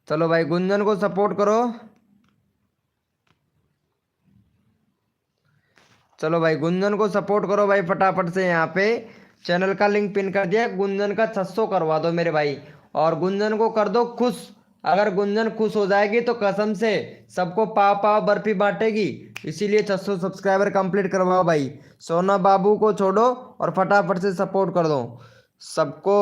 चलो भाई गुंजन को सपोर्ट करो। चलो भाई गुंजन को सपोर्ट करो भाई फटाफट से, यहाँ पे चैनल का लिंक पिन कर दिया, गुंजन का 600 करवा दो मेरे भाई। और गुंजन को कर दो खुश, अगर गुंजन खुश हो जाएगी तो कसम से सबको पाव पाव बर्फी बांटेगी, इसीलिए 600 सब्सक्राइबर कंप्लीट करवाओ भाई। सोना बाबू को छोड़ो और फटाफट से सपोर्ट कर दो सबको।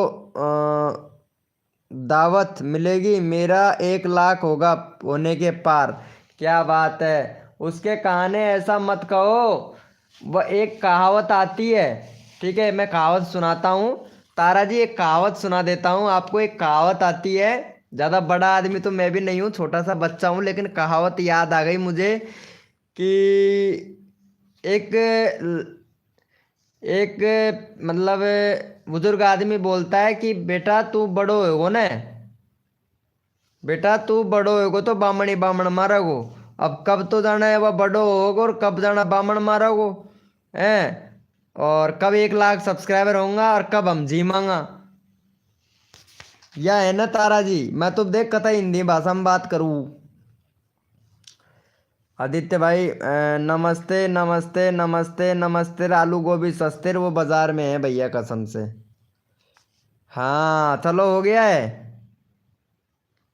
दावत मिलेगी, मेरा 1 लाख होगा होने के पार, क्या बात है। उसके कहाने ऐसा मत कहो, वह एक कहावत आती है, ठीक है मैं कहावत सुनाता हूँ। तारा जी एक कहावत सुना देता हूँ आपको, एक कहावत आती है, ज़्यादा बड़ा आदमी तो मैं भी नहीं हूँ, छोटा सा बच्चा हूँ, लेकिन कहावत याद आ गई मुझे कि एक एक मतलब बुजुर्ग आदमी बोलता है कि बेटा तू बड़ो होगो ना, बेटा तू बड़ो होगो तो बामण ही बामण मारोगो। अब कब तो जाना है वह बड़ो होगो और कब जाना बामण मारोगो हैं, और कब 1 लाख सब्सक्राइबर होगा और कब हम जीमांगा। यह है ना तारा जी, मैं तो देख कथा हिंदी भाषा में बात करूँ। आदित्य भाई नमस्ते नमस्ते नमस्ते नमस्ते, आलू गोभी सस्ते वो बाजार में है भैया कसम से। हाँ चलो हो गया है।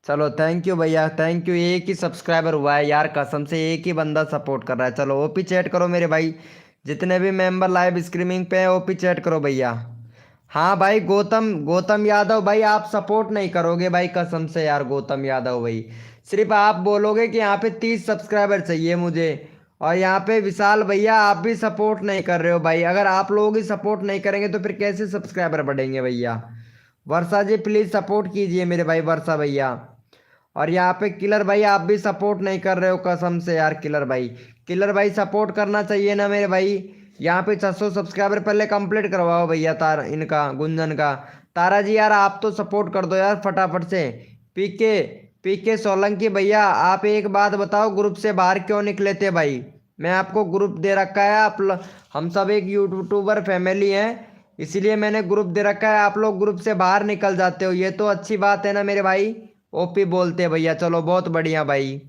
चलो थैंक यू भैया थैंक यू, एक ही सब्सक्राइबर हुआ है यार कसम से, एक ही बंदा सपोर्ट कर रहा है। चलो ओपी चैट करो मेरे भाई, जितने भी मेंबर लाइव स्ट्रीमिंग पे हैं ओपी चैट करो भैया। हाँ भाई, गौतम गौतम यादव भाई, आप सपोर्ट नहीं करोगे भाई, कसम से यार गौतम यादव भाई। सिर्फ आप बोलोगे कि यहाँ पे 30 सब्सक्राइबर चाहिए मुझे, और यहाँ पे विशाल भैया आप भी सपोर्ट नहीं कर रहे हो भाई। अगर आप लोग ही सपोर्ट नहीं करेंगे तो फिर कैसे सब्सक्राइबर बढ़ेंगे भैया। वर्षा जी प्लीज सपोर्ट कीजिए मेरे भाई, वर्षा भैया। और यहाँ पे किलर भाई आप भी सपोर्ट नहीं कर रहे हो, कसम से यार किलर भाई। किलर भाई सपोर्ट करना चाहिए ना मेरे भाई। यहाँ पे 600 सब्सक्राइबर पहले कंप्लीट करवाओ भैया, इनका गुंजन का। तारा जी यार आप तो सपोर्ट कर दो यार फटाफट से। पीके पीके सोलंकी भैया, आप एक बात बताओ, ग्रुप से बाहर क्यों निकले थे भाई। मैं आपको ग्रुप दे रखा है, हम सब एक यूट्यूबर फैमिली हैं, इसीलिए मैंने ग्रुप दे रखा है। आप लोग ग्रुप से बाहर निकल जाते हो, ये तो अच्छी बात है ना मेरे भाई। ओपी बोलते हैं भैया, चलो बहुत बढ़िया भाई।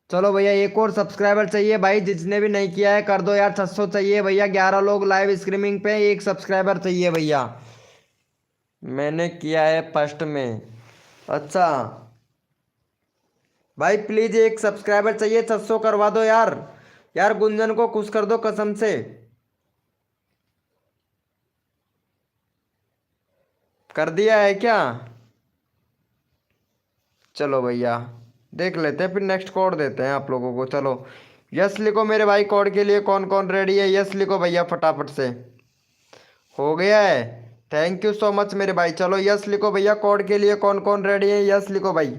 चलो भैया एक और सब्सक्राइबर चाहिए भाई, जिसने भी नहीं किया है कर दो यार, 600 चाहिए भैया। 11 लोग लाइव स्ट्रीमिंग पे, एक सब्सक्राइबर चाहिए भैया। मैंने किया है फर्स्ट में। अच्छा भाई प्लीज एक सब्सक्राइबर चाहिए, 600 करवा दो यार। यार गुंजन को खुश कर दो कसम से। कर दिया है क्या? चलो भैया देख लेते हैं, फिर नेक्स्ट कोड देते हैं आप लोगों को। चलो यस लिखो मेरे भाई, कोड के लिए कौन कौन रेडी है, यस लिखो भैया फटाफट से। हो गया है, थैंक यू सो मच मेरे भाई। चलो यस लिखो भैया, कोड के लिए कौन कौन रेडी है, यस लिखो भाई,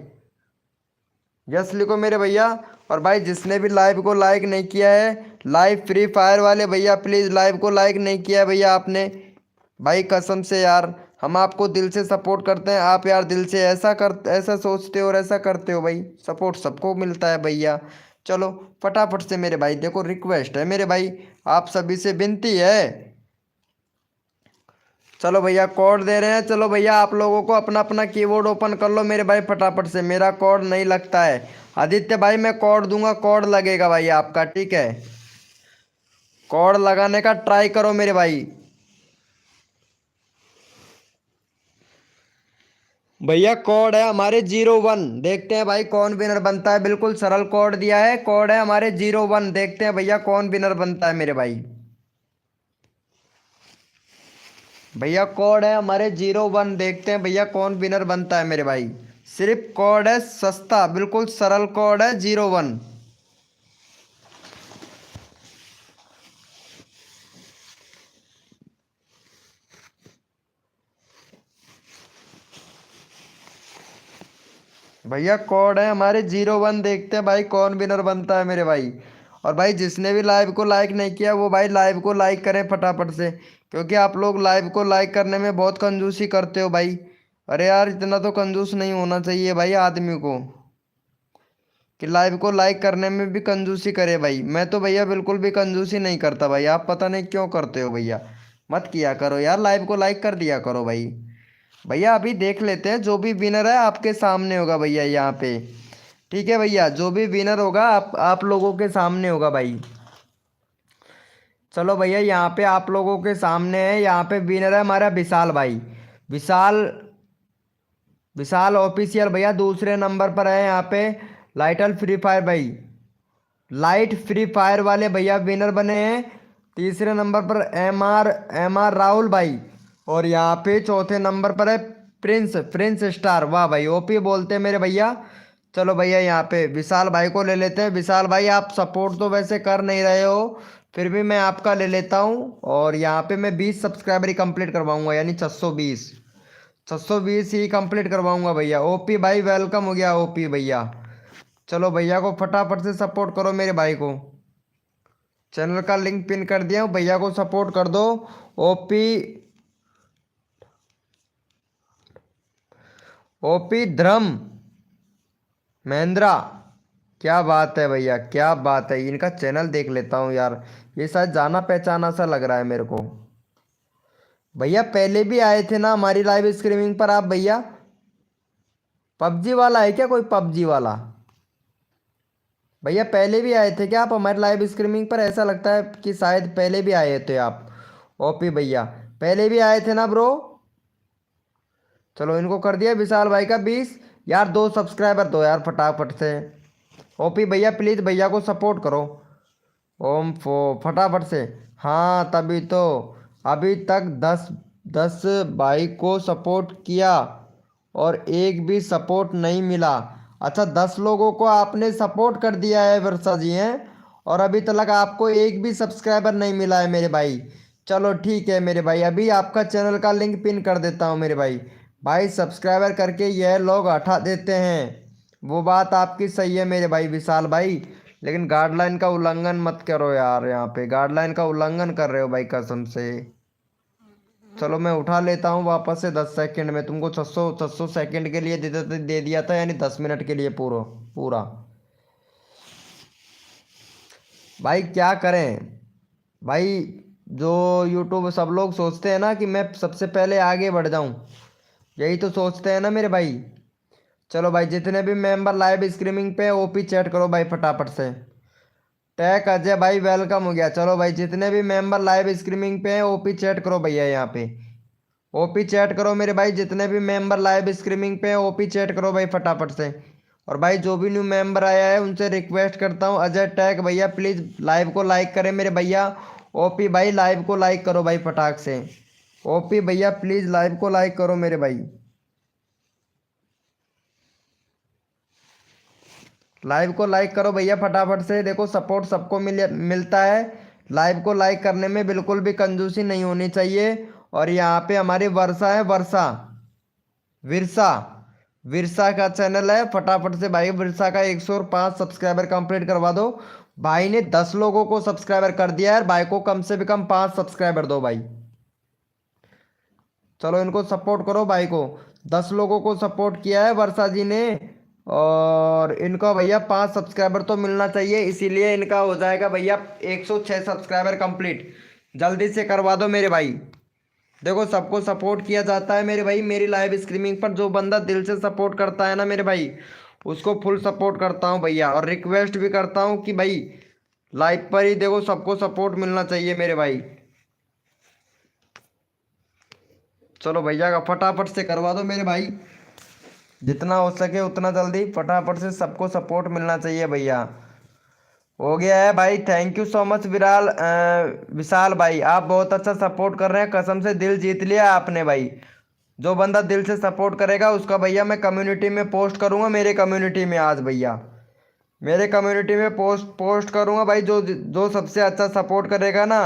यस लिखो मेरे भैया। और भाई जिसने भी लाइव को लाइक नहीं किया है, लाइव फ्री फायर वाले भैया प्लीज़ लाइव को लाइक नहीं किया है भैया आपने, भाई कसम से यार हम आपको दिल से सपोर्ट करते हैं। आप यार दिल से ऐसा सोचते हो और ऐसा करते हो भाई, सपोर्ट सबको मिलता है भैया। चलो फटाफट से मेरे भाई, देखो रिक्वेस्ट है मेरे भाई, आप सभी से विनती है। चलो भैया कोड दे रहे हैं, चलो भैया आप लोगों को अपना अपना कीबोर्ड ओपन कर लो मेरे भाई फटाफट से, मेरा कोड नहीं लगता है। आदित्य भाई मैं कोड दूंगा, कोड लगेगा भाई आपका, ठीक है। कोड लगाने का ट्राई करो मेरे भाई। भैया कोड है हमारे 01, देखते हैं भाई कौन विनर बनता है। बिल्कुल सरल कोड दिया है, कोड है हमारे 01, देखते हैं भैया कौन विनर बनता है मेरे भाई। भैया कोड है हमारे 01, देखते हैं भैया कौन विनर बनता है मेरे भाई। सिर्फ कोड है सस्ता, बिल्कुल सरल कोड है 01। भैया कोड है हमारे 01, देखते हैं भाई कौन विनर बनता है मेरे भाई। और भाई जिसने भी लाइव को लाइक नहीं किया वो भाई लाइव को लाइक करें फटाफट से, क्योंकि आप लोग लाइव को लाइक करने में बहुत कंजूसी करते हो भाई। अरे यार इतना तो कंजूस नहीं होना चाहिए भाई आदमी को, कि लाइव को लाइक करने में भी कंजूसी करे भाई। मैं तो भैया बिल्कुल भी कंजूसी नहीं करता भाई, आप पता नहीं क्यों करते हो भैया। मत किया करो यार, लाइव को लाइक कर दिया करो भाई। भैया अभी देख लेते हैं, जो भी विनर है आपके सामने होगा भैया यहाँ पे, ठीक है भैया। जो भी विनर होगा आप लोगों के सामने होगा भाई। चलो भैया यहाँ पे आप लोगों के सामने है, यहाँ पे विनर है हमारा विशाल भाई। विशाल विशाल ऑफिशियल भैया दूसरे नंबर पर है यहाँ पे। लाइटल फ्री फायर भाई, लाइट फ्री फायर वाले भैया विनर बने हैं। तीसरे नंबर पर एम आर राहुल भाई। और यहाँ पे चौथे नंबर पर है प्रिंस प्रिंस स्टार, वाह भाई ओपी बोलते हैं मेरे भैया। चलो भैया यहाँ पे विशाल भाई को ले लेते हैं। विशाल भाई आप सपोर्ट तो वैसे कर नहीं रहे हो, फिर भी मैं आपका ले लेता हूँ। और यहाँ पे मैं 20 सब्सक्राइबर ही कंप्लीट करवाऊंगा, यानी 620 620 ही कंप्लीट करवाऊंगा भैया। ओपी भाई वेलकम हो गया ओपी भैया। चलो भैया को फटाफट से सपोर्ट करो मेरे भाई को, चैनल का लिंक पिन कर दिया हूँ, भैया को सपोर्ट कर दो। ओपी ओपी धर्म महेंद्रा, क्या बात है भैया, क्या बात है। इनका चैनल देख लेता हूँ यार, ये शायद जाना पहचाना सा लग रहा है मेरे को। भैया पहले भी आए थे ना हमारी लाइव स्ट्रीमिंग पर आप भैया। पबजी वाला है क्या कोई, पबजी वाला? भैया पहले भी आए थे क्या आप हमारे लाइव स्ट्रीमिंग पर? ऐसा लगता है कि शायद पहले भी आए थे आप। ओपी भैया पहले भी आए थे ना ब्रो। चलो इनको कर दिया विशाल भाई का 20। यार 2 सब्सक्राइबर दो यार फटाफट से। ओपी भैया प्लीज़ भैया को सपोर्ट करो। ओम फो फटाफट से, हाँ तभी तो। अभी तक 10 भाई को सपोर्ट किया और एक भी सपोर्ट नहीं मिला। अच्छा, 10 लोगों को आपने सपोर्ट कर दिया है वर्षा जी हैं, और अभी तक आपको एक भी सब्सक्राइबर नहीं मिला है मेरे भाई। चलो ठीक है मेरे भाई, अभी आपका चैनल का लिंक पिन कर देता हूँ मेरे भाई। भाई सब्सक्राइबर करके यह लोग हटा देते हैं, वो बात आपकी सही है मेरे भाई विशाल भाई, लेकिन गाइडलाइन का उल्लंघन मत करो यार, यहाँ पे गाइडलाइन का उल्लंघन कर रहे हो भाई कसम से। चलो मैं उठा लेता हूँ वापस से 10 सेकंड में, तुमको 600 सेकंड के लिए दे दिया था, यानी 10 मिनट के लिए पूरा पूरा। भाई क्या करें भाई, जो यूट्यूब सब लोग सोचते हैं ना कि मैं सबसे पहले आगे बढ़ जाऊं, यही तो सोचते हैं ना मेरे भाई। चलो भाई, जितने भी मेंबर लाइव स्ट्रीमिंग पे ओपी चैट करो भाई फटाफट से। टैग अजय भाई वेलकम हो गया। चलो भाई, जितने भी मेंबर लाइव स्ट्रीमिंग पे हैं ओपी चैट करो भैया, यहाँ पे ओपी चैट करो मेरे भाई। जितने भी मेंबर लाइव स्ट्रीमिंग पे हैं ओपी चैट करो भाई फटाफट से। और भाई जो भी न्यू मेंबर आया है उनसे रिक्वेस्ट करता हूँ, अजय टैग भैया प्लीज़ लाइव को लाइक करें मेरे भैया। ओपी भाई लाइव को लाइक करो भाई फटाक से। ओपी भैया प्लीज़ लाइव को लाइक करो मेरे भाई, लाइव को लाइक करो भैया फटाफट से। देखो सपोर्ट सबको मिलता है, लाइव को लाइक करने में बिल्कुल भी कंजूसी नहीं होनी चाहिए। और यहाँ पे हमारी वर्षा है, वर्षा विरसा विरसा का चैनल है, फटाफट से भाई विरसा का 105 सब्सक्राइबर कंप्लीट करवा दो। भाई ने 10 लोगों को सब्सक्राइबर कर दिया है, भाई को कम से कम 5 सब्सक्राइबर दो भाई। चलो इनको सपोर्ट करो भाई को, 10 लोगों को सपोर्ट किया है वर्षा जी ने, और इनको भैया 5 सब्सक्राइबर तो मिलना चाहिए, इसीलिए इनका हो जाएगा भैया 106 सब्सक्राइबर कंप्लीट। जल्दी से करवा दो मेरे भाई। देखो सबको सपोर्ट किया जाता है मेरे भाई, मेरी लाइव स्ट्रीमिंग पर जो बंदा दिल से सपोर्ट करता है ना मेरे भाई, उसको फुल सपोर्ट करता हूँ भैया, और रिक्वेस्ट भी करता हूँ कि भाई लाइव पर ही देखो सबको सपोर्ट मिलना चाहिए मेरे भाई। चलो भैया का फटाफट से करवा दो मेरे भाई, जितना हो सके उतना जल्दी फटाफट से, सबको सपोर्ट मिलना चाहिए भैया। हो गया है भाई, थैंक यू सो मच विशाल भाई, आप बहुत अच्छा सपोर्ट कर रहे हैं, कसम से दिल जीत लिया आपने भाई। जो बंदा दिल से सपोर्ट करेगा उसका भैया मैं कम्युनिटी में पोस्ट करूंगा, मेरे कम्युनिटी में आज भैया मेरे कम्युनिटी में पोस्ट पोस्ट करूंगा भाई। जो जो सबसे अच्छा सपोर्ट करेगा ना,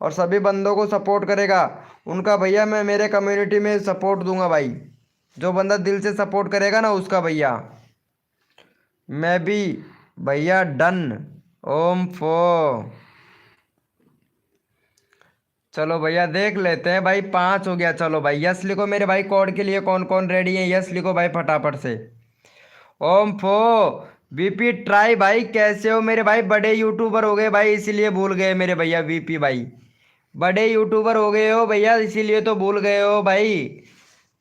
और सभी बंदों को सपोर्ट करेगा, उनका भैया मैं मेरे कम्युनिटी में सपोर्ट दूंगा भाई। जो बंदा दिल से सपोर्ट करेगा ना उसका भैया मैं भी भैया डन। ओम फो चलो भैया देख लेते हैं भाई, 5 हो गया। चलो भाई यस लिखो मेरे भाई, कोड के लिए कौन कौन रेडी है, यस लिखो भाई फटाफट से। ओम फो वीपी ट्राई भाई, कैसे हो मेरे भाई, बड़े यूट्यूबर हो गए भाई इसीलिए भूल गए मेरे भैया वीपी भाई, बड़े यूट्यूबर हो गए हो भैया इसीलिए तो भूल गए हो भाई।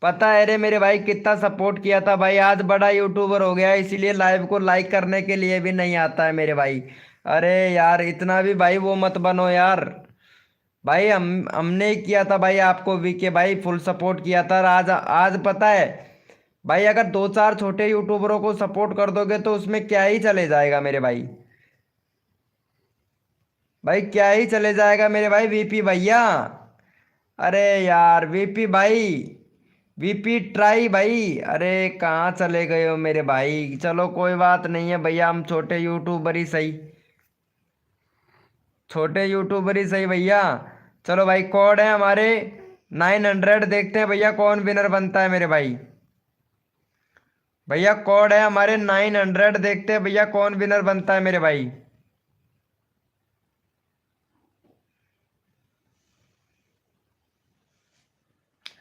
पता है रे मेरे भाई कितना सपोर्ट किया था भाई, आज बड़ा यूट्यूबर हो गया इसीलिए लाइव को लाइक करने के लिए भी नहीं आता है मेरे भाई। अरे यार इतना भी भाई वो मत बनो यार भाई, हमने ही किया था भाई आपको वीके भाई, फुल सपोर्ट किया था। आज आज पता है भाई, अगर 2-4 छोटे यूट्यूबरों को सपोर्ट कर दोगे तो उसमें क्या ही चले जाएगा मेरे भाई, भाई क्या ही चले जाएगा मेरे भाई वीपी भैया। अरे यार वीपी भाई, वीपी ट्राई भाई, अरे कहाँ चले गए हो मेरे भाई। चलो कोई बात नहीं है भैया, हम छोटे यूट्यूबर ही सही, छोटे यूट्यूबर ही सही भैया। चलो भाई कोड है हमारे 900, देखते हैं भैया कौन विनर बनता है मेरे भाई। भैया कोड है हमारे 900, देखते हैं भैया कौन विनर बनता है मेरे भाई।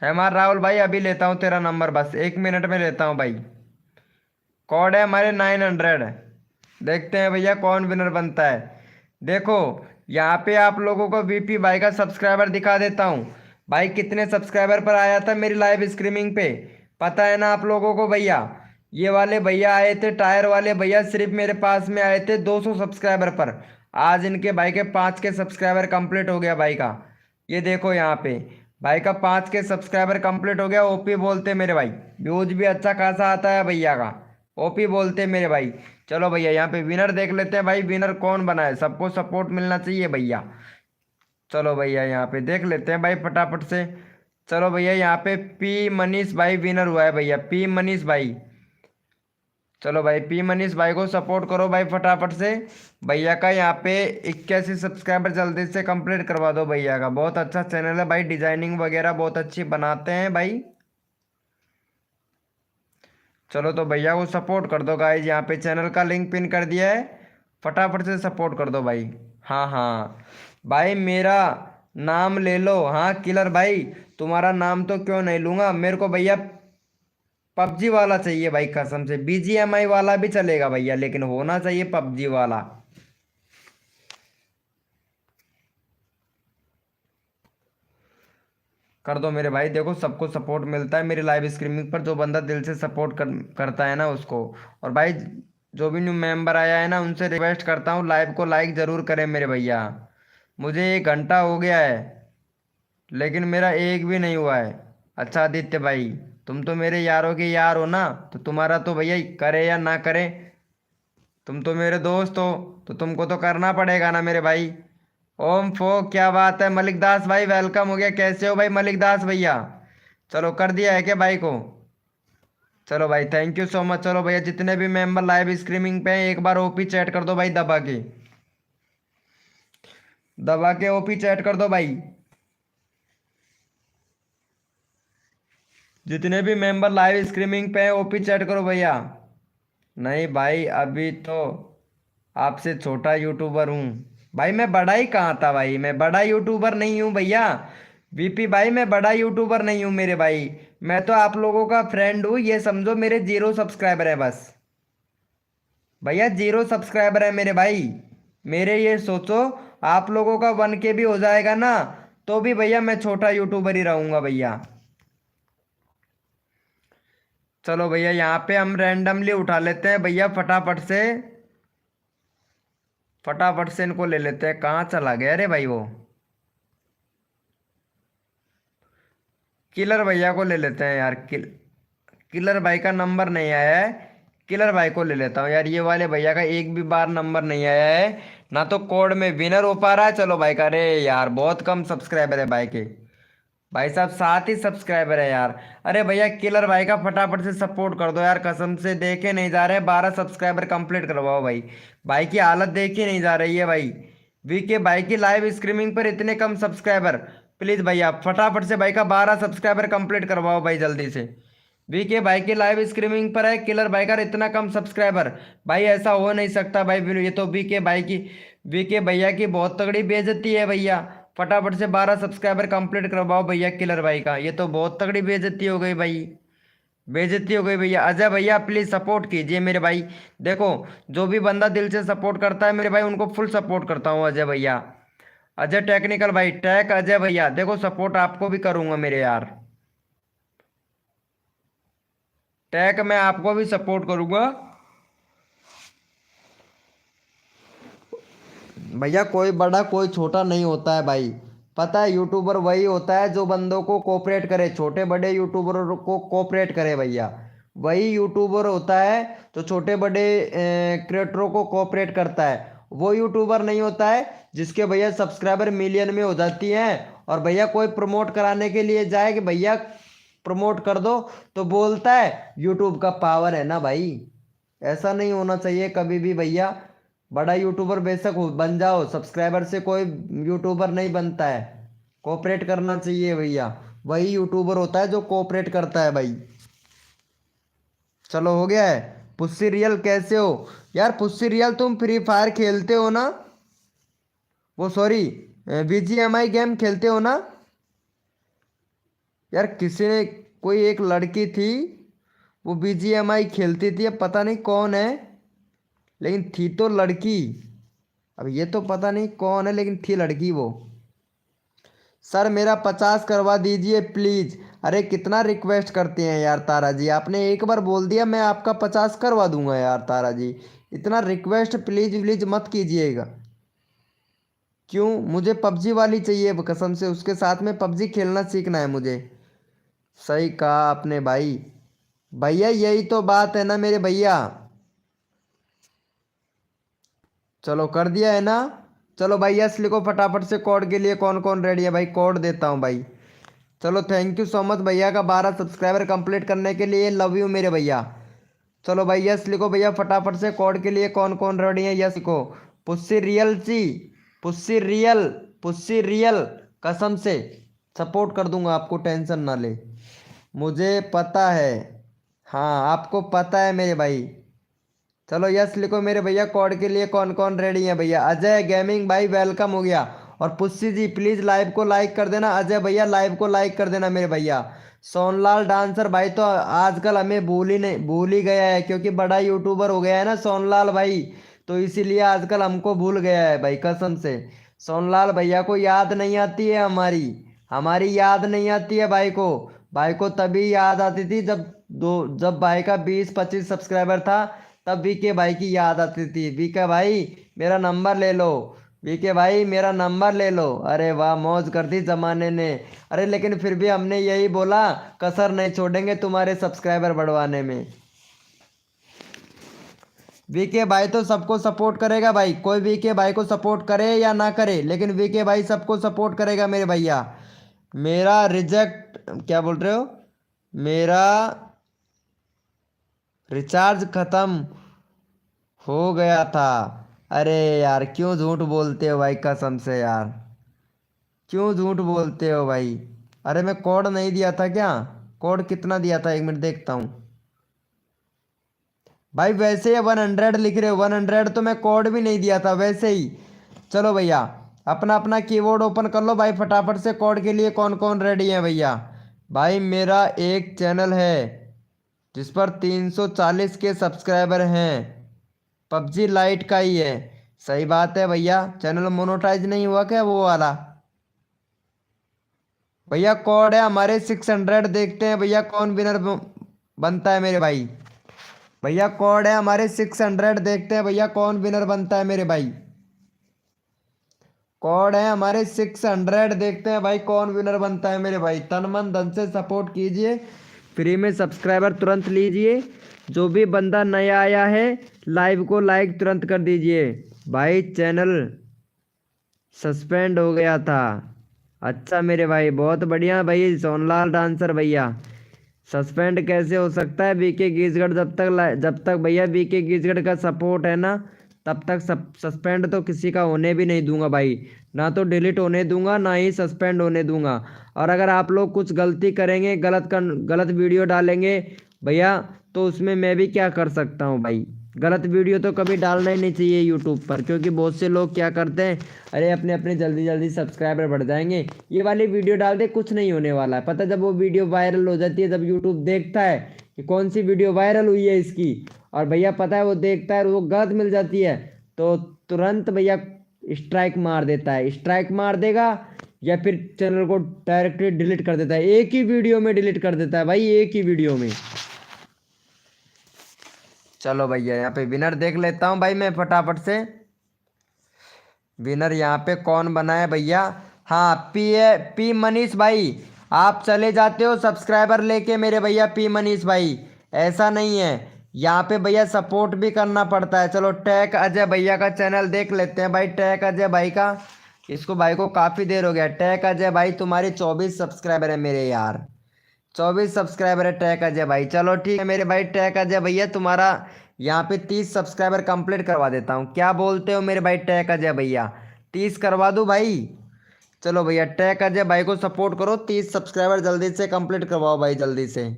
हेमार राहुल भाई अभी लेता हूँ तेरा नंबर, बस 1 मिनट में लेता हूँ भाई। कोड है हमारे 900, देखते हैं भैया कौन विनर बनता है। देखो यहाँ पे आप लोगों को वीपी भाई का सब्सक्राइबर दिखा देता हूँ, भाई कितने सब्सक्राइबर पर आया था मेरी लाइव स्ट्रीमिंग पे, पता है ना आप लोगों को भैया। ये वाले भैया आए थे, टायर वाले भैया सिर्फ मेरे पास में आए थे 200 सब्सक्राइबर पर, आज इनके भाई के 5 के सब्सक्राइबर कंप्लीट हो गया भाई का। ये देखो यहाँ पे भाई का 5 के सब्सक्राइबर कंप्लीट हो गया। ओपी बोलते मेरे भाई, व्यूज भी अच्छा खासा आता है भैया का, ओपी बोलते मेरे भाई। चलो भैया यहाँ पे विनर देख लेते हैं भाई, विनर कौन बना है, सबको सपोर्ट मिलना चाहिए भैया। चलो भैया यहाँ पे देख लेते हैं भाई फटाफट से। चलो भैया यहाँ पे पी मनीष भाई विनर हुआ है भैया, पी मनीष भाई। चलो भाई पी मनीष भाई को सपोर्ट करो भाई फटाफट से। भैया का यहाँ पे 81 सब्सक्राइबर जल्दी से कंप्लीट करवा दो भैया का। बहुत अच्छा चैनल है भाई, डिजाइनिंग वगैरह बहुत अच्छी बनाते हैं भाई। चलो तो भैया को सपोर्ट कर दो गाइज, यहाँ पे चैनल का लिंक पिन कर दिया है, फटाफट से सपोर्ट कर दो भाई। हाँ हाँ भाई मेरा नाम ले लो। हाँ किलर भाई तुम्हारा नाम तो क्यों नहीं लूंगा, मेरे को भैया पबजी वाला चाहिए भाई कसम से। बीजीएमआई वाला भी चलेगा भैया, लेकिन होना चाहिए पबजी वाला। कर दो मेरे भाई, देखो सबको सपोर्ट मिलता है मेरी लाइव स्ट्रीमिंग पर, जो बंदा दिल से सपोर्ट करता है ना उसको। और भाई जो भी न्यू मेंबर आया है ना उनसे रिक्वेस्ट करता हूँ लाइव को लाइक ज़रूर करें मेरे भैया। मुझे 1 घंटा हो गया है लेकिन मेरा एक भी नहीं हुआ है। अच्छा आदित्य भाई तुम तो मेरे यारों के यार हो ना, तो तुम्हारा तो भैया करे या ना करे, तुम तो मेरे दोस्त हो तो तुमको तो करना पड़ेगा ना मेरे भाई। ओम फो क्या बात है, मलिक दास भाई वेलकम हो गया। कैसे हो भाई मलिक दास भैया? चलो कर दिया है क्या भाई को? चलो भाई थैंक यू सो मच। चलो भैया जितने भी मेंबर लाइव स्ट्रीमिंग पे हैं एक बार ओपी चैट कर दो भाई, दबा के दबा के ओपी चैट कर दो भाई। जितने भी मेंबर लाइव स्ट्रीमिंग पे हैं ओपी चैट करो भैया। नहीं भाई अभी तो आपसे छोटा यूट्यूबर हूँ भाई, मैं बड़ा ही कहाँ था भाई, मैं बड़ा यूट्यूबर नहीं हूँ भैया। वीपी भाई मैं बड़ा यूट्यूबर नहीं हूँ मेरे भाई, मैं तो आप लोगों का फ्रेंड हूँ, ये समझो मेरे 0 सब्सक्राइबर है बस भैया, 0 सब्सक्राइबर है मेरे भाई मेरे। ये सोचो आप लोगों का 1K भी हो जाएगा ना तो भी भैया मैं छोटा यूट्यूबर ही रहूंगा भैया। चलो भैया यहाँ पे हम रैंडमली उठा लेते हैं भैया फटाफट से इनको ले लेते हैं। कहाँ चला गया रे भाई वो? किलर भैया को ले लेते हैं यार। किलर भाई का नंबर नहीं आया है, किलर भाई को ले लेता हूँ यार। ये वाले भैया का एक भी बार नंबर नहीं आया है, ना तो कोड में विनर हो पा रहा है। चलो भाई का, अरे यार बहुत कम सब्सक्राइबर है भाई के, भाई साहब 7 ही सब्सक्राइबर है यार। अरे भैया किलर भाई का फटाफट से सपोर्ट कर दो यार, कसम से देखे नहीं जा रहे। 12 सब्सक्राइबर कंप्लीट करवाओ भाई, भाई की हालत देखी नहीं जा रही है भाई। वीके भाई की लाइव स्ट्रीमिंग पर इतने कम सब्सक्राइबर, प्लीज भैया फटाफट से भाई का 12 सब्सक्राइबर कंप्लीट करवाओ भाई जल्दी से। वीके भाई की लाइव स्ट्रीमिंग पर है किलर भाई का इतना कम सब्सक्राइबर, भाई ऐसा हो नहीं सकता भाई। ये तो वीके भैया की बहुत तगड़ी बेइज्जती है भैया। फटाफट से 12 सब्सक्राइबर कंप्लीट करवाओ भैया किलर भाई का, ये तो बहुत तगड़ी बेइज्जती हो गई भाई, बेइज्जती हो गई भैया। अजय भैया प्लीज सपोर्ट कीजिए मेरे भाई। देखो जो भी बंदा दिल से सपोर्ट करता है मेरे भाई उनको फुल सपोर्ट करता हूँ अजय भैया। अजय टेक्निकल भाई टैक अजय भैया, देखो सपोर्ट आपको भी करूंगा मेरे यार, टैक मैं आपको भी सपोर्ट करूंगा भैया। कोई बड़ा कोई छोटा नहीं होता है भाई, पता है यूट्यूबर वही होता है जो बंदों को कोऑपरेट करे, छोटे बड़े यूट्यूबरों को कोऑपरेट करे भैया, वही यूट्यूबर होता है जो छोटे बड़े क्रिएटरों को कोऑपरेट करता है। वो यूट्यूबर नहीं होता है जिसके भैया सब्सक्राइबर मिलियन में हो जाती हैं और भैया कोई प्रमोट कराने के लिए जाए कि भैया प्रमोट कर दो तो बोलता है यूट्यूब का पावर है ना भाई। ऐसा नहीं होना चाहिए कभी भी भैया। बड़ा यूट्यूबर बेशक बन जाओ, सब्सक्राइबर से कोई यूट्यूबर नहीं बनता है, कोऑपरेट करना चाहिए भैया, वही यूट्यूबर होता है जो कोऑपरेट करता है भाई। चलो हो गया है। पुस्सी रियल कैसे हो यार? पुस्सी रियल तुम फ्री फायर खेलते हो ना, वो सॉरी बीजीएमआई गेम खेलते हो ना यार? किसी ने कोई एक लड़की थी वो बीजीएमआई खेलती थी, अब पता नहीं कौन है लेकिन थी तो लड़की। अब ये तो पता नहीं कौन है लेकिन थी लड़की वो। सर मेरा 50 करवा दीजिए प्लीज। अरे कितना रिक्वेस्ट करते हैं यार तारा जी, आपने एक बार बोल दिया मैं आपका 50 करवा दूंगा यार तारा जी, इतना रिक्वेस्ट प्लीज प्लीज मत कीजिएगा। क्यों? मुझे पबजी वाली चाहिए कसम से, उसके साथ में पबजी खेलना सीखना है मुझे। सही कहा आपने भाई, भैया यही तो बात है ना मेरे भैया। चलो कर दिया है ना? चलो भाई यस लिखो फटाफट से। कोड के लिए कौन कौन रेडी है भाई? कोड देता हूँ भाई। चलो थैंक यू सो मच भैया का 12 सब्सक्राइबर कंप्लीट करने के लिए। लव यू मेरे भैया। चलो भाई यस लिखो भैया फटाफट से। कोड के लिए कौन कौन रेडी है? यस लिखो। पुस्सी रियल सी, पुस्सी रियल, पुस्सी रियल कसम से सपोर्ट कर दूंगा आपको, टेंशन ना ले। मुझे पता है, हाँ आपको पता है मेरे भाई। चलो यस लिखो मेरे भैया। कोड के लिए कौन कौन रेडी है भैया? अजय गेमिंग भाई वेलकम हो गया। और पुस्सी जी प्लीज लाइव को लाइक कर देना। अजय भैया लाइव को लाइक कर देना मेरे भैया। सोनलाल डांसर भाई तो आजकल हमें भूल ही गया है, क्योंकि बड़ा यूट्यूबर हो गया है ना सोनलाल भाई, तो इसीलिए आजकल हमको भूल गया है भाई कसम से। सोनलाल भैया को याद नहीं आती है हमारी, हमारी याद नहीं आती है भाई को। भाई को तभी याद आती थी जब भाई का 20-25 सब्सक्राइबर था, तब वीके भाई की याद आती थी। वीके भाई मेरा नंबर ले लो, वीके भाई मेरा नंबर ले लो। अरे वाह मौज कर दी जमाने ने। अरे लेकिन फिर भी हमने यही बोला, कसर नहीं छोड़ेंगे तुम्हारे सब्सक्राइबर बढ़वाने में। वीके भाई तो सबको सपोर्ट करेगा भाई, कोई वीके भाई को सपोर्ट करे या ना करे, लेकिन वीके भाई सबको सपोर्ट करेगा मेरे भैया। मेरा रिजेक्ट क्या बोल रहे हो? मेरा रिचार्ज खत्म हो गया था। अरे यार क्यों झूठ बोलते हो भाई कसम से यार, क्यों झूठ बोलते हो भाई? अरे मैं कोड नहीं दिया था क्या? कोड कितना दिया था? 1 मिनट देखता हूँ भाई। वैसे ही 100 लिख रहे हो, 100 तो मैं कोड भी नहीं दिया था वैसे ही। चलो भैया अपना अपना कीबोर्ड ओपन कर लो भाई फटाफट से। कोड के लिए कौन कौन रेडी है भैया? भाई मेरा एक चैनल है जिस पर 340 के सब्सक्राइबर हैं, पबजी लाइट का ही है। सही बात है भैया, चैनल मोनेटाइज नहीं हुआ क्या वो वाला? भैया कोड है हमारे 600, देखते हैं भैया कौन विनर बनता है मेरे भाई। भैया कोड है हमारे 600, देखते हैं भैया कौन विनर बनता है मेरे भाई। कोड है हमारे 600, देखते हैं भाई कौन विनर बनता है मेरे भाई। तन मन धन से सपोर्ट कीजिए, फ्री में सब्सक्राइबर तुरंत लीजिए। जो भी बंदा नया आया है लाइव को लाइक तुरंत कर दीजिए। भाई चैनल सस्पेंड हो गया था। अच्छा मेरे भाई बहुत बढ़िया भाई। सोनलाल डांसर भैया सस्पेंड कैसे हो सकता है? बीके गीजगढ़ जब तक भैया बीके गीजगढ़ का सपोर्ट है ना, तब तक सस्पेंड तो किसी का होने भी नहीं दूंगा भाई। ना तो डिलीट होने दूंगा, ना ही सस्पेंड होने दूंगा। और अगर आप लोग कुछ गलती करेंगे, गलत वीडियो डालेंगे भैया, तो उसमें मैं भी क्या कर सकता हूँ भाई? गलत वीडियो तो कभी डालना ही नहीं चाहिए यूट्यूब पर, क्योंकि बहुत से लोग क्या करते हैं, अरे अपने अपने जल्दी जल्दी सब्सक्राइबर बढ़ जाएंगे, ये वाली वीडियो डाल दे, कुछ नहीं होने वाला है। पता है जब वो वीडियो वायरल हो जाती है, जब यूट्यूब देखता है कि कौन सी वीडियो वायरल हुई है इसकी, और भैया पता है वो देखता है और वो गलत मिल जाती है, तो तुरंत भैया स्ट्राइक मार देता है। स्ट्राइक मार देगा या फिर चैनल को डायरेक्टली डिलीट कर देता है, एक ही वीडियो में डिलीट कर देता है भाई, एक ही वीडियो में। चलो भैया यहाँ पे विनर देख लेता हूँ भाई मैं फटाफट से। विनर यहाँ पे कौन बना है भैया? हाँ पी मनीष भाई, आप चले जाते हो सब्सक्राइबर लेके मेरे भैया। पी मनीष भाई ऐसा नहीं है, यहाँ पे भैया सपोर्ट भी करना पड़ता है। चलो टैग अजय भैया का चैनल देख लेते हैं भाई। टैग अजय भाई का, इसको भाई को काफ़ी देर हो गया। टैग अजय भाई तुम्हारी 24 सब्सक्राइबर है मेरे यार, 24 सब्सक्राइबर है टैग अजय भाई। चलो ठीक है मेरे भाई टैग अजय भैया, तुम्हारा यहाँ पे 30 सब्सक्राइबर कंप्लीट करवा देता हूँ। क्या बोलते हो मेरे भाई टैग अजय भैया? 30 करवा दूँ भाई? चलो भैया टैग अजय भाई को सपोर्ट करो, 30 सब्सक्राइबर जल्दी से कंप्लीट करवाओ भाई, जल्दी से।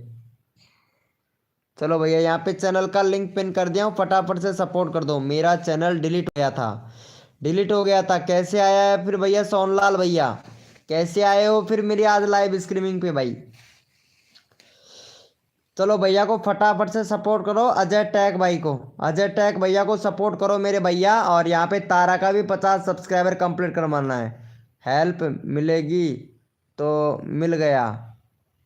चलो भैया यहाँ पे चैनल का लिंक पिन कर दिया हूँ, फटाफट से सपोर्ट कर दो। मेरा चैनल डिलीट हो गया था, डिलीट हो गया था। कैसे आया है फिर भैया? सोनलाल भैया कैसे आए हो फिर मेरी आज लाइव स्ट्रीमिंग पे भाई? चलो भैया को फटाफट से सपोर्ट करो, अजय टैग भाई को, अजय टैग भैया को सपोर्ट करो मेरे भैया। और यहाँ पे तारा का भी 50 सब्सक्राइबर कंप्लीट करवाना है। हेल्प मिलेगी तो मिल गया।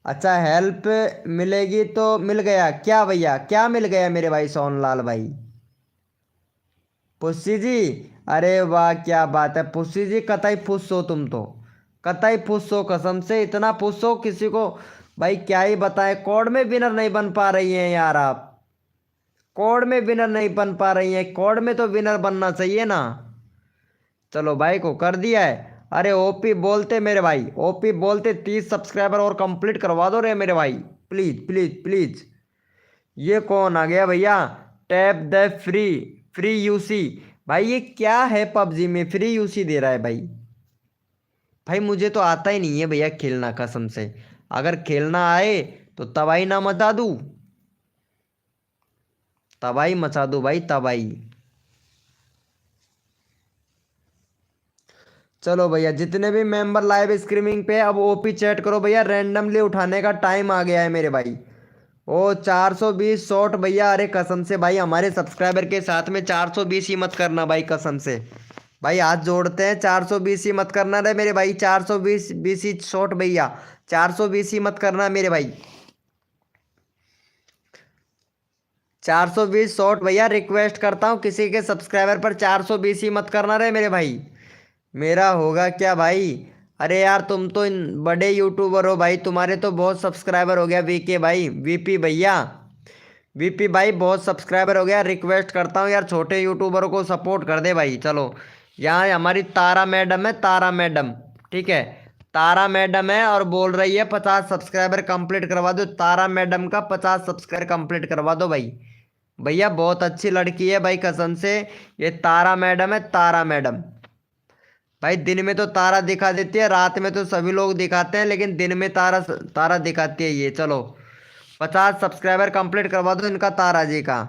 अच्छा हेल्प मिलेगी तो मिल गया क्या भैया? क्या मिल गया मेरे भाई सोनलाल भाई? पुष्सी जी, अरे वाह क्या बात है पुष्सी जी, कतई खुश हो तुम तो, कतई खुश हो कसम से, इतना खुश हो किसी को भाई क्या ही बताएं। कोड में विनर नहीं बन पा रही हैं यार आप, कोड में विनर नहीं बन पा रही हैं। कोड में तो विनर बनना चाहिए ना। चलो भाई को कर दिया है। अरे ओपी बोलते मेरे भाई, ओपी बोलते 30 सब्सक्राइबर और कंप्लीट करवा दो रे मेरे भाई, प्लीज प्लीज प्लीज। ये कौन आ गया भैया? Tap the free, free UC. भाई ये क्या है, पबजी में फ्री यूसी दे रहा है भाई? भाई मुझे तो आता ही नहीं है भैया खेलना कसम से। अगर खेलना आए तो तबाही ना मचा दूं, तबाही मचा दूं भाई, तबाही। चलो भैया जितने भी मेंबर लाइव स्ट्रीमिंग पे अब ओपी चैट करो भैया, रैंडमली उठाने का टाइम आ गया है मेरे भाई। ओ 420 शॉट भैया, अरे कसम से भाई हमारे सब्सक्राइबर के साथ में 420 ही मत करना भाई, कसम से भाई हाथ जोड़ते हैं, 420 ही मत करना रे मेरे भाई, 420 बीस ही शॉट भैया, 420 ही मत करना मेरे भाई, 420 शॉट भैया रिक्वेस्ट करता हूँ, किसी के सब्सक्राइबर पर 420 ही मत करना रे मेरे भाई। मेरा होगा क्या भाई? अरे यार तुम तो बड़े यूट्यूबर हो भाई, तुम्हारे तो बहुत सब्सक्राइबर हो गया, वीके भाई, वीपी भैया, वीपी भाई बहुत सब्सक्राइबर हो गया, रिक्वेस्ट करता हूँ यार छोटे यूट्यूबरों को सपोर्ट कर दे भाई। चलो यहाँ हमारी तारा मैडम है, तारा मैडम, ठीक है, तारा मैडम है और बोल रही है 50 सब्सक्राइबर कंप्लीट करवा दो, तारा मैडम का 50 सब्सक्राइबर कंप्लीट करवा दो भाई। भैया बहुत अच्छी लड़की है भाई कसम से, ये तारा मैडम है, तारा मैडम। भाई दिन में तो तारा दिखा देती है, रात में तो सभी लोग दिखाते हैं, लेकिन दिन में तारा तारा दिखाती है ये। चलो 50 सब्सक्राइबर कंप्लीट करवा दो इनका, तारा जी का।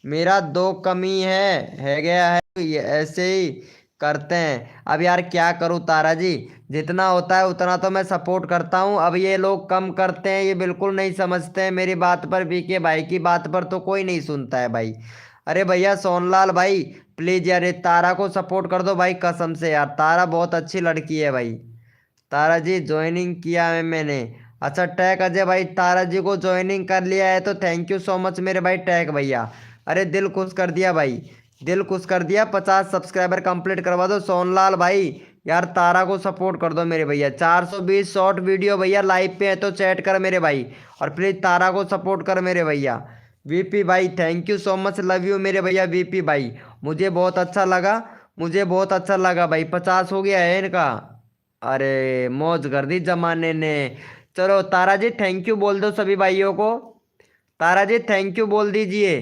मेरा दो कमी है गया है, ये ऐसे ही करते हैं। अब यार क्या करूँ तारा जी, जितना होता है उतना तो मैं सपोर्ट करता हूँ, अब ये लोग कम करते हैं, ये बिल्कुल नहीं समझते हैं मेरी बात पर, बीके भाई की बात पर तो कोई नहीं सुनता है भाई। अरे भैया सोनलाल भाई प्लीज यार ये तारा को सपोर्ट कर दो भाई, कसम से यार तारा बहुत अच्छी लड़की है भाई। तारा जी ज्वाइनिंग किया है मैंने। अच्छा टैग अजय भाई, तारा जी को ज्वाइनिंग कर लिया है तो थैंक यू सो मच मेरे भाई टैग भैया। अरे दिल खुश कर दिया भाई, दिल खुश कर दिया, 50 सब्सक्राइबर कंप्लीट करवा दो सोनलाल भाई। यार तारा को सपोर्ट कर दो मेरे भैया, 420 शॉर्ट वीडियो भैया, लाइव पे है तो चैट कर मेरे भाई, और प्लीज तारा को सपोर्ट कर मेरे भैया। वीपी भाई thank you so much, love you मेरे भैया वीपी भाई, मुझे बहुत अच्छा लगा, मुझे बहुत अच्छा लगा भाई, 50 हो गया है इनका। अरे मौज कर दी जमाने ने। चलो तारा जी थैंक यू बोल दो सभी भाइयों को, तारा जी थैंक यू बोल दीजिए,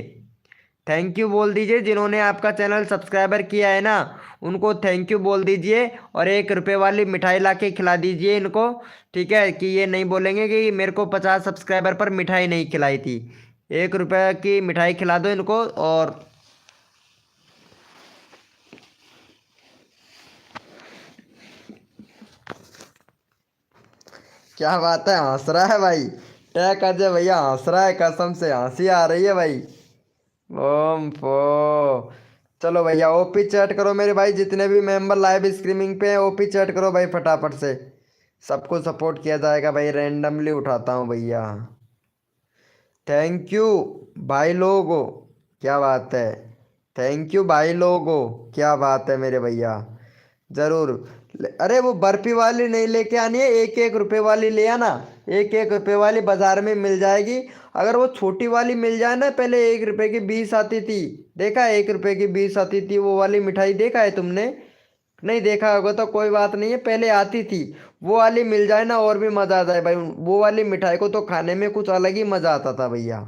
थैंक यू बोल दीजिए, जिन्होंने आपका चैनल सब्सक्राइबर किया है ना उनको थैंक यू बोल दीजिए, और 1 रुपये वाली मिठाई ला के खिला दीजिए इनको, ठीक है, कि ये नहीं बोलेंगे कि मेरे को 50 सब्सक्राइबर पर मिठाई नहीं खिलाई थी। 1 रुपये की मिठाई खिला दो इनको। और क्या बात है, हंस रहा है भाई टैग अजय भैया, हंस रहा है कसम से, हंसी आ रही है भाई। ओम फो। चलो भैया ओपी चैट करो मेरे भाई, जितने भी मेंबर लाइव स्ट्रीमिंग पे हैं ओपी चैट करो भाई फटाफट से, सबको सपोर्ट किया जाएगा भाई, रैंडमली उठाता हूँ भैया। थैंक यू भाई लोगो, क्या बात है, थैंक यू भाई लोगो, क्या बात है मेरे भैया, जरूर। अरे वो बर्फी वाली नहीं लेके आनी है, 1-1 रुपए वाली ले आना, 1-1 रुपए वाली बाजार में मिल जाएगी। अगर वो छोटी वाली मिल जाए ना, पहले 1 रुपए की 20 आती थी, देखा है 1 रुपए की 20 आती थी वो वाली मिठाई, देखा है तुमने? नहीं देखा होगा तो कोई बात नहीं है, पहले आती थी, वो वाली मिल जाए ना और भी मज़ा आता है भाई, वो वाली मिठाई को तो खाने में कुछ अलग ही मज़ा आता था भैया,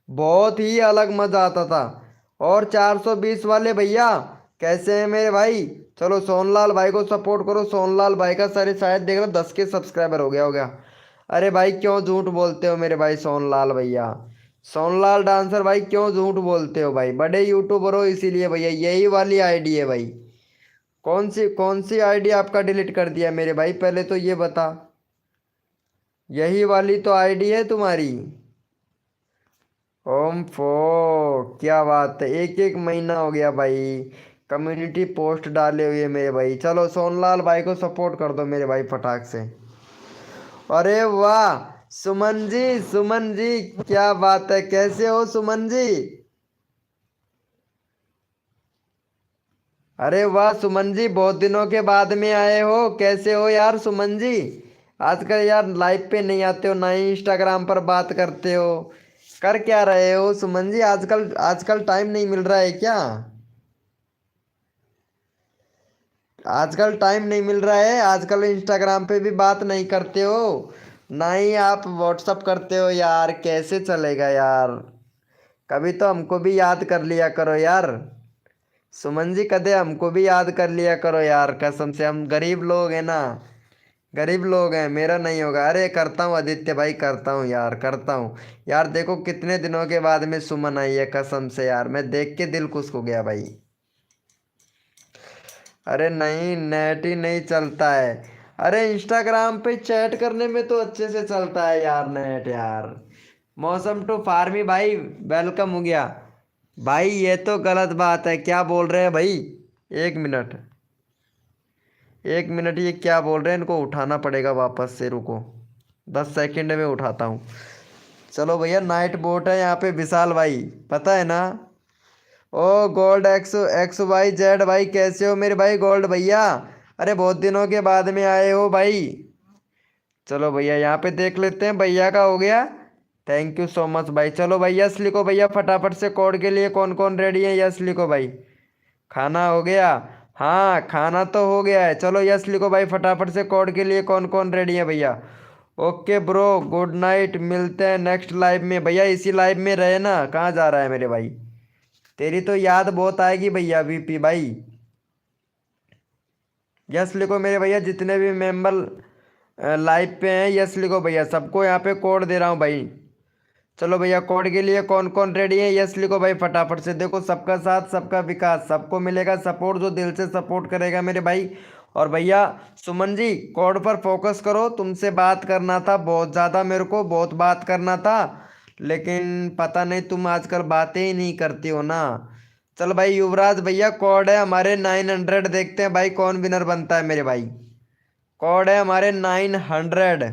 बहुत ही अलग मज़ा आता था। और 420 वाले भैया कैसे हैं मेरे भाई? चलो सोनलाल भाई को सपोर्ट करो, सोनलाल भाई का सारे शायद देख लो 10 के सब्सक्राइबर हो गया। अरे भाई क्यों झूठ बोलते हो मेरे भाई सोनलाल भैया, सोनलाल डांसर भाई क्यों झूठ बोलते हो भाई, बड़े यूट्यूबर हो इसीलिए भैया, यही वाली आईडी है भाई। कौन सी आईडी आपका डिलीट कर दिया मेरे भाई, पहले तो ये बता, यही वाली तो आईडी है तुम्हारी। ओम फो, क्या बात है, 1-1 महीना हो गया भाई कम्युनिटी पोस्ट डाले हुए मेरे भाई। चलो सोनलाल भाई को सपोर्ट कर दो मेरे भाई फटाक से। अरे वाह सुमन जी, सुमन जी क्या बात है, कैसे हो सुमन जी? अरे वाह सुमन जी बहुत दिनों के बाद में आए हो, कैसे हो यार सुमन जी? आजकल यार लाइव पे नहीं आते हो, ना ही इंस्टाग्राम पर बात करते हो, कर क्या रहे हो सुमन जी? आजकल आजकल टाइम नहीं मिल रहा है क्या? आजकल टाइम नहीं मिल रहा है, आजकल इंस्टाग्राम पे भी बात नहीं करते हो, ना ही आप व्हाट्सअप करते हो यार, कैसे चलेगा यार। कभी तो हमको भी याद कर लिया करो यार। सुमन जी कदे हमको भी याद कर लिया करो यार, कसम से हम गरीब लोग हैं ना, गरीब लोग हैं, मेरा नहीं होगा। अरे करता हूँ आदित्य भाई, करता हूँ यार, करता हूँ यार। देखो कितने दिनों के बाद में सुमन आई है, कसम से यार मैं देख के दिल खुश हो गया भाई। अरे नहीं, नेट ही नहीं चलता है। अरे इंस्टाग्राम पे चैट करने में तो अच्छे से चलता है यार नेट यार। मौसम टू फार्मी भाई, वेलकम हो गया भाई। ये तो गलत बात है, क्या बोल रहे हैं भाई? एक मिनट, एक मिनट, ये क्या बोल रहे हैं? इनको उठाना पड़ेगा वापस से, रुको 10 सेकंड में उठाता हूँ। चलो भैया, नाइट बोट है यहाँ पे विशाल भाई, पता है ना। Oh gold x x y z भाई, कैसे हो मेरे भाई गोल्ड भैया? अरे बहुत दिनों के बाद में आए हो भाई। चलो भैया यहाँ पे देख लेते हैं, भैया का हो गया। थैंक यू सो मच भाई। चलो भाई यस लिखो भैया फटाफट से, कोड के लिए कौन कौन रेडी है यस लिखो भाई। खाना हो गया? हाँ खाना तो हो गया है। चलो यस लिखो भाई फटाफट से, कोड के लिए कौन कौन रेडी है भैया। ओके ब्रो, गुड नाइट, मिलते हैं नेक्स्ट लाइव में भैया। इसी लाइव में रहे ना, कहाँ जा रहा है मेरे भाई? तेरी तो याद बहुत आएगी भैया वीपी भाई। यस लिखो मेरे भैया, जितने भी मेंबर लाइव पे हैं यस लिखो भैया, सबको यहाँ पे कोड दे रहा हूँ भाई। चलो भैया कोड के लिए कौन कौन रेडी है यस लिखो भाई फटाफट से। देखो सबका साथ सबका विकास, सबको मिलेगा सपोर्ट जो दिल से सपोर्ट करेगा मेरे भाई। और भैया सुमन जी कोड पर फोकस करो, तुमसे बात करना था बहुत ज़्यादा, मेरे को बहुत बात करना था, लेकिन पता नहीं तुम आजकल बातें ही नहीं करती हो ना। चल भाई युवराज भैया कोड है हमारे 900, देखते हैं भाई कौन विनर बनता है मेरे भाई। कोड है हमारे 900।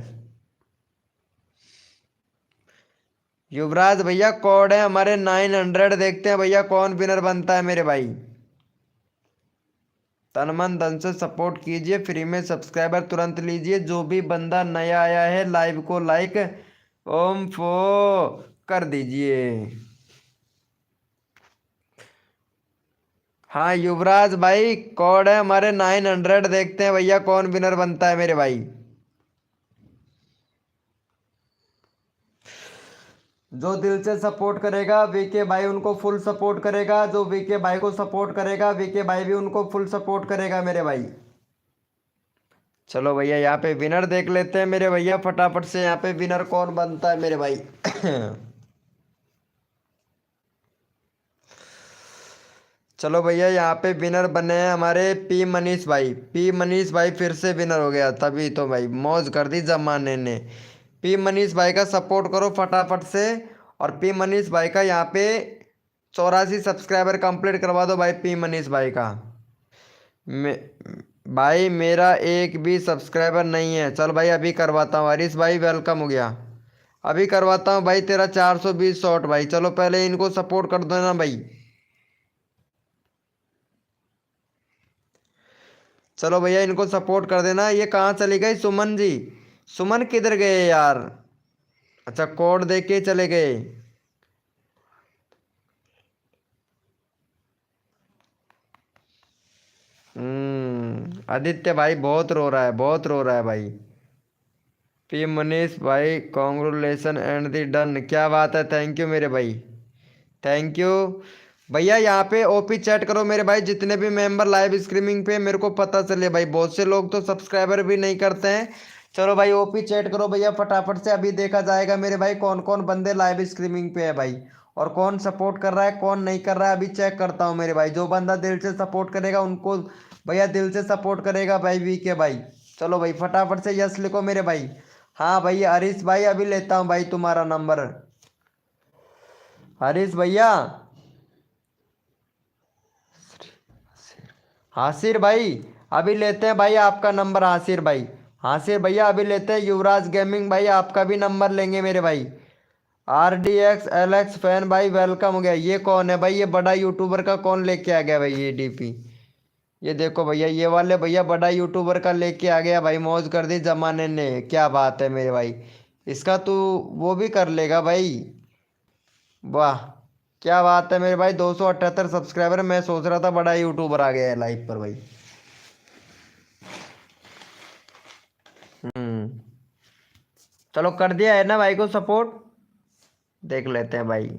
युवराज भैया कोड है हमारे 900, देखते हैं भैया कौन विनर बनता है मेरे भाई। तन मन धन से सपोर्ट कीजिए, फ्री में सब्सक्राइबर तुरंत लीजिए। जो भी बंदा नया आया है लाइव को लाइक ओम फो कर दीजिए। हाँ युवराज भाई कोड है हमारे 900, देखते हैं भैया कौन विनर बनता है मेरे भाई। जो दिल से सपोर्ट करेगा वीके भाई उनको फुल सपोर्ट करेगा, जो वीके भाई को सपोर्ट करेगा वीके भाई भी उनको फुल सपोर्ट करेगा मेरे भाई। चलो भैया यहाँ पे विनर देख लेते हैं मेरे भैया फटाफट से, यहाँ पे विनर कौन बनता है मेरे भाई। चलो भैया यहाँ पे विनर बने हैं हमारे पी मनीष भाई। पी मनीष भाई फिर से विनर हो गया, तभी तो भाई मौज कर दी जमाने ने। पी मनीष भाई का सपोर्ट करो फटाफट से। और पी मनीष भाई का यहाँ पे 84 सब्सक्राइबर कंप्लीट करवा दो भाई पी मनीष भाई का। मे, भाई मेरा एक भी सब्सक्राइबर नहीं है। चल भाई अभी करवाता हूँ, हरीश भाई वेलकम हो गया। अभी करवाता हूँ भाई तेरा 420 शॉट भाई। चलो पहले इनको सपोर्ट कर दो ना भाई। चलो भैया इनको सपोर्ट कर देना। ये कहाँ चली गई सुमन जी? सुमन किधर गए यार? अच्छा कोड दे के चले गए। आदित्य भाई बहुत रो रहा है, बहुत रो रहा है भाई। पी मनीष भाई कॉन्ग्रेचुलेसन एंड दी डन, क्या बात है, थैंक यू मेरे भाई, थैंक यू। भैया यहाँ पे ओपी चैट करो मेरे भाई, जितने भी मेंबर लाइव स्ट्रीमिंग पे, मेरे को पता चले भाई, बहुत से लोग तो सब्सक्राइबर भी नहीं करते हैं। चलो भाई ओपी चैट करो भैया फटाफट से, अभी देखा जाएगा मेरे भाई कौन कौन बंदे लाइव स्ट्रीमिंग पे है भाई, और कौन सपोर्ट कर रहा है कौन नहीं कर रहा है, अभी चेक करता हूँ मेरे भाई। जो बंदा दिल से सपोर्ट करेगा उनको भैया दिल से सपोर्ट करेगा भाई वी के भाई। चलो भाई फटाफट से यस लिखो मेरे भाई। हाँ भाई हरीश भाई अभी लेता हूँ भाई तुम्हारा नंबर। हरीश भैया, हासिर भाई अभी लेते हैं भाई आपका नंबर, हासिर भाई। हासिर भैया अभी लेते हैं। युवराज गेमिंग भाई आपका भी नंबर लेंगे मेरे भाई। R D x L x fan भाई वेलकम हो गया। ये कौन है भाई? ये बड़ा यूट्यूबर का कौन लेके आ गया भाई ये डीपी? ये देखो भैया ये वाले भैया बड़ा यूट्यूबर का लेके आ गया भाई, मौज कर दी जमाने ने, क्या बात है मेरे भाई। इसका तू वो भी कर लेगा भाई, वाह क्या बात है मेरे भाई। 278 सब्सक्राइबर, मैं सोच रहा था बड़ा यूट्यूबर आ गया है लाइव पर भाई। चलो कर दिया है ना भाई को सपोर्ट, देख लेते हैं भाई।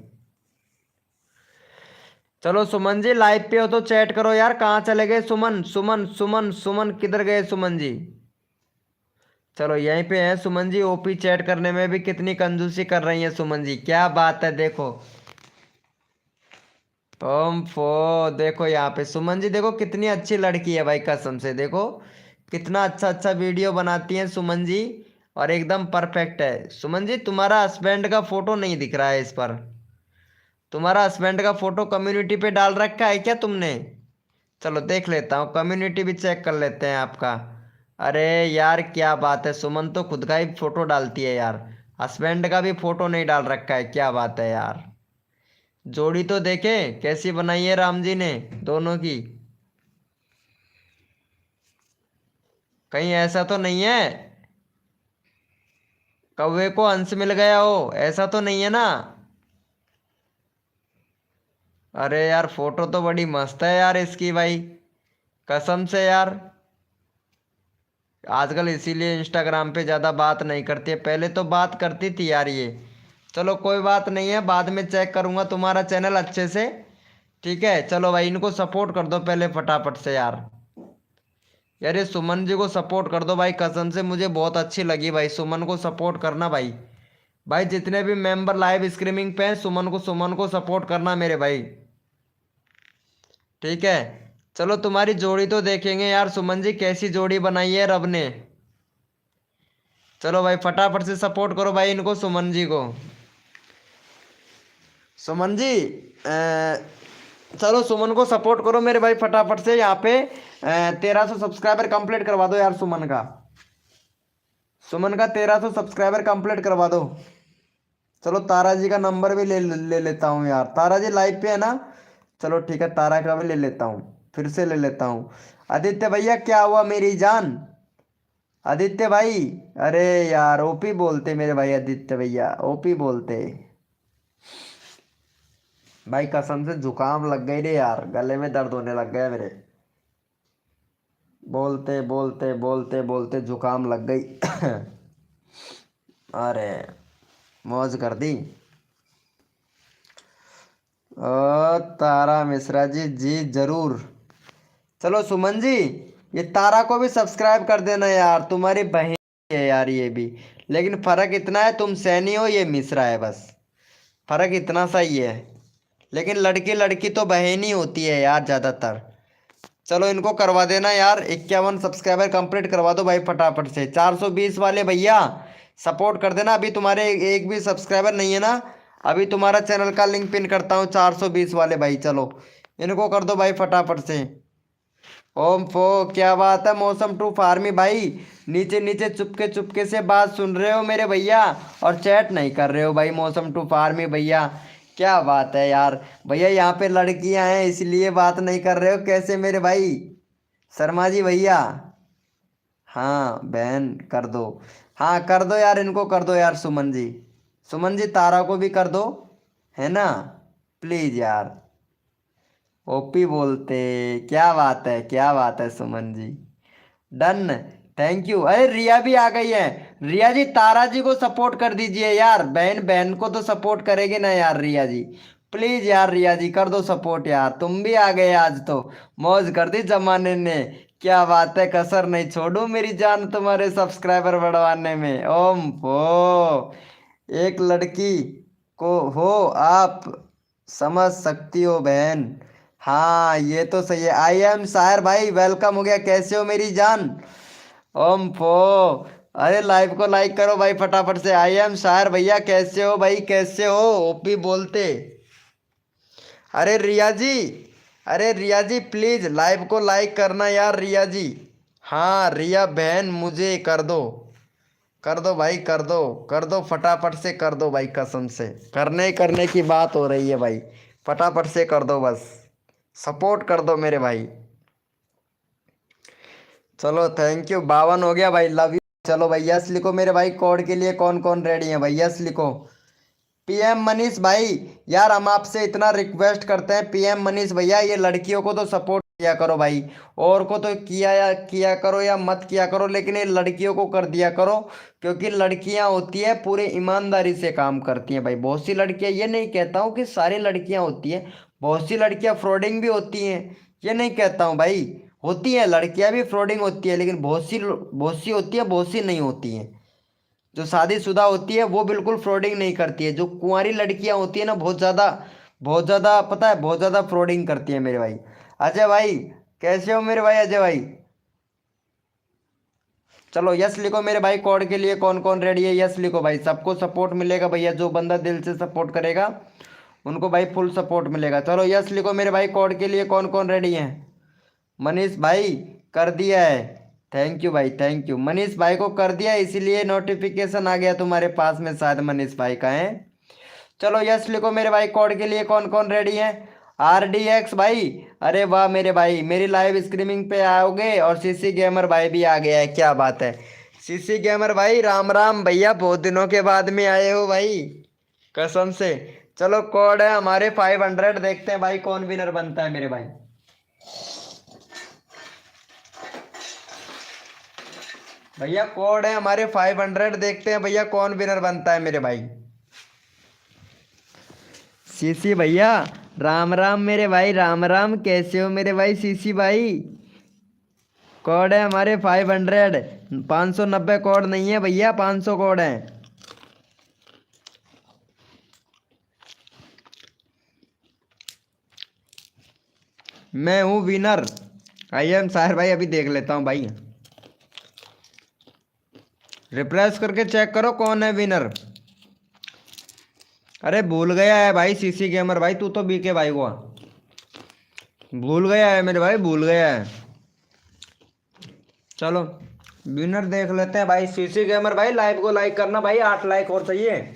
चलो सुमन जी लाइव पे हो तो चैट करो यार, कहाँ चले गए सुमन, सुमन सुमन सुमन किधर गए सुमन जी। चलो यहीं पे हैं सुमन जी, ओपी चैट करने में भी कितनी कंजूसी कर रही हैं सुमन जी, क्या बात है देखो। ओम फो, देखो यहाँ पे सुमन जी देखो कितनी अच्छी लड़की है भाई, कसम से देखो कितना अच्छा अच्छा वीडियो बनाती हैं सुमन जी, और एकदम परफेक्ट है। सुमन जी तुम्हारा हस्बैंड का फोटो नहीं दिख रहा है इस पर, तुम्हारा हस्बैंड का फोटो कम्युनिटी पे डाल रखा है क्या तुमने? चलो देख लेता हूँ, कम्युनिटी भी चेक कर लेते हैं आपका। अरे यार क्या बात है, सुमन तो खुद का ही फोटो डालती है यार, हस्बैंड का भी फोटो नहीं डाल रखा है, क्या बात है यार। जोड़ी तो देखें कैसी बनाई है राम जी ने दोनों की, कहीं ऐसा तो नहीं है कौवे को हंस मिल गया हो, ऐसा तो नहीं है ना? अरे यार फोटो तो बड़ी मस्त है यार इसकी भाई, कसम से यार। आजकल इसीलिए इंस्टाग्राम पे ज़्यादा बात नहीं करती है, पहले तो बात करती थी यार ये। चलो कोई बात नहीं है, बाद में चेक करूँगा तुम्हारा चैनल अच्छे से। ठीक है चलो भाई, इनको सपोर्ट कर दो पहले फटाफट से यार। यार ये सुमन जी को सपोर्ट कर दो भाई, कसम से मुझे बहुत अच्छी लगी भाई, सुमन को सपोर्ट करना भाई। भाई जितने भी मेंबर लाइव स्ट्रीमिंग पे हैं, सुमन को सपोर्ट करना मेरे भाई, ठीक है। चलो तुम्हारी जोड़ी तो देखेंगे यार सुमन जी, कैसी जोड़ी बनाई है रब ने। चलो भाई फटाफट से सपोर्ट करो भाई इनको, सुमन जी को। सुमन जी चलो सुमन को सपोर्ट करो मेरे भाई फटाफट से, यहाँ पे 1300 सब्सक्राइबर कंप्लीट करवा दो यार सुमन का, सुमन का 1300 सब्सक्राइबर कंप्लीट करवा दो। चलो तारा जी का नंबर भी ले लेता हूँ यार, तारा जी लाइव पे है ना? चलो ठीक है, तारा का भी ले लेता हूँ, फिर से ले लेता हूँ। आदित्य भैया क्या हुआ मेरी जान, आदित्य भाई। अरे यार ओपी बोलते मेरे भाई, आदित्य भैया ओपी बोलते। भाई कसम से जुकाम लग गई रे यार, गले में दर्द होने लग गया मेरे, बोलते बोलते बोलते बोलते जुकाम लग गई। अरे मौज कर दी। तारा मिश्रा जी, जी जरूर। चलो सुमन जी ये तारा को भी सब्सक्राइब कर देना यार, तुम्हारी बहन है यार ये भी, लेकिन फर्क इतना है तुम सैनी हो ये मिश्रा है, बस फर्क इतना सा ही है, लेकिन लड़की लड़की तो बहन ही होती है यार ज़्यादातर। चलो इनको करवा देना यार, 51 सब्सक्राइबर कंप्लीट करवा दो भाई फटाफट से। 420 वाले भैया सपोर्ट कर देना, अभी तुम्हारे एक भी सब्सक्राइबर नहीं है ना, अभी तुम्हारा चैनल का लिंक पिन करता हूँ 420 वाले भाई, चलो इनको कर दो भाई फटाफट से। ओम फो, क्या बात है मौसम टू फार्मी भाई, नीचे नीचे चुपके चुपके से बात सुन रहे हो मेरे भैया, और चैट नहीं कर रहे हो भाई मौसम टू फार्मी भैया, क्या बात है यार। भैया यहाँ पे लड़कियां हैं इसलिए बात नहीं कर रहे हो कैसे मेरे भाई, शर्मा जी भैया। हाँ बहन कर दो, हाँ कर दो यार, इनको कर दो यार सुमन जी, सुमन जी तारा को भी कर दो, है ना, प्लीज यार। ओपी बोलते, क्या बात है क्या बात है Suman ji, done. Thank you. अरे रिया भी आ गई है, रिया जी तारा जी को सपोर्ट कर दीजिए यार, बहन बहन को तो सपोर्ट करेगी ना यार रिया जी, प्लीज यार रिया जी कर दो सपोर्ट यार, तुम भी आ गए आज तो, मौज कर दी जमाने ने, क्या बात है, कसर नहीं छोड़ू मेरी जान तुम्हारे सब्सक्राइबर बढ़वाने में। ओम ओ, एक लड़की को हो आप समझ सकती हो बहन, हाँ ये तो सही है। आई एम सायर भाई वेलकम हो गया, कैसे हो मेरी जान। ओम फो, अरे लाइव को लाइक करो भाई फटाफट से। आई एम शायर भैया कैसे हो भाई, कैसे हो ओपी बोलते। अरे रिया जी, अरे रिया जी प्लीज लाइव को लाइक करना यार रिया जी, हाँ रिया बहन मुझे कर दो भाई, कर दो फटाफट से कर दो भाई, कसम से करने की बात हो रही है भाई, फटाफट से कर दो बस, सपोर्ट कर दो मेरे भाई। चलो थैंक यू, 52 हो गया भाई, लव यू। चलो भाई यस लिखो मेरे भाई, कोड के लिए कौन कौन रेडी है भाई, यस लिखो। पीएम मनीष भाई, यार हम आपसे इतना रिक्वेस्ट करते हैं पीएम मनीष भैया, ये लड़कियों को तो सपोर्ट किया करो भाई। और को तो किया करो या मत किया करो, लेकिन ये लड़कियों को कर दिया करो, क्योंकि लड़कियां होती है पूरे ईमानदारी से काम करती हैं भाई। बहुत सी लड़कियां, ये नहीं कहता हूँ कि सारी लड़कियां होती हैं, बहुत सी लड़कियां फ्रॉडिंग भी होती हैं, ये नहीं कहता हूँ भाई। होती हैं लड़कियां भी फ्रॉडिंग होती है, लेकिन बहुत सी होती है, बहुत सी नहीं होती हैं। जो शादीशुदा होती है वो बिल्कुल फ्रॉडिंग नहीं करती है। जो कुंवारी लड़कियां होती है ना, बहुत ज़्यादा पता है, बहुत ज़्यादा फ्रॉडिंग करती है मेरे भाई। अजय भाई कैसे हो मेरे भाई अजय भाई? चलो यस लिखो मेरे भाई। कोड के लिए कौन कौन रेडी है? यस लिखो भाई। सबको सपोर्ट मिलेगा भैया, जो बंदा दिल से सपोर्ट करेगा उनको भाई फुल सपोर्ट मिलेगा। चलो यस लिखो मेरे भाई। कोड के लिए कौन कौन रेडी है? मनीष भाई कर दिया है। थैंक यू भाई, थैंक यू। मनीष भाई को कर दिया, इसीलिए नोटिफिकेशन आ गया तुम्हारे पास में, शायद मनीष भाई का है। चलो यस लिखो मेरे भाई। कोड के लिए कौन कौन रेडी है? RDX भाई, अरे वाह मेरे भाई, मेरी लाइव स्ट्रीमिंग पे आओगे। और CC गेमर भाई भी आ गया है, क्या बात है। CC गेमर भाई राम राम भैया, बहुत दिनों के बाद में आए हो भाई, कसम से। चलो कोड है हमारे 500, देखते हैं भाई कौन विनर बनता है मेरे भाई। भैया कोड है हमारे 500, देखते हैं भैया कौन विनर बनता है मेरे भाई। CC भैया राम राम मेरे भाई, राम राम, कैसे हो मेरे भाई CC भाई? कोड है हमारे 500, 590 कोड नहीं है भैया, 500 कोड है। मैं हूँ विनर। एम साहिर भाई, अभी देख लेता हूँ भाई, रिफ्रेश करके चेक करो कौन है विनर। अरे भूल गया है भाई CC गेमर भाई, तू तो BK भाई को भूल गया है मेरे भाई, भूल गया है। चलो विनर देख लेते हैं भाई। CC गेमर भाई लाइव को लाइक करना भाई, 8 लाइक और चाहिए।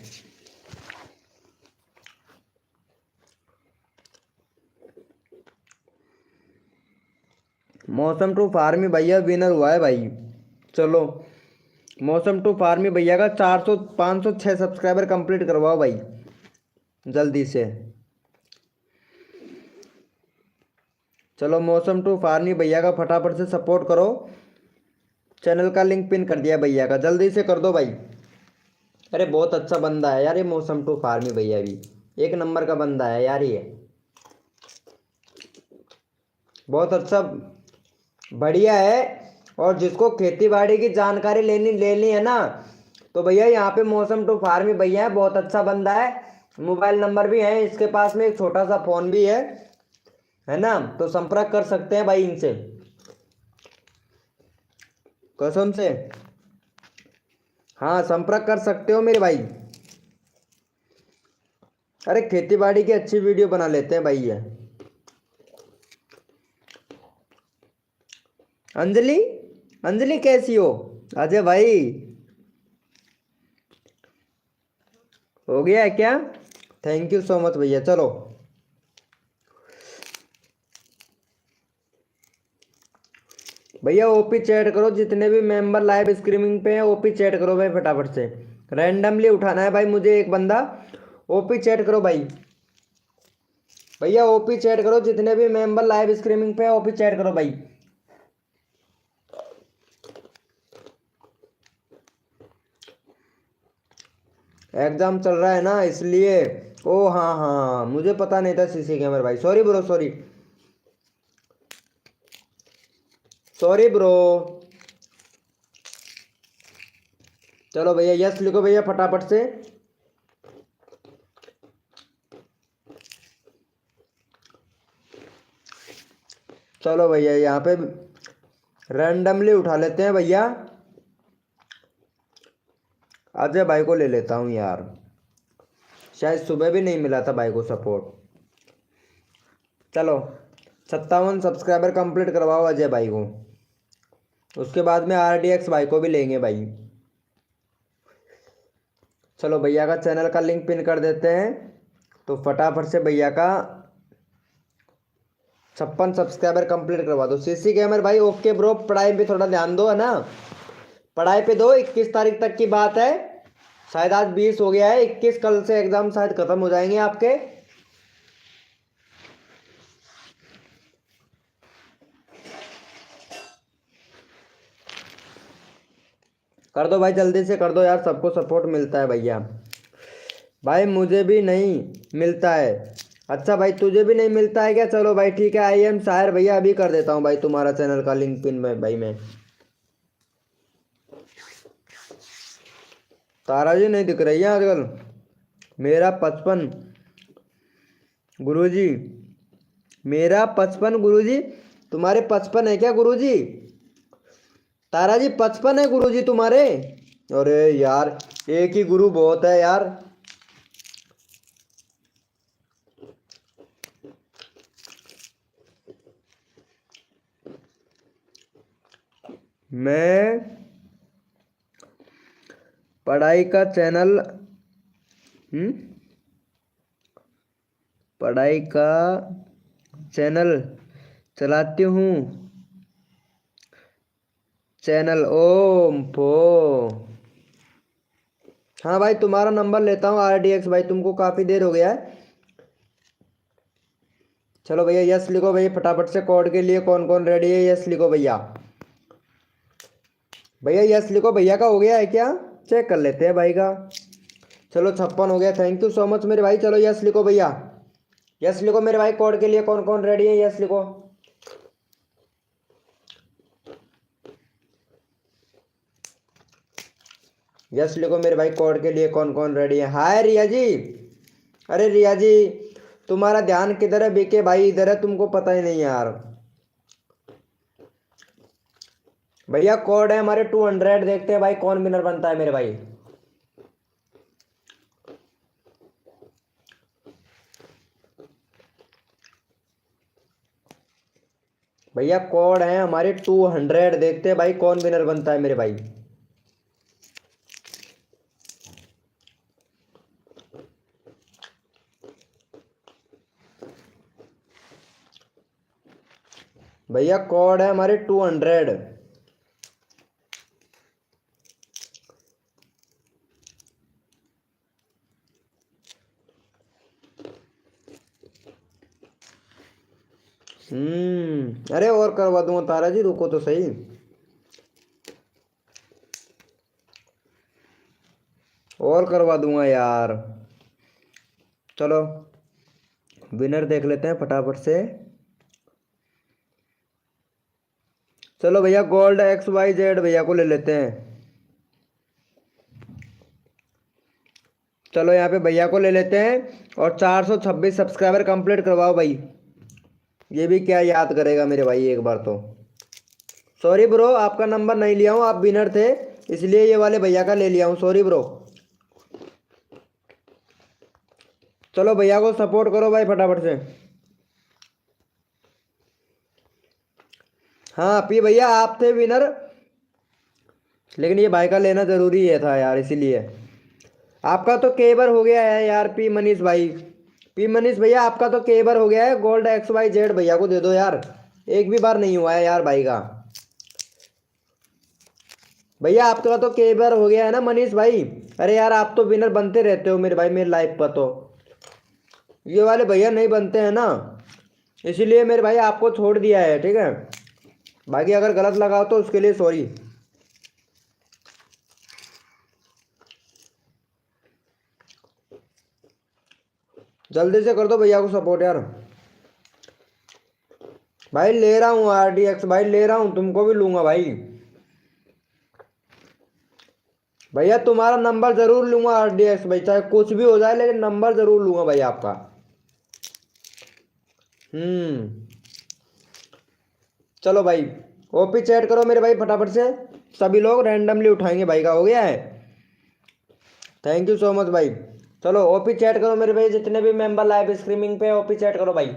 मौसम टू फार्मी भैया विनर हुआ है भाई। चलो मौसम टू फार्मी भैया का 400 506 सब्सक्राइबर कंप्लीट करवाओ भाई जल्दी से। चलो मौसम टू फार्मी भैया का फटाफट से सपोर्ट करो। चैनल का लिंक पिन कर दिया भैया का, जल्दी से कर दो भाई। अरे बहुत अच्छा बंदा है यार ये मौसम टू फार्मी भैया भी, एक नंबर का बंदा है यार ये, बहुत अच्छा बढ़िया है। और जिसको खेती बाड़ी की जानकारी लेनी लेनी है ना, तो भैया यहाँ पे मौसम टू फार्मी भैया है, बहुत अच्छा बंदा है। मोबाइल नंबर भी है इसके पास में, एक छोटा सा फोन भी है ना, तो संपर्क कर सकते हैं भाई इनसे, कसम से। हाँ संपर्क कर सकते हो मेरे भाई। अरे खेती बाड़ी की अच्छी वीडियो बना लेते हैं भाई ये। अंजलि, अंजलि कैसी हो? अजय भाई हो गया है क्या? थैंक यू सो मच भैया। चलो भैया ओपी चैट करो, जितने भी मेंबर लाइव स्ट्रीमिंग पे हैं ओपी चैट करो भाई फटाफट से। रैंडमली उठाना है भाई मुझे एक बंदा, ओपी चैट करो भाई। भैया ओपी चैट करो, जितने भी मेंबर लाइव स्ट्रीमिंग पे हैं ओपी चैट करो भाई। एग्जाम चल रहा है ना इसलिए। ओ हाँ हाँ, मुझे पता नहीं था CC गेमर भाई, sorry bro, sorry sorry bro. चलो भैया यस लिखो भैया फटाफट से। चलो भैया यहाँ पे रैंडमली उठा लेते हैं भैया। अजय भाई को ले लेता हूँ यार, शायद सुबह भी नहीं मिला था भाई को सपोर्ट। चलो 57 सब्सक्राइबर कंप्लीट करवाओ अजय भाई को, उसके बाद में RDX भाई को भी लेंगे भाई। चलो भैया का चैनल का लिंक पिन कर देते हैं, तो फटाफट से भैया का 56 सब्सक्राइबर कंप्लीट करवा दो। CC गेमर भाई ओके ब्रो, पढ़ाई पे थोड़ा ध्यान दो है ना, पढ़ाई पे दो। 21 तारीख तक की बात है, शायद आज 20 हो गया है, 21 कल से एग्जाम शायद खत्म हो जाएंगे आपके। कर दो भाई, जल्दी से कर दो यार, सबको सपोर्ट मिलता है भैया। भाई मुझे भी नहीं मिलता है। अच्छा भाई तुझे भी नहीं मिलता है क्या? चलो भाई ठीक है, आई एम शायर भैया, अभी कर देता हूँ भाई तुम्हारा चैनल का लिंक पिन में भाई मैं। तारा जी नहीं दिख रही है आजकल। मेरा 55 गुरुजी, मेरा 55 गुरुजी, तुम्हारे 55 है क्या गुरुजी? तारा जी 55 है गुरुजी तुम्हारे? अरे यार एक ही गुरु बहुत है यार। मैं पढ़ाई का चैनल पढ़ाई का चैनल चलाती हूँ। चैनल ओम पो। हाँ भाई तुम्हारा नंबर लेता हूँ RDX भाई, तुमको काफ़ी देर हो गया है। चलो भैया यस लिखो भैया फटाफट से, कोड के लिए कौन कौन रेडी है? यस लिखो भैया, भैया यस लिखो। भैया का हो गया है क्या? चेक कर लेते हैं भाई का। चलो 56 हो गया, थैंक यू सो मच मेरे भाई। चलो यस लिखो भैया, यस लिखो मेरे भाई, कोड के लिए कौन कौन रेडी है? यस लिखो। यस लिखो मेरे भाई, कोड के लिए कौन कौन रेडी है? हाय रिया जी। अरे रिया जी तुम्हारा ध्यान किधर है? बीके भाई इधर है, तुमको पता ही नहीं यार। भैया कोड है हमारे 200, देखते हैं भाई कौन विनर बनता है मेरे भाई। भैया कोड है हमारे 200, देखते हैं भाई कौन विनर बनता है मेरे भाई। भैया कोड है हमारे 200। अरे और करवा दूंगा तारा जी, रुको तो सही। और करवा दूंगा यार। चलो विनर देख लेते हैं फटाफट से। चलो भैया गोल्ड XYZ भैया को ले लेते हैं। चलो यहाँ पे भैया को ले लेते हैं और 426 सब्सक्राइबर कंप्लीट करवाओ भाई। ये भी क्या याद करेगा मेरे भाई एक बार तो। सॉरी ब्रो आपका नंबर नहीं लिया हूँ, आप विनर थे इसलिए ये वाले भैया का ले लिया हूँ, सॉरी ब्रो। चलो भैया को सपोर्ट करो भाई फटाफट से। हाँ पी भैया आप थे विनर, लेकिन ये भाई का लेना जरूरी है था यार, इसीलिए। आपका तो कई बार हो गया है यार पी मनीष भाई। पी मनीष भैया आपका तो कई बार हो गया है, गोल्ड XYZ भैया को दे दो यार, एक भी बार नहीं हुआ है यार भाई का। भैया आपका तो कई बार हो गया है ना मनीष भाई। अरे यार आप तो विनर बनते रहते हो मेरे भाई मेरे लाइफ पर, तो ये वाले भैया नहीं बनते हैं ना, इसीलिए मेरे भाई आपको छोड़ दिया है, ठीक है। बाकी अगर गलत लगाओ तो उसके लिए सॉरी। जल्दी से कर दो भैया को सपोर्ट यार। भाई ले रहा हूँ RDX भाई, ले रहा हूँ, तुमको भी लूंगा भाई। भैया तुम्हारा नंबर जरूर लूंगा RDX भाई, चाहे कुछ भी हो जाए लेकिन नंबर जरूर लूंगा भाई आपका। चलो भाई ओपी चैट करो मेरे भाई फटाफट से, सभी लोग रैंडमली उठाएंगे भाई का। हो गया है, थैंक यू सो मच भाई। चलो ओपी चैट करो मेरे भाई, जितने भी मेंबर लाइव स्ट्रीमिंग पे ओपी चैट करो भाई।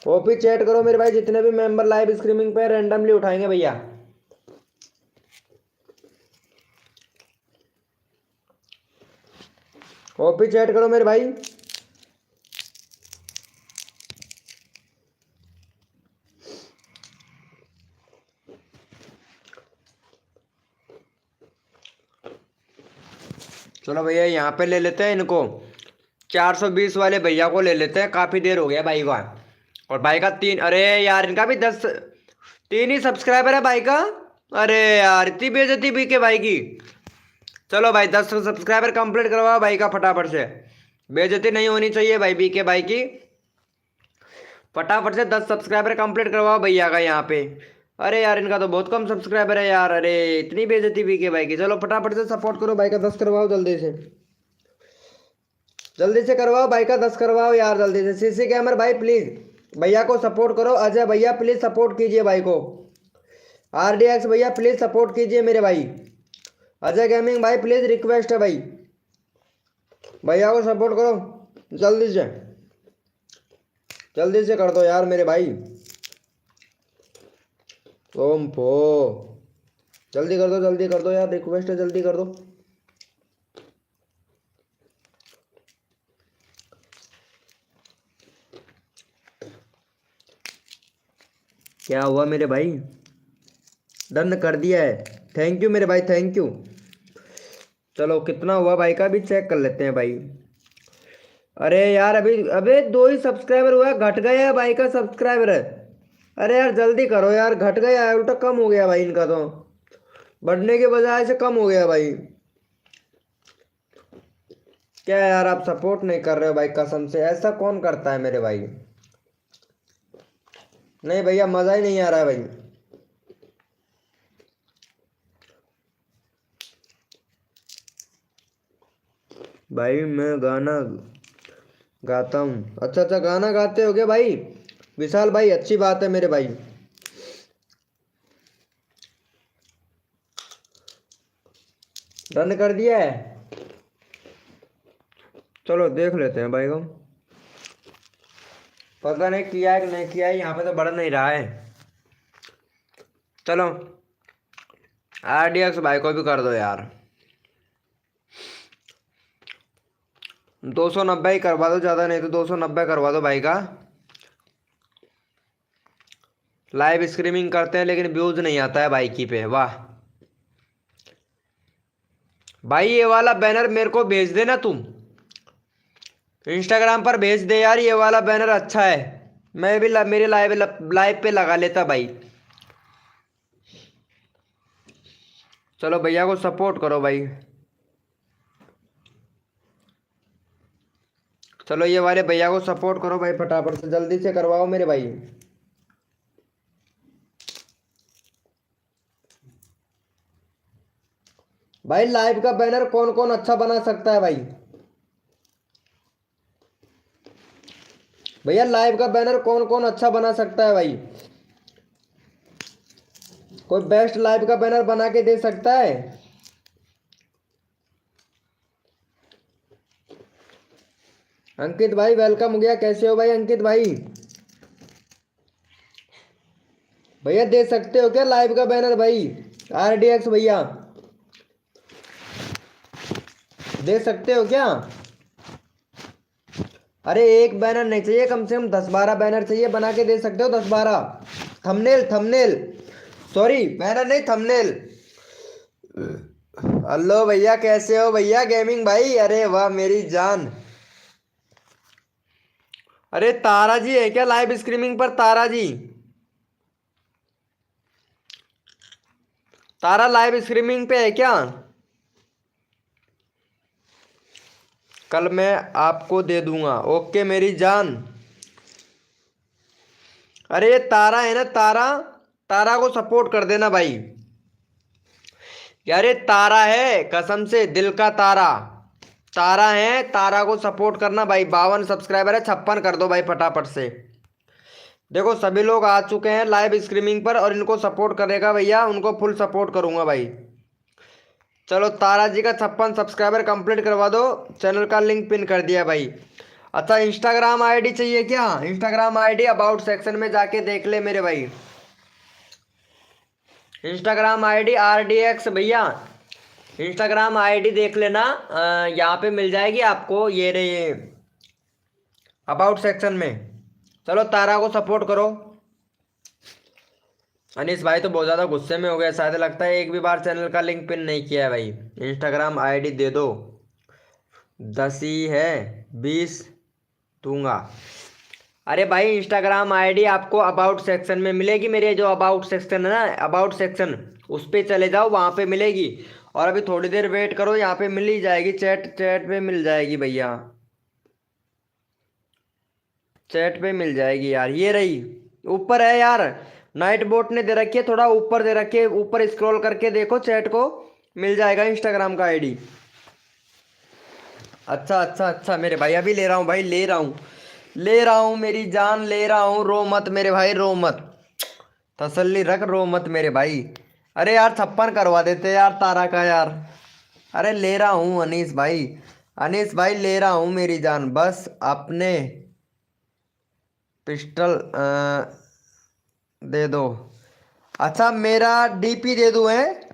ओपी चैट करो मेरे भाई, जितने भी मेंबर लाइव स्ट्रीमिंग पे रैंडमली उठाएंगे भैया। ओपी चैट करो मेरे भाई। चलो भैया यहाँ पे ले लेते हैं इनको, 420 वाले भैया को ले लेते हैं, काफ़ी देर हो गया भाई का। और भाई का 3, अरे यार इनका भी 10 3 ही सब्सक्राइबर है भाई का। अरे यार इतनी बेइज्जती बीके भाई की। चलो भाई 10 सब्सक्राइबर कंप्लीट करवाओ भाई का फटाफट से। बेइज्जती नहीं होनी चाहिए भाई बीके भाई की। फटाफट से 10 सब्सक्राइबर कंप्लीट करवाओ भैया का यहाँ पे। अरे यार इनका तो बहुत कम सब्सक्राइबर है यार। अरे इतनी बेइज्जती बीके भाई की। चलो फटाफट से सपोर्ट करो भाई का 10 करवाओ जल्दी से। जल्दी से करवाओ भाई का 10 करवाओ यार जल्दी से। सीसी कैमर भाई प्लीज भैया को सपोर्ट करो। अजय भैया प्लीज सपोर्ट कीजिए भाई को। RDX भैया प्लीज सपोर्ट कीजिए मेरे भाई। अजय गेमिंग भाई प्लीज रिक्वेस्ट है भाई, भैया को सपोर्ट करो जल्दी से कर दो यार मेरे भाई। ओम पो जल्दी कर दो यार, रिक्वेस्ट है जल्दी कर दो। क्या हुआ मेरे भाई? डन कर दिया है। थैंक यू मेरे भाई, थैंक यू। चलो कितना हुआ भाई का भी चेक कर लेते हैं भाई। अरे यार अभी अबे 2 ही सब्सक्राइबर हुआ, घट गया है भाई का सब्सक्राइबर। अरे यार जल्दी करो यार, घट गया है उल्टा कम हो गया भाई इनका तो। बढ़ने के बजाय से कम हो गया भाई। क्या यार आप सपोर्ट नहीं कर रहे हो भाई कसम से, ऐसा कौन करता है मेरे भाई? नहीं भैया मजा ही नहीं आ रहा है भाई। भाई मैं गाना गाता हूँ। अच्छा गाना गाते हो क्या भाई? विशाल भाई अच्छी बात है मेरे भाई। डन कर दिया है। चलो देख लेते हैं भाई को। पता नहीं किया है कि नहीं किया है, यहाँ पे तो बढ़ नहीं रहा है। चलो RDX भाई को भी कर दो यार। 290 ही करवा दो, ज़्यादा नहीं तो 290 करवा दो भाई का। लाइव स्ट्रीमिंग करते हैं लेकिन व्यूज नहीं आता है भाई की पे। वाह भाई ये वाला बैनर मेरे को भेज देना तुम, इंस्टाग्राम पर भेज दे यार। ये वाला बैनर अच्छा है, मैं भी मेरे लाइव पे लगा लेता भाई। चलो भैया को सपोर्ट करो भाई। चलो ये वाले भैया को सपोर्ट करो भाई, फटाफट से जल्दी से करवाओ मेरे भाई। भाई लाइव का बैनर कौन कौन अच्छा बना सकता है भाई? भैया लाइव का बैनर कौन कौन अच्छा बना सकता है भाई? कोई बेस्ट लाइव का बैनर बना के दे सकता है? अंकित भाई वेलकम हो गया। कैसे हो भाई अंकित भाई? भैया दे सकते हो क्या लाइव का बैनर भाई? RDX भैया दे सकते हो क्या? अरे एक बैनर नहीं चाहिए, कम से कम 10-12 बैनर चाहिए, बना के दे सकते हो 10-12। थंबनेल सॉरी बैनर नहीं थंबनेल। हेलो भैया कैसे हो भैया गेमिंग भाई? अरे वाह मेरी जान। अरे तारा जी है क्या लाइव स्ट्रीमिंग पर? तारा जी, तारा लाइव स्ट्रीमिंग पे है क्या? कल मैं आपको दे दूंगा। ओके मेरी जान। अरे ये तारा है ना, तारा, तारा को सपोर्ट कर देना भाई। यार ये तारा है कसम से, दिल का तारा, तारा है। तारा को सपोर्ट करना भाई। 52 सब्सक्राइबर है, 56 कर दो भाई फटाफट से। देखो सभी लोग आ चुके हैं लाइव स्ट्रीमिंग पर और इनको सपोर्ट करेगा भैया, उनको फुल सपोर्ट करूंगा भाई। चलो तारा जी का 56 सब्सक्राइबर कंप्लीट करवा दो। चैनल का लिंक पिन कर दिया भाई। अच्छा इंस्टाग्राम आईडी चाहिए क्या? इंस्टाग्राम आईडी अबाउट सेक्शन में जाके देख ले मेरे भाई। इंस्टाग्राम आईडी RDX भैया, इंस्टाग्राम आईडी देख लेना। यहाँ पे मिल जाएगी आपको, ये रही अबाउट सेक्शन में। चलो तारा को सपोर्ट करो। अनीस भाई तो बहुत ज़्यादा गुस्से में हो गया शायद, लगता है एक भी बार चैनल का लिंक पिन नहीं किया है भाई। इंस्टाग्राम आईडी दे दो। 10 ही है, 20 दूंगा। अरे भाई इंस्टाग्राम आईडी आपको अबाउट सेक्शन में मिलेगी, मेरे जो अबाउट सेक्शन है ना, अबाउट सेक्शन, उस पे चले जाओ, वहां पे मिलेगी। और अभी थोड़ी देर वेट करो, यहाँ पे मिल ही जाएगी, चैट चैट पे मिल जाएगी भैया, चैट पे मिल जाएगी यार, ये रही, ऊपर है यार। नाइट बोट ने दे रखी है, थोड़ा ऊपर दे रखी है, ऊपर स्क्रॉल करके देखो चैट को, मिल जाएगा इंस्टाग्राम का आईडी। अच्छा अच्छा अच्छा मेरे भाई, अभी ले रहा हूँ भाई, ले रहा हूँ, ले रहा हूँ मेरी जान, ले रहा हूँ, रो मत मेरे भाई, रो मत, तसल्ली रख, रो मत मेरे भाई। अरे यार 56 करवा देते यार तारा का यार। अरे ले रहा हूँ अनीस भाई, अनीस भाई ले रहा हूँ मेरी जान, बस अपने पिस्टल दे दो। अच्छा मेरा डीपी दे दूं है,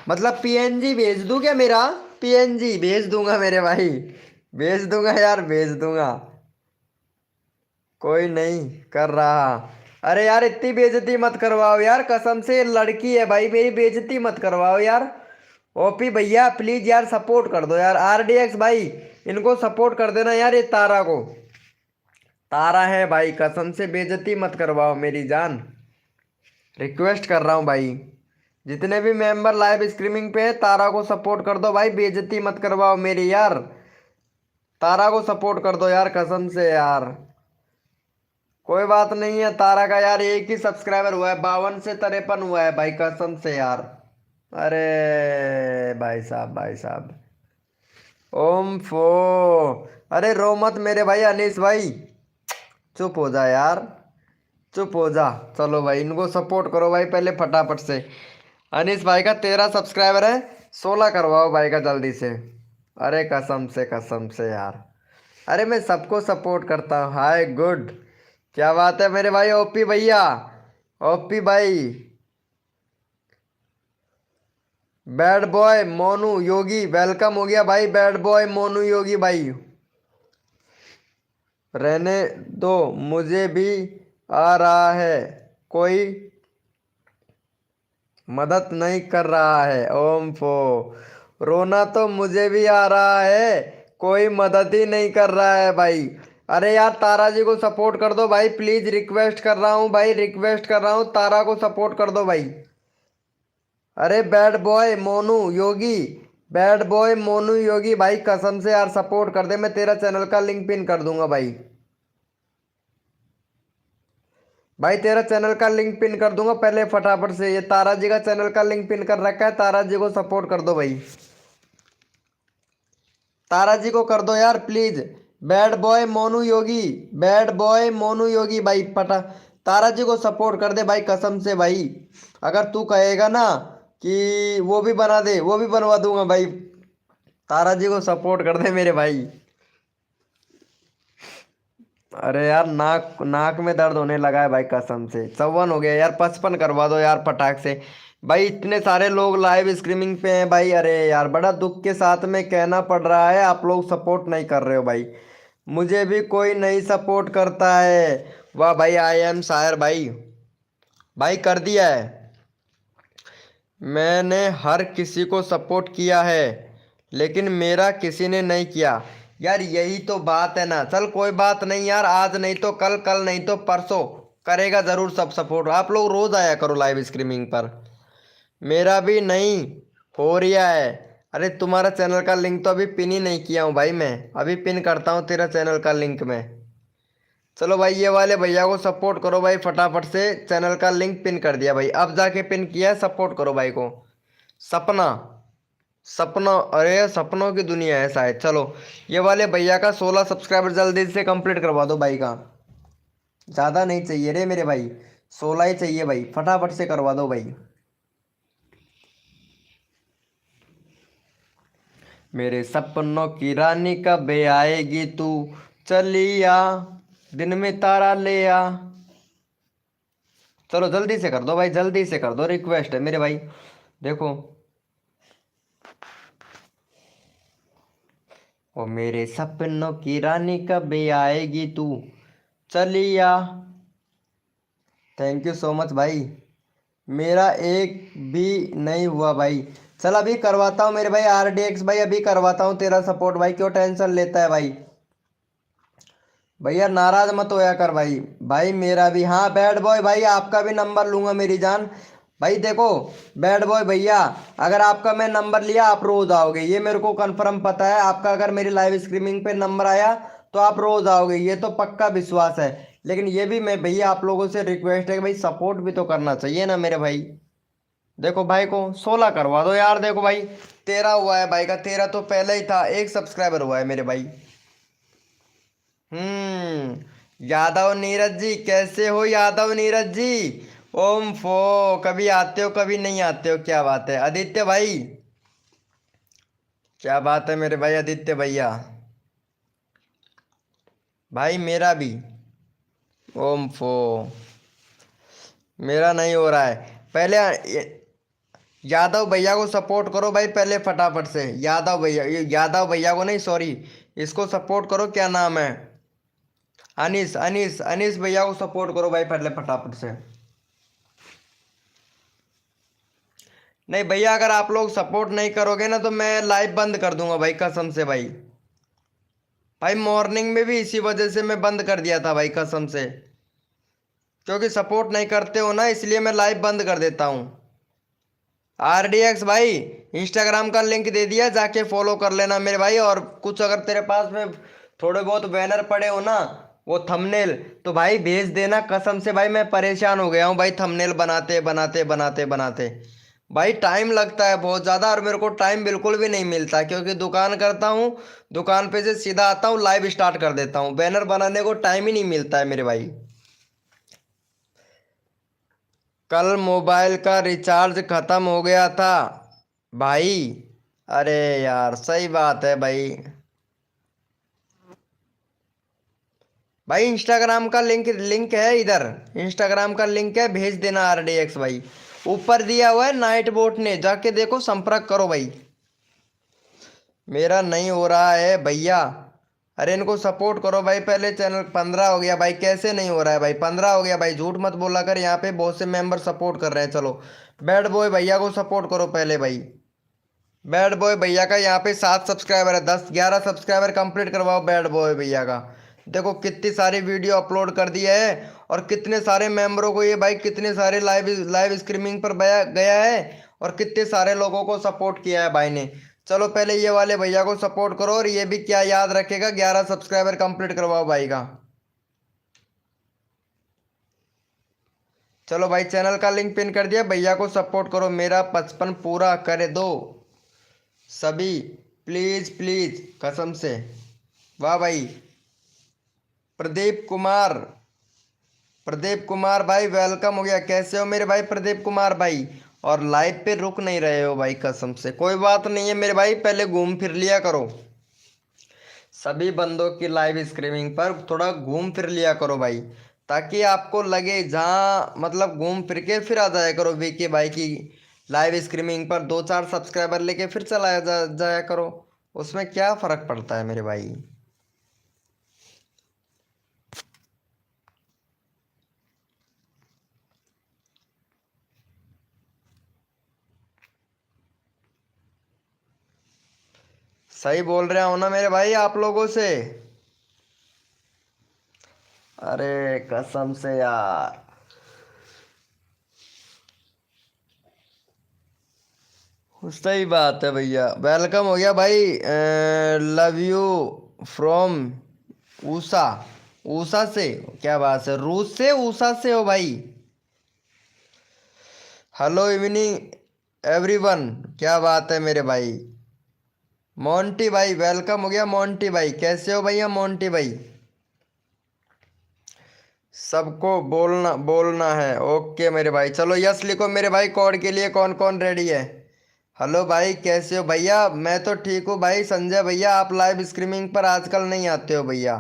मतलब पीएनजी भेज दूं क्या मेरा, पीएनजी भेज दूंगा मेरे भाई, भेज दूंगा यार, भेज दूंगा, कोई नहीं कर रहा। अरे यार इतनी बेइज्जती मत करवाओ यार, कसम से लड़की है भाई, मेरी बेइज्जती मत करवाओ यार। ओपी भैया प्लीज यार सपोर्ट कर दो यार, आरडीएक्स भाई इनको सपोर्ट कर देना यार, ये तारा को, तारा है भाई, कसम से बेइज्जती मत करवाओ मेरी जान, रिक्वेस्ट कर रहा हूँ भाई। जितने भी मेंबर लाइव स्ट्रीमिंग पे है, तारा को सपोर्ट कर दो भाई, बेइज्जती मत करवाओ मेरी यार, तारा को सपोर्ट कर दो यार, कसम से यार। कोई बात नहीं है, तारा का यार एक ही सब्सक्राइबर हुआ है, 52 से 53 हुआ है भाई, कसम से यार। अरे भाई साहब, भाई साहब, ओम फो, अरे रो मत मेरे भाई अनीस भाई, चुप हो जा यार, चुप हो जा। चलो भाई इनको सपोर्ट करो भाई पहले फटाफट से। अनीस भाई का 13 सब्सक्राइबर है, 16 करवाओ भाई का जल्दी से। अरे कसम से यार, अरे मैं सबको सपोर्ट करता हूँ, हाय गुड, क्या बात है मेरे भाई ओपी भैया, ओपी भाई। बैड बॉय मोनू योगी वेलकम हो गया भाई, बैड बॉय मोनू योगी भाई, रहने दो, मुझे भी आ रहा है, कोई मदद नहीं कर रहा है, ओम फो, रोना तो मुझे भी आ रहा है, कोई मदद ही नहीं कर रहा है भाई। अरे यार तारा जी को सपोर्ट कर दो भाई, प्लीज रिक्वेस्ट कर रहा हूँ भाई, रिक्वेस्ट कर रहा हूँ, तारा को सपोर्ट कर दो भाई। अरे bad boy Monu Yogi, bad boy Monu Yogi भाई, कसम से यार सपोर्ट कर दे, मैं तेरा चैनल का लिंक पिन कर दूंगा भाई, भाई तेरा चैनल का लिंक पिन कर दूंगा पहले फटाफट से, ये तारा जी का चैनल का लिंक पिन कर रखा है, तारा जी को सपोर्ट कर दो भाई, तारा जी को कर दो यार please. Bad boy Monu Yogi, bad boy Monu Yogi भाई, पटा तारा जी को सपोर्ट कर दे भाई, कसम से भाई, अगर तू कहेगा ना कि वो भी बना दे, वो भी बनवा दूंगा भाई, तारा जी को सपोर्ट कर दे मेरे भाई। अरे यार नाक नाक में दर्द होने लगा है भाई, कसम से 54 हो गया यार, 55 करवा दो यार फटाक से भाई, इतने सारे लोग लाइव स्ट्रीमिंग पे हैं भाई। अरे यार बड़ा दुख के साथ में कहना पड़ रहा है, आप लोग सपोर्ट नहीं कर रहे हो भाई, मुझे भी कोई नहीं सपोर्ट करता है। वाह भाई आई एम शायर भाई, भाई कर दिया है, मैंने हर किसी को सपोर्ट किया है, लेकिन मेरा किसी ने नहीं किया। यार यही तो बात है ना, चल कोई बात नहीं यार, आज नहीं तो कल, कल नहीं तो परसों करेगा ज़रूर सब सपोर्ट, आप लोग रोज़ आया करो लाइव स्ट्रीमिंग पर, मेरा भी नहीं हो रहा है। अरे तुम्हारा चैनल का लिंक तो अभी पिन ही नहीं किया हूँ भाई, मैं अभी पिन करता हूँ तेरा चैनल का लिंक मैं। चलो भाई ये वाले भैया को सपोर्ट करो भाई फटाफट से, चैनल का लिंक पिन कर दिया भाई, अब जाके पिन किया है, सपोर्ट करो भाई को। सपना, सपना, अरे सपनों की दुनिया है शायद। चलो ये वाले भैया का 16 सब्सक्राइबर जल्दी से कंप्लीट करवा दो भाई का, ज़्यादा नहीं चाहिए रे मेरे भाई, 16 ही चाहिए भाई, फटाफट से करवा दो भाई। मेरे सपनों की रानी कब आएगी तू, चलिया दिन में तारा ले आ। चलो जल्दी से कर दो भाई, जल्दी से कर दो, रिक्वेस्ट है मेरे भाई। देखो ओ मेरे सपनों की रानी कब आएगी तू, चलिया, थैंक यू सो मच भाई, मेरा एक भी नहीं हुआ भाई। चल अभी करवाता हूँ मेरे भाई, आरडीएक्स भाई अभी करवाता हूँ तेरा सपोर्ट भाई, क्यों टेंशन लेता है भाई। भैया नाराज मत होया कर भाई। भाई मेरा भी, हाँ बैड बॉय भाई आपका भी नंबर लूंगा मेरी जान। भाई देखो बैड बॉय भैया, अगर आपका मैं नंबर लिया आप रोज आओगे, ये मेरे को कंफर्म पता है। आपका अगर मेरी लाइव स्ट्रीमिंग पे नंबर आया तो आप रोज आओगे, ये तो पक्का विश्वास है। लेकिन ये भी मैं भैया आप लोगों से रिक्वेस्ट है कि भाई सपोर्ट भी तो करना चाहिए ना मेरे भाई। देखो भाई को 16 करवा दो यार। देखो भाई 13 हुआ है भाई का, 13 तो पहले ही था, एक सब्सक्राइबर हुआ है मेरे भाई। यादव नीरज जी कैसे हो यादव नीरज जी। ओम फो, कभी आते हो कभी नहीं आते हो, क्या बात है आदित्य भाई। क्या बात है मेरे भाई आदित्य भैया। भाई मेरा भी। ओम फो, मेरा नहीं हो रहा है। पहले यादव भैया को सपोर्ट करो भाई पहले फटाफट से। यादव भैया, ये यादव भैया को नहीं सॉरी, इसको सपोर्ट करो, क्या नाम है, अनीस अनीस अनीस भैया को सपोर्ट करो भाई पहले फटाफट से। नहीं भैया अगर आप लोग सपोर्ट नहीं करोगे ना तो मैं लाइव बंद कर दूंगा भाई कसम से भाई। भाई मॉर्निंग में भी इसी वजह से मैं बंद कर दिया था भाई कसम से, क्योंकि सपोर्ट नहीं करते हो ना, इसलिए मैं लाइव बंद कर देता हूँ। RDX भाई इंस्टाग्राम का लिंक दे दिया, जाके फॉलो कर लेना मेरे भाई। और कुछ अगर तेरे पास में थोड़े बहुत बैनर पड़े हो ना, वो थंबनेल, तो भाई भेज देना कसम से भाई। मैं परेशान हो गया हूँ भाई थंबनेल बनाते बनाते बनाते बनाते। भाई टाइम लगता है बहुत ज़्यादा, और मेरे को टाइम बिल्कुल भी नहीं मिलता, क्योंकि दुकान करता हूँ, दुकान पे से सीधा आता हूँ लाइव स्टार्ट कर देता हूँ, बैनर बनाने को टाइम ही नहीं मिलता है मेरे भाई। कल मोबाइल का रिचार्ज खत्म हो गया था भाई। अरे यार सही बात है भाई। भाई इंस्टाग्राम का लिंक लिंक है इधर, इंस्टाग्राम का लिंक है, भेज देना RDX भाई। ऊपर दिया हुआ है नाइट बोट ने, जाके देखो संपर्क करो भाई। मेरा नहीं हो रहा है भैया। अरे इनको सपोर्ट करो भाई पहले, चैनल 15 हो गया भाई, कैसे नहीं हो रहा है भाई, 15 हो गया भाई, झूठ मत बोला कर, यहाँ पे बहुत से मेंबर सपोर्ट कर रहे हैं। चलो बैड बॉय भैया को सपोर्ट करो पहले भाई। बैड बॉय भैया का यहाँ पे 7 सब्सक्राइबर है, 10 11 सब्सक्राइबर कंप्लीट करवाओ बैड बॉय भैया का। देखो कितनी सारी वीडियो अपलोड कर दिया है, और कितने सारे मेंबरों को ये भाई, कितने सारे लाइव लाइव स्ट्रीमिंग पर गया गया है, और कितने सारे लोगों को सपोर्ट किया है भाई ने। चलो पहले ये वाले भैया को सपोर्ट करो, और ये भी क्या याद रखेगा, 11 सब्सक्राइबर कंप्लीट करवाओ भाई का। चलो भाई चैनल का लिंक पिन कर दिया, भैया को सपोर्ट करो, मेरा 55 पूरा करे दो सभी, प्लीज प्लीज कसम से। वाह भाई प्रदीप कुमार, प्रदीप कुमार भाई वेलकम हो गया, कैसे हो मेरे भाई प्रदीप कुमार भाई। और लाइव पे रुक नहीं रहे हो भाई कसम से, कोई बात नहीं है मेरे भाई, पहले घूम फिर लिया करो। सभी बंदों की लाइव स्ट्रीमिंग पर थोड़ा घूम फिर लिया करो भाई, ताकि आपको लगे जहाँ मतलब घूम फिर के फिर आ जाया करो VK भाई की लाइव स्ट्रीमिंग पर, 2 4 सब्सक्राइबर लेके फिर चलाया जाया करो, उसमें क्या फर्क पड़ता है मेरे भाई। सही बोल रहा हूँ ना मेरे भाई आप लोगों से। अरे कसम से यार। सही बात है भैया, वेलकम हो गया भाई। Love you from Usha, Usha से, क्या बात है, रूस से ऊषा से हो भाई। हेलो इवनिंग एवरीवन, क्या बात है मेरे भाई। मोंटी भाई वेलकम हो गया, मोंटी भाई कैसे हो भैया मोंटी भाई। सबको बोलना बोलना है, ओके मेरे भाई। चलो यस लिखो मेरे भाई, कोड के लिए कौन कौन रेडी है। हेलो भाई कैसे हो भैया, मैं तो ठीक हूँ भाई। संजय भैया आप लाइव स्ट्रीमिंग पर आजकल नहीं आते हो भैया।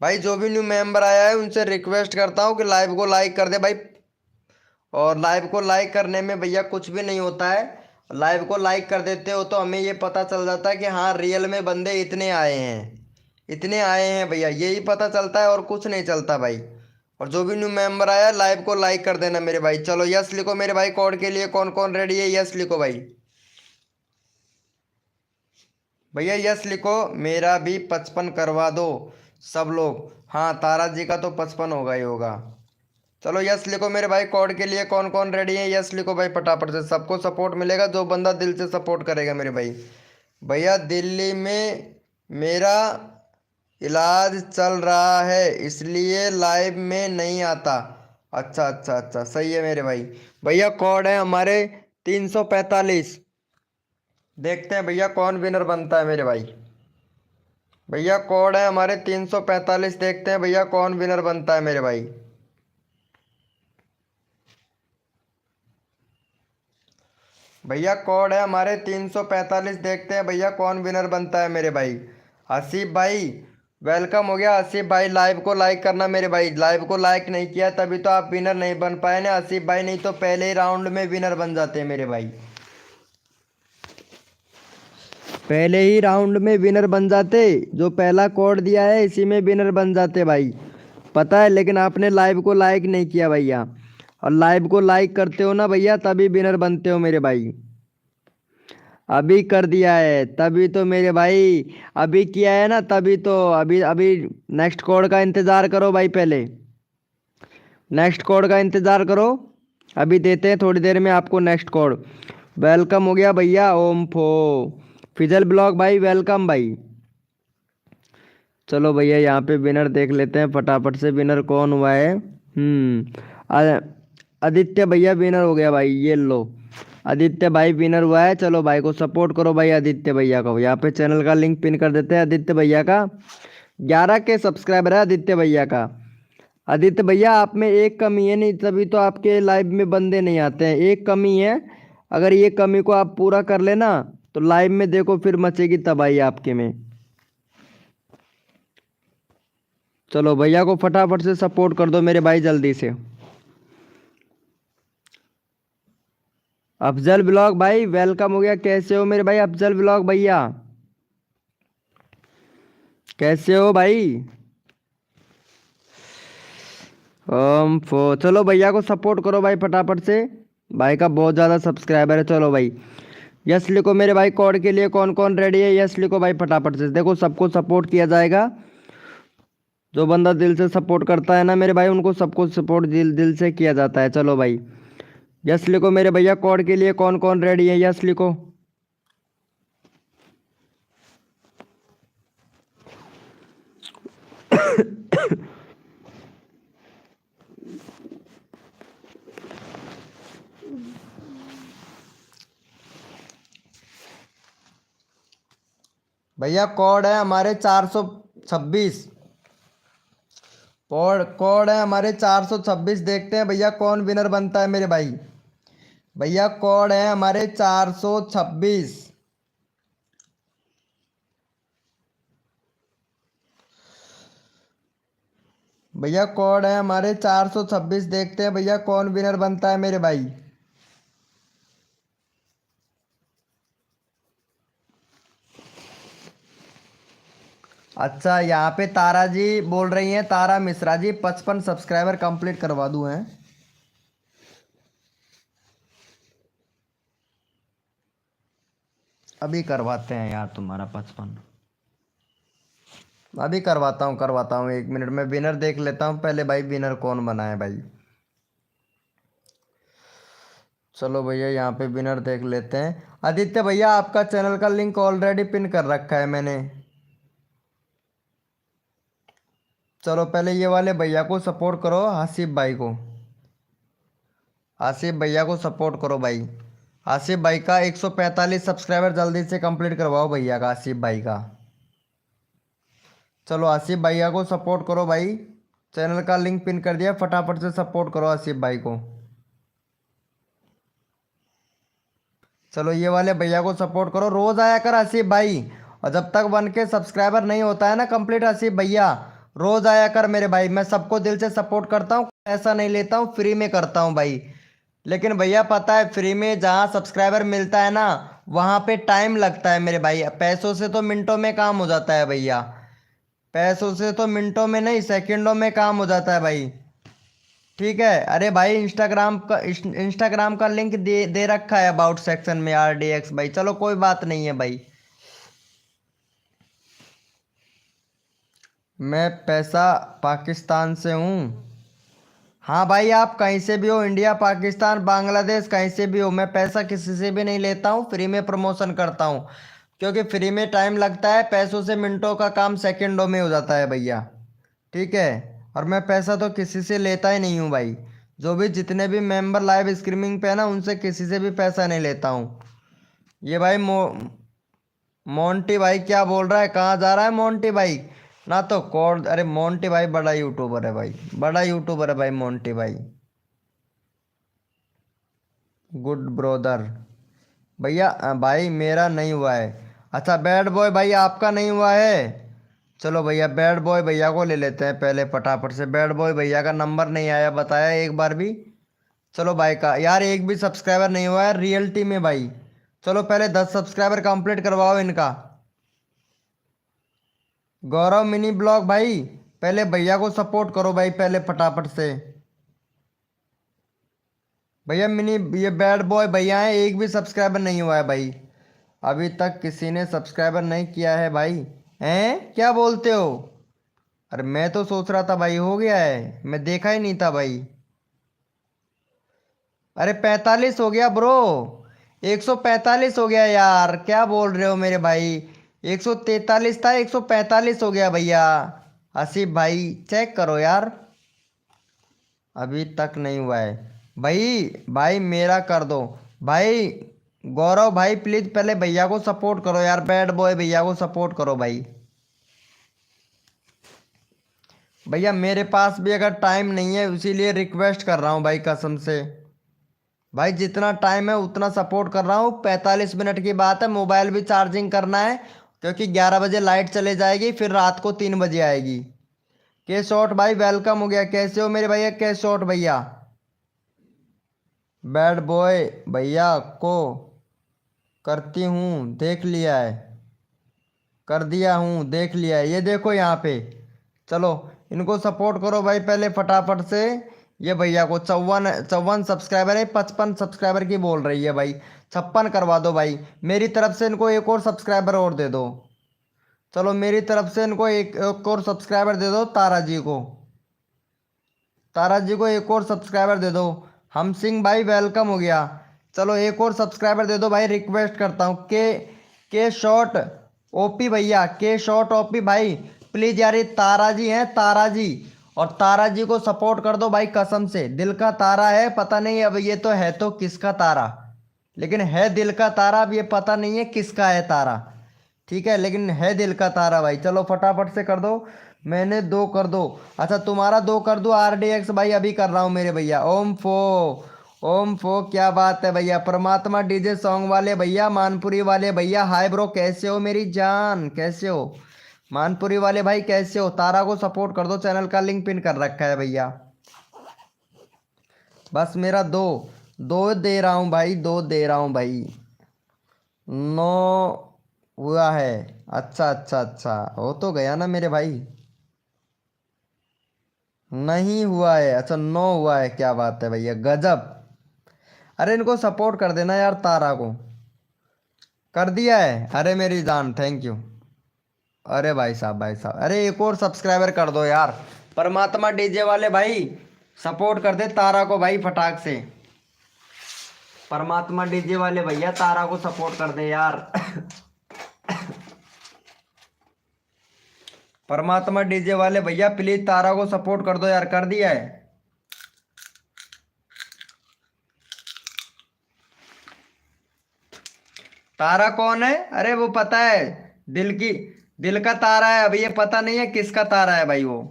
भाई जो भी न्यू मेंबर आया है उनसे रिक्वेस्ट करता हूँ कि लाइव को लाइक कर दे भाई। और लाइव को लाइक करने में भैया कुछ भी नहीं होता है, लाइव को लाइक कर देते हो तो हमें ये पता चल जाता है कि हाँ रियल में बंदे इतने आए हैं, इतने आए हैं भैया, यही पता चलता है और कुछ नहीं चलता भाई। और जो भी न्यू मेंबर आया लाइव को लाइक कर देना मेरे भाई। चलो यस लिखो मेरे भाई, कोड के लिए कौन कौन रेडी है, यस लिखो भाई। भैया यस लिखो, मेरा भी 55 करवा दो सब लोग। हाँ तारा जी का तो 55 होगा ही होगा। चलो यस लिखो मेरे भाई, कोड के लिए कौन कौन रेडी है, यस लिखो भाई फटाफट से, सबको सपोर्ट मिलेगा जो बंदा दिल से सपोर्ट करेगा मेरे भाई। भैया दिल्ली में मेरा इलाज चल रहा है इसलिए लाइव में नहीं आता। अच्छा अच्छा अच्छा, सही है मेरे भाई। भैया कोड है हमारे 345। देखते हैं भैया कौन विनर बनता है मेरे भाई। भैया कोड है हमारे 345, देखते हैं भैया कौन विनर बनता है मेरे भाई। भैया कोड है हमारे 345, देखते हैं भैया कौन विनर बनता है मेरे भाई। आसिफ भाई वेलकम हो गया। आसिफ भाई लाइव को लाइक करना मेरे भाई, लाइव को लाइक नहीं किया तभी तो आप विनर नहीं बन पाए ना आसिफ भाई, नहीं तो पहले ही राउंड में विनर बन जाते हैं मेरे भाई, पहले ही राउंड में विनर बन जाते। जो पहला कोड दिया है इसी में विनर बन जाते भाई, पता है, लेकिन आपने लाइव को लाइक नहीं किया भैया, और लाइव को लाइक करते हो ना भैया तभी विनर बनते हो मेरे भाई। अभी कर दिया है तभी तो मेरे भाई, अभी किया है ना तभी तो, अभी अभी नेक्स्ट कोड का इंतज़ार करो भाई, पहले नेक्स्ट कोड का इंतज़ार करो, अभी देते हैं थोड़ी देर में आपको नेक्स्ट कोड। वेलकम हो गया भैया ओम फो फिजल ब्लॉग भाई, वेलकम भाई। चलो भैया यहाँ पे विनर देख लेते हैं फटाफट से, विनर कौन हुआ है। आदित्य भैया विनर हो गया भाई, ये लो आदित्य भाई विनर हुआ है। चलो भाई को सपोर्ट करो भाई, आदित्य भैया को यहाँ पे चैनल का लिंक पिन कर देते हैं। आदित्य भैया का 11 के सब्सक्राइबर है आदित्य भैया का। आदित्य भैया आप में एक कमी है, नहीं तभी तो आपके लाइव में बंदे नहीं आते हैं, एक कमी है, अगर ये कमी को आप पूरा कर लेना तो लाइव में देखो फिर मचेगी तबाही आपके में। चलो भैया को फटाफट से सपोर्ट कर दो मेरे भाई जल्दी से। अफजल ब्लॉग भाई वेलकम हो गया, कैसे हो मेरे भाई अफजल ब्लॉग भैया, कैसे हो भाई। चलो भैया को सपोर्ट करो भाई फटाफट से, भाई का बहुत ज़्यादा सब्सक्राइबर है। चलो भाई यस लिखो मेरे भाई, कोड के लिए कौन कौन रेडी है, यस लिखो भाई फटाफट से, देखो सबको सपोर्ट किया जाएगा, जो बंदा दिल से सपोर्ट करता है ना मेरे भाई उनको सबको सपोर्ट दिल दिल से किया जाता है। चलो भाई यस लिखो मेरे भैया, कोड के लिए कौन कौन रेडी है, यस लिखो। भैया कोड है हमारे 426, कोड है हमारे 426, देखते हैं भैया कौन विनर बनता है मेरे भाई। भैया कोड है हमारे 426, भैया कोड है हमारे 426, देखते हैं भैया कौन विनर बनता है मेरे भाई। अच्छा यहाँ पे तारा जी बोल रही हैं, तारा मिश्रा जी 55 सब्सक्राइबर कंप्लीट करवा दूँ हैं। अभी करवाते हैं यार तुम्हारा 55, अभी करवाता हूँ 1 मिनट में, विनर देख लेता हूँ पहले भाई, विनर कौन बना है भाई। चलो भैया यहाँ पे विनर देख लेते हैं। आदित्य भैया आपका चैनल का लिंक ऑलरेडी पिन कर रखा है मैंने। चलो पहले ये वाले भैया को सपोर्ट करो, आसिफ भाई को, आसिफ भैया को सपोर्ट करो भाई। आसिफ भाई का 145 सब्सक्राइबर जल्दी से कंप्लीट करवाओ भैया का, आसिफ भाई का। चलो आसिफ भैया को सपोर्ट करो भाई, चैनल का लिंक पिन कर दिया, फटाफट से सपोर्ट करो आसिफ भाई को। चलो ये वाले भैया को सपोर्ट करो, रोज आया कर आसिफ भाई, और जब तक 1K सब्सक्राइबर नहीं होता है ना कंप्लीट आसिफ भैया, रोज आया कर मेरे भाई, मैं सबको दिल से सपोर्ट करता हूँ, ऐसा नहीं लेता हूँ, फ्री में करता हूँ भाई। लेकिन भैया पता है फ्री में जहाँ सब्सक्राइबर मिलता है ना वहाँ पे टाइम लगता है मेरे भाई, पैसों से तो मिनटों में काम हो जाता है भैया, पैसों से तो मिनटों में नहीं सेकंडों में काम हो जाता है भाई। ठीक है, अरे भाई इंस्टाग्राम का लिंक दे रखा है अबाउट सेक्शन में RDX भाई, चलो कोई बात नहीं है भाई। मैं पैसा पाकिस्तान से हूँ। हाँ भाई, आप कहीं से भी हो, इंडिया, पाकिस्तान, बांग्लादेश, कहीं से भी हो, मैं पैसा किसी से भी नहीं लेता हूँ, फ्री में प्रमोशन करता हूँ। क्योंकि फ्री में टाइम लगता है, पैसों से मिनटों का काम सेकंडों में हो जाता है भैया। ठीक है। और मैं पैसा तो किसी से लेता ही नहीं हूँ भाई। जो भी जितने भी मेंबर लाइव स्ट्रीमिंग पे है ना, उनसे किसी से भी पैसा नहीं लेता हूँ। ये भाई मोंटी भाई क्या बोल रहा है, कहाँ जा रहा है मोंटी भाई? ना तो कोड, अरे मोंटी भाई बड़ा यूट्यूबर है भाई, बड़ा यूट्यूबर है भाई मोंटी भाई। Good brother. भैया भाई मेरा नहीं हुआ है। अच्छा बैड बॉय भाई आपका नहीं हुआ है। चलो भैया बैड बॉय भैया को ले लेते हैं पहले फटाफट से। बैड बॉय भैया का नंबर नहीं आया बताया एक बार भी। चलो भाई का यार एक भी सब्सक्राइबर नहीं हुआ है रियलिटी में भाई। चलो पहले 10 सब्सक्राइबर कंप्लीट करवाओ इनका। गौरव मिनी ब्लॉग भाई, पहले भैया को सपोर्ट करो भाई पहले फटाफट से। भैया मिनी, ये बैड बॉय भैया है, एक भी सब्सक्राइबर नहीं हुआ है भाई। अभी तक किसी ने सब्सक्राइबर नहीं किया है भाई। हैं क्या बोलते हो? अरे मैं तो सोच रहा था भाई हो गया है, मैं देखा ही नहीं था भाई। अरे 45 हो गया ब्रो। 145 हो गया यार, क्या बोल रहे हो मेरे भाई? 143 था, 145 हो गया भैया। आसिफ भाई चेक करो यार। अभी तक नहीं हुआ है भाई। भाई मेरा कर दो भाई। गौरव भाई प्लीज पहले भैया को सपोर्ट करो यार, बैड बॉय भैया को सपोर्ट करो भाई। भैया मेरे पास भी अगर टाइम नहीं है, इसीलिए रिक्वेस्ट कर रहा हूँ भाई कसम से। भाई जितना टाइम है उतना सपोर्ट कर रहा हूँ। 45 मिनट की बात है, मोबाइल भी चार्जिंग करना है। क्योंकि 11 बजे लाइट चले जाएगी, फिर रात को 3 बजे आएगी। के शॉट भाई वेलकम हो गया, कैसे हो मेरे भैया के शॉट भैया? बैड बॉय भैया को करती हूँ, देख लिया है। कर दिया हूँ, देख लिया है, ये देखो यहाँ पे। चलो इनको सपोर्ट करो भाई पहले फटाफट से। ये भैया को 54 सब्सक्राइबर है, 55 सब्सक्राइबर की बोल रही है भाई। 56 करवा दो भाई, मेरी तरफ से इनको एक और सब्सक्राइबर और दे दो। चलो मेरी तरफ से इनको एक और सब्सक्राइबर दे दो तारा जी को। तारा जी को एक और सब्सक्राइबर दे दो। हम सिंह भाई वेलकम हो गया। चलो एक और सब्सक्राइबर दे दो भाई, रिक्वेस्ट करता हूँ। के शॉट ओपी भैया, के शॉट ओपी भाई प्लीज यार, ये तारा जी हैं तारा जी। और तारा जी को सपोर्ट कर दो भाई कसम से, दिल का तारा है, पता नहीं अब ये तो है तो किसका तारा। लेकिन है दिल का तारा, अब ये पता नहीं है किसका है तारा। ठीक है लेकिन है दिल का तारा भाई। चलो फटाफट से कर दो। मैंने दो कर दो। अच्छा तुम्हारा दो कर दो RDX भाई, अभी कर रहा हूँ मेरे भैया। ओम फो क्या बात है भैया। परमात्मा डीजे सॉन्ग वाले भैया, मानपुरी वाले भैया, हाय ब्रो कैसे हो मेरी जान, कैसे हो? मानपुरी वाले भाई कैसे हो? तारा को सपोर्ट कर दो, चैनल का लिंक पिन कर रखा है भैया। बस मेरा दो, दो दे रहा हूँ भाई, दो दे रहा हूँ भाई। 9 हुआ है। अच्छा अच्छा अच्छा, हो तो गया ना मेरे भाई। नहीं हुआ है, अच्छा 9 हुआ है, क्या बात है भैया गजब। अरे इनको सपोर्ट कर देना यार तारा को। कर दिया है, अरे मेरी जान थैंक यू। अरे भाई साहब अरे एक और सब्सक्राइबर कर दो यार। परमात्मा डीजे वाले भाई सपोर्ट कर दे तारा को भाई फटाक से। परमात्मा डीजे वाले भैया तारा को सपोर्ट कर दे यार। परमात्मा डीजे वाले भैया प्लीज तारा को सपोर्ट कर दो यार। कर दिया है। तारा कौन है? अरे वो पता है, दिल की, दिल का तारा है। अभी ये पता नहीं है किसका तारा है भाई वो।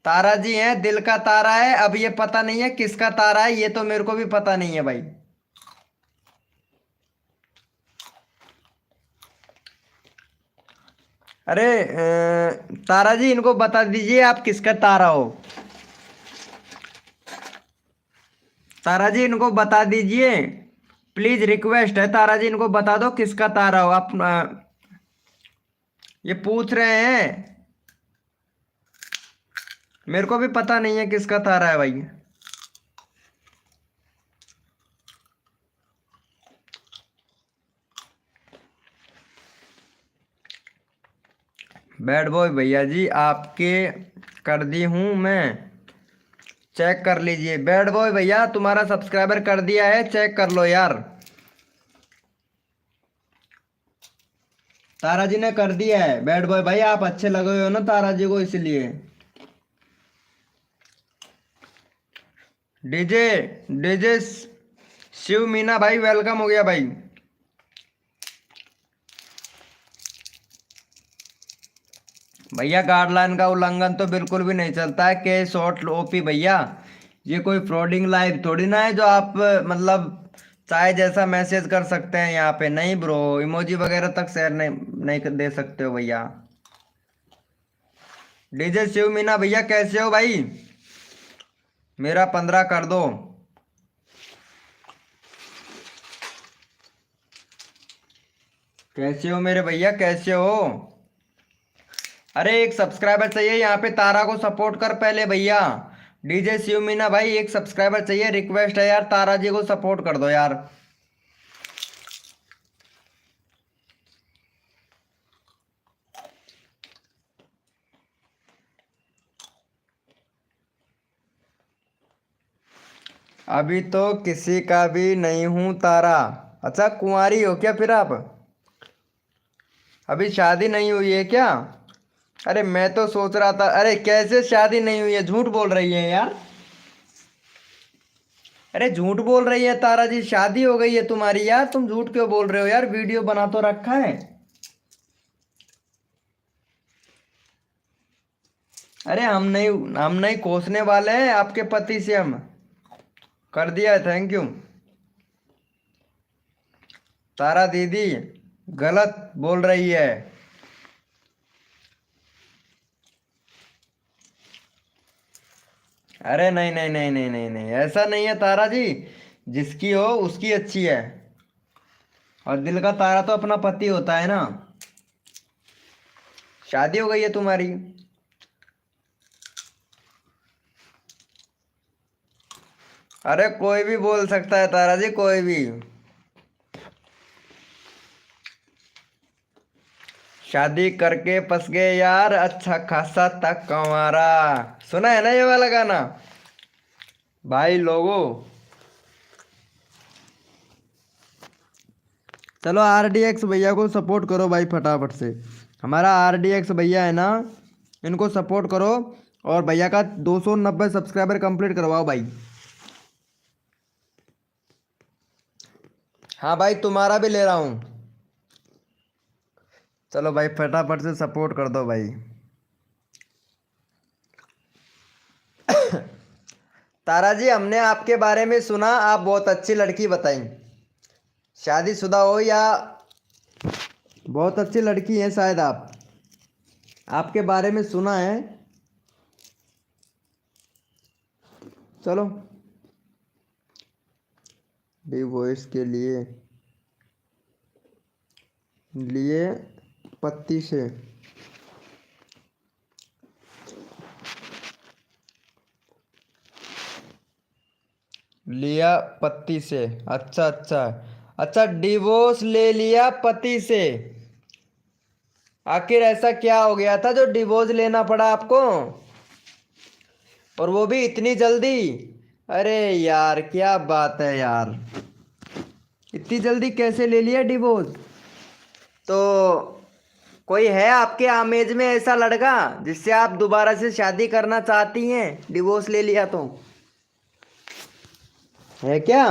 तारा जी हैं, दिल का तारा है। अब ये पता नहीं है किसका तारा है, ये तो मेरे को भी पता नहीं है भाई। अरे तारा जी इनको बता दीजिए आप किसका तारा हो। तारा जी इनको बता दीजिए, प्लीज रिक्वेस्ट है। तारा जी इनको बता दो किसका तारा हो आप। ये पूछ रहे हैं, मेरे को भी पता नहीं है किसका तारा है भाई। बैड बॉय भैया जी आपके कर दी हूँ मैं, चेक कर लीजिए। बैड बॉय भैया तुम्हारा सब्सक्राइबर कर दिया है, चेक कर लो यार। तारा जी ने कर दिया है। बैड बॉय भाई आप अच्छे लगे हुए हो ना तारा जी को, इसलिए। डीजे डीजे शिव मीना भाई वेलकम हो गया भाई। भैया गाइडलाइन का उल्लंघन तो बिल्कुल भी नहीं चलता है। के शॉर्ट ओपी भैया, ये कोई फ्रॉडिंग लाइव थोड़ी ना है जो आप मतलब चाहे जैसा मैसेज कर सकते हैं यहाँ पे। नहीं ब्रो, इमोजी वगैरह तक शेयर नहीं नहीं दे सकते हो भैया। डीजे शिव मीना भैया कैसे हो भाई, मेरा 15 कर दो। कैसे हो मेरे भैया, कैसे हो? अरे एक सब्सक्राइबर चाहिए यहाँ पे, तारा को सपोर्ट कर पहले भैया। डीजे शिव मीना भाई एक सब्सक्राइबर चाहिए, रिक्वेस्ट है यार, तारा जी को सपोर्ट कर दो यार। अभी तो किसी का भी नहीं हूं तारा। अच्छा कुंवारी हो क्या फिर आप? अभी शादी नहीं हुई है क्या? अरे मैं तो सोच रहा था, अरे कैसे शादी नहीं हुई है, झूठ बोल रही है यार। अरे झूठ बोल रही है तारा जी, शादी हो गई है तुम्हारी यार, तुम झूठ क्यों बोल रहे हो यार, वीडियो बना तो रखा है। अरे हम नहीं कोसने वाले हैं आपके पति से, हम कर दिया है, थैंक यू। तारा दीदी गलत बोल रही है। अरे नहीं नहीं नहीं नहीं नहीं नहीं, ऐसा नहीं है तारा जी, जिसकी हो उसकी अच्छी है। और दिल का तारा तो अपना पति होता है ना। शादी हो गई है तुम्हारी। अरे कोई भी बोल सकता है तारा जी, कोई भी। शादी करके फंस गए यार, अच्छा खासा तक कमारा। सुना है ना ये वाला गाना भाई लोगों? चलो RDX भैया को सपोर्ट करो भाई फटाफट से। हमारा RDX भैया है ना, इनको सपोर्ट करो। और भैया का 290 सब्सक्राइबर कंप्लीट करवाओ भाई। हाँ भाई तुम्हारा भी ले रहा हूँ। चलो भाई फटाफट से सपोर्ट कर दो भाई। तारा जी हमने आपके बारे में सुना, आप बहुत अच्छी लड़की बताई। शादीशुदा हो या बहुत अच्छी लड़की है शायद आप, आपके बारे में सुना है। चलो डिवोर्स के लिए लिए पति से लिया पति से, अच्छा अच्छा अच्छा, डिवोर्स ले लिया पति से। आखिर ऐसा क्या हो गया था जो डिवोर्स लेना पड़ा आपको, और वो भी इतनी जल्दी? अरे यार क्या बात है यार, इतनी जल्दी कैसे ले लिया डिवोर्स? तो कोई है आपके आमेज में ऐसा लड़का जिससे आप दोबारा से शादी करना चाहती हैं, डिवोर्स ले लिया तो? है क्या?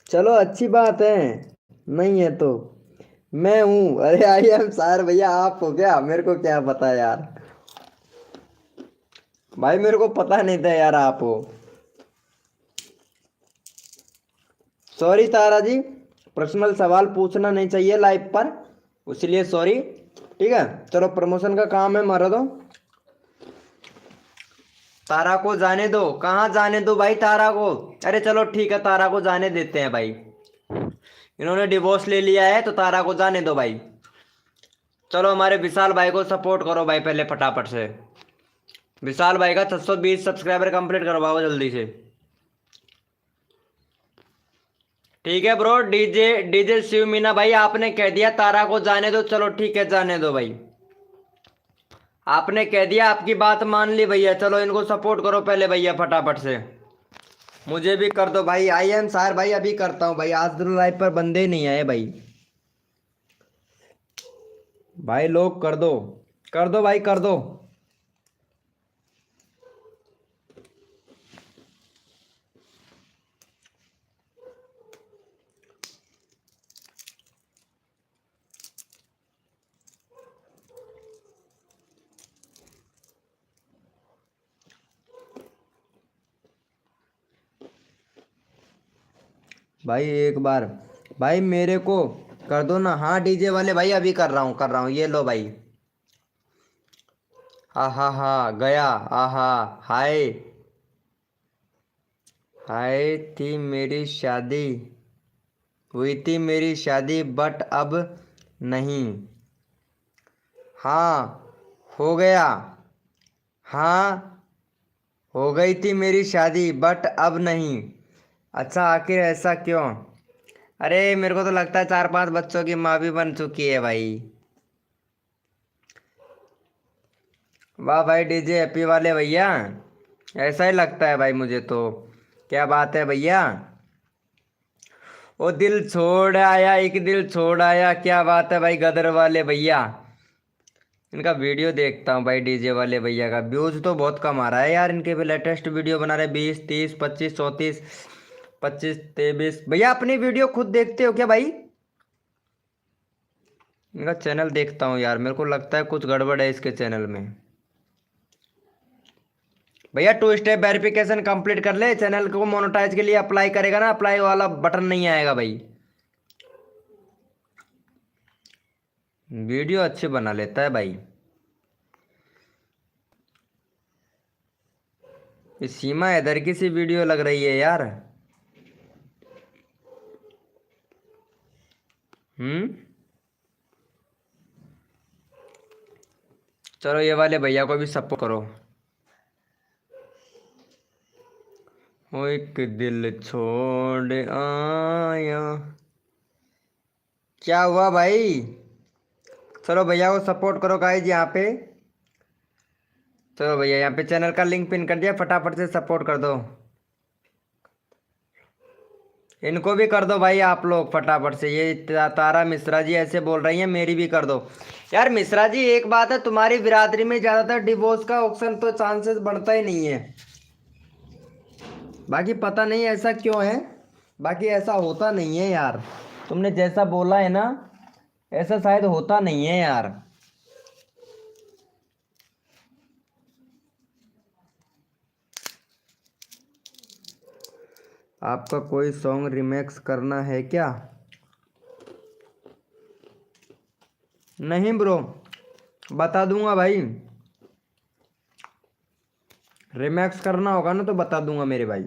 चलो अच्छी बात है, नहीं है तो मैं हूं। अरे आई एम सर भैया, आप हो क्या? मेरे को क्या पता यार, भाई मेरे को पता नहीं था यार आप हो। सॉरी तारा जी, पर्सनल सवाल पूछना नहीं चाहिए लाइव पर, इसलिए सॉरी। ठीक है चलो, प्रमोशन का काम है हमारा तो। तारा को जाने दो, कहाँ जाने दो भाई तारा को? अरे चलो ठीक है, तारा को जाने देते हैं भाई, इन्होंने डिवोर्स ले लिया है तो तारा को जाने दो भाई। चलो हमारे विशाल भाई को सपोर्ट करो भाई पहले फटाफट से। विशाल भाई का 620 सब्सक्राइबर कंप्लीट करवाओ जल्दी से। ठीक है bro. DJ DJ Shiv Meena भाई, आपने कह दिया तारा को जाने दो, चलो ठीक है जाने दो भाई। आपने कह दिया, आपकी बात मान ली भैया, चलो इनको सपोर्ट करो पहले भैया फटाफट से। मुझे भी कर दो भाई, आई एम सार भाई, अभी करता हूँ भाई, आज लाइव पर बंदे ही नहीं आए भाई। भाई लोग कर दो, कर दो भाई, कर दो। भाई एक बार भाई मेरे को कर दो ना। हाँ डीजे वाले भाई, अभी कर रहा हूँ, कर रहा हूँ, ये लो भाई। हा हा हा गया। आहा। हाय। हाय थी मेरी शादी, हुई थी मेरी शादी बट अब नहीं। हाँ हो गया। हाँ हो गई थी मेरी शादी बट अब नहीं। अच्छा आखिर ऐसा क्यों? अरे मेरे को तो लगता है 4-5 बच्चों की माँ भी बन चुकी है भाई। वाह भाई डीजे हैप्पी वाले भैया, ऐसा ही लगता है भाई मुझे तो। क्या बात है भैया। वो दिल छोड़ आया, एक दिल छोड़ आया, क्या बात है भाई गदर वाले भैया। इनका वीडियो देखता हूँ भाई, डीजे वाले भैया का व्यूज तो बहुत कम आ रहा है यार। इनके भी लेटेस्ट वीडियो बना रहे 20, 30, 25, 34, 25, 23। भैया अपनी वीडियो खुद देखते हो क्या भाई? इनका चैनल देखता हूँ यार, मेरे को लगता है कुछ गड़बड़ है इसके चैनल में। भैया 2 स्टेप वेरिफिकेशन कंप्लीट कर ले, चैनल को मोनेटाइज के लिए अप्लाई करेगा ना, अप्लाई वाला बटन नहीं आएगा भाई। वीडियो अच्छी बना लेता है भाई। ये सीमा इधर की सी वीडियो लग रही है यार। हम्म। चलो ये वाले भैया को भी सपोर्ट करो। ओ एक दिल छोड़ आया। क्या हुआ भाई? चलो भैया को सपोर्ट करो गाइज यहाँ पे। चलो भैया यहाँ पे चैनल का लिंक पिन कर दिया, फटाफट से सपोर्ट कर दो। इनको भी कर दो भाई आप लोग फटाफट से। ये तारा मिश्रा जी ऐसे बोल रही हैं, मेरी भी कर दो। यार मिश्रा जी एक बात है, तुम्हारी बिरादरी में ज्यादातर डिवोर्स का ऑप्शन तो चांसेस बढ़ता ही नहीं है। बाकी पता नहीं ऐसा क्यों है, बाकी ऐसा होता नहीं है यार। तुमने जैसा बोला है ना, ऐसा शायद होता नहीं है यार। आपका कोई सॉन्ग रिमेक्स करना है क्या? नहीं ब्रो, बता दूंगा भाई। रिमैक्स करना होगा ना तो बता दूंगा मेरे भाई।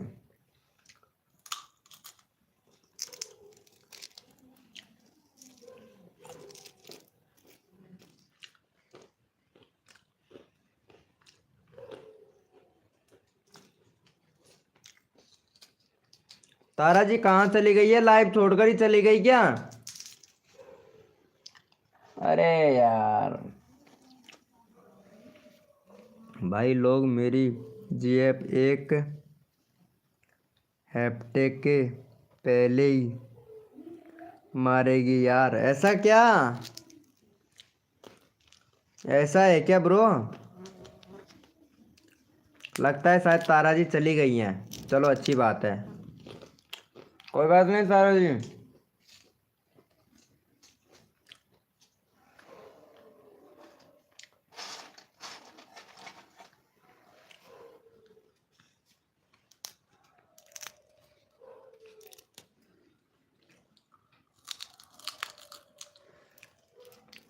तारा जी कहाँ चली गई है? लाइव छोड़कर ही चली गई क्या? अरे यार भाई लोग मेरी जीएफ एक हफ्ते के पहले ही मारेगी यार। ऐसा क्या? ऐसा है क्या ब्रो? लगता है शायद तारा जी चली गई हैं। चलो अच्छी बात है, कोई बात नहीं तारा जी।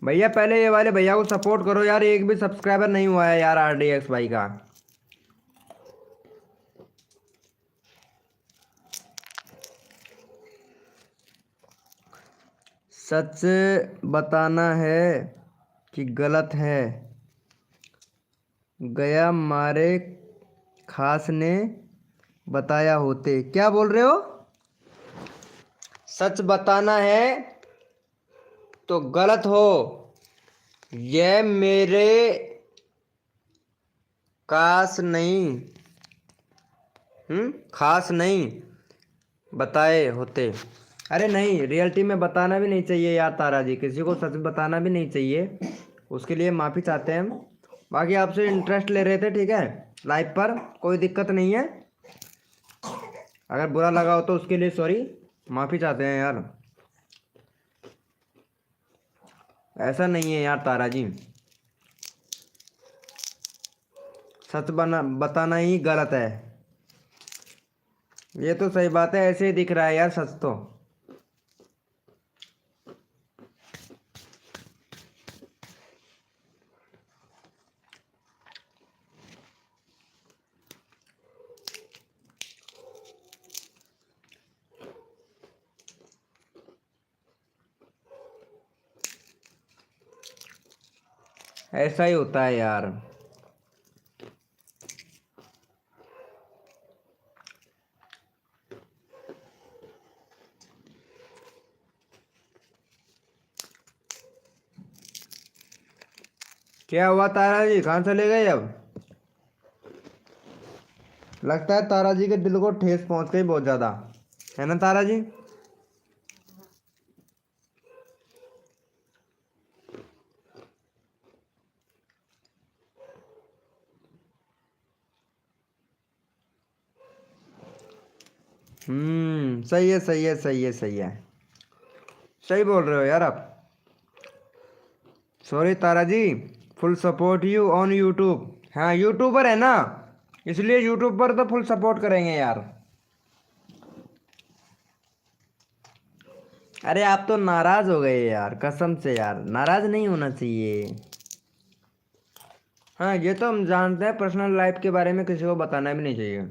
भैया पहले ये वाले भैया को सपोर्ट करो यार, एक भी सब्सक्राइबर नहीं हुआ है यार आरडीएक्स भाई का। सच बताना है कि गलत है, गया मारे खास ने बताया होते। क्या बोल रहे हो? सच बताना है तो गलत हो। यह मेरे काश नहीं, खास नहीं बताए होते। अरे नहीं, रियलिटी में बताना भी नहीं चाहिए यार तारा जी, किसी को सच बताना भी नहीं चाहिए। उसके लिए माफ़ी चाहते हैं हम। बाकी आपसे इंटरेस्ट ले रहे थे, ठीक है, लाइव पर कोई दिक्कत नहीं है। अगर बुरा लगा हो तो उसके लिए सॉरी, माफ़ी चाहते हैं यार। ऐसा नहीं है यार तारा जी, सच बताना ही गलत है। ये तो सही बात है, ऐसे ही दिख रहा है यार सच तो। ऐसा ही होता है यार। क्या हुआ तारा जी, कहाँ चले गए अब? लगता है तारा जी के दिल को ठेस पहुंच गई बहुत ज्यादा, है ना तारा जी? सही है सही है सही है सही है, सही बोल रहे हो यार आप। Sorry Tara ji, full support you on YouTube. हाँ यूट्यूबर है ना, इसलिए यूट्यूब पर तो फुल सपोर्ट करेंगे यार। अरे आप तो नाराज हो गए यार, कसम से यार, नाराज नहीं होना चाहिए। हाँ ये तो हम जानते हैं, पर्सनल लाइफ के बारे में किसी को बताना भी नहीं चाहिए।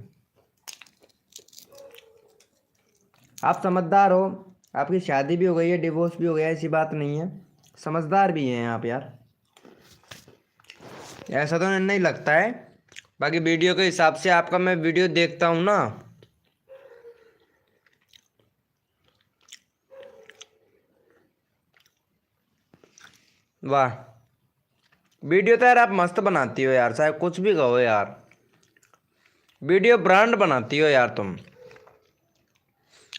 आप समझदार हो, आपकी शादी भी हो गई है, डिवोर्स भी हो गया, ऐसी बात नहीं है, समझदार भी हैं आप यार। ऐसा तो नहीं लगता है, बाकी वीडियो के हिसाब से आपका मैं वीडियो देखता हूँ ना। वाह, वीडियो तो यार आप मस्त बनाती हो यार, चाहे कुछ भी कहो यार, वीडियो ब्रांड बनाती हो यार तुम,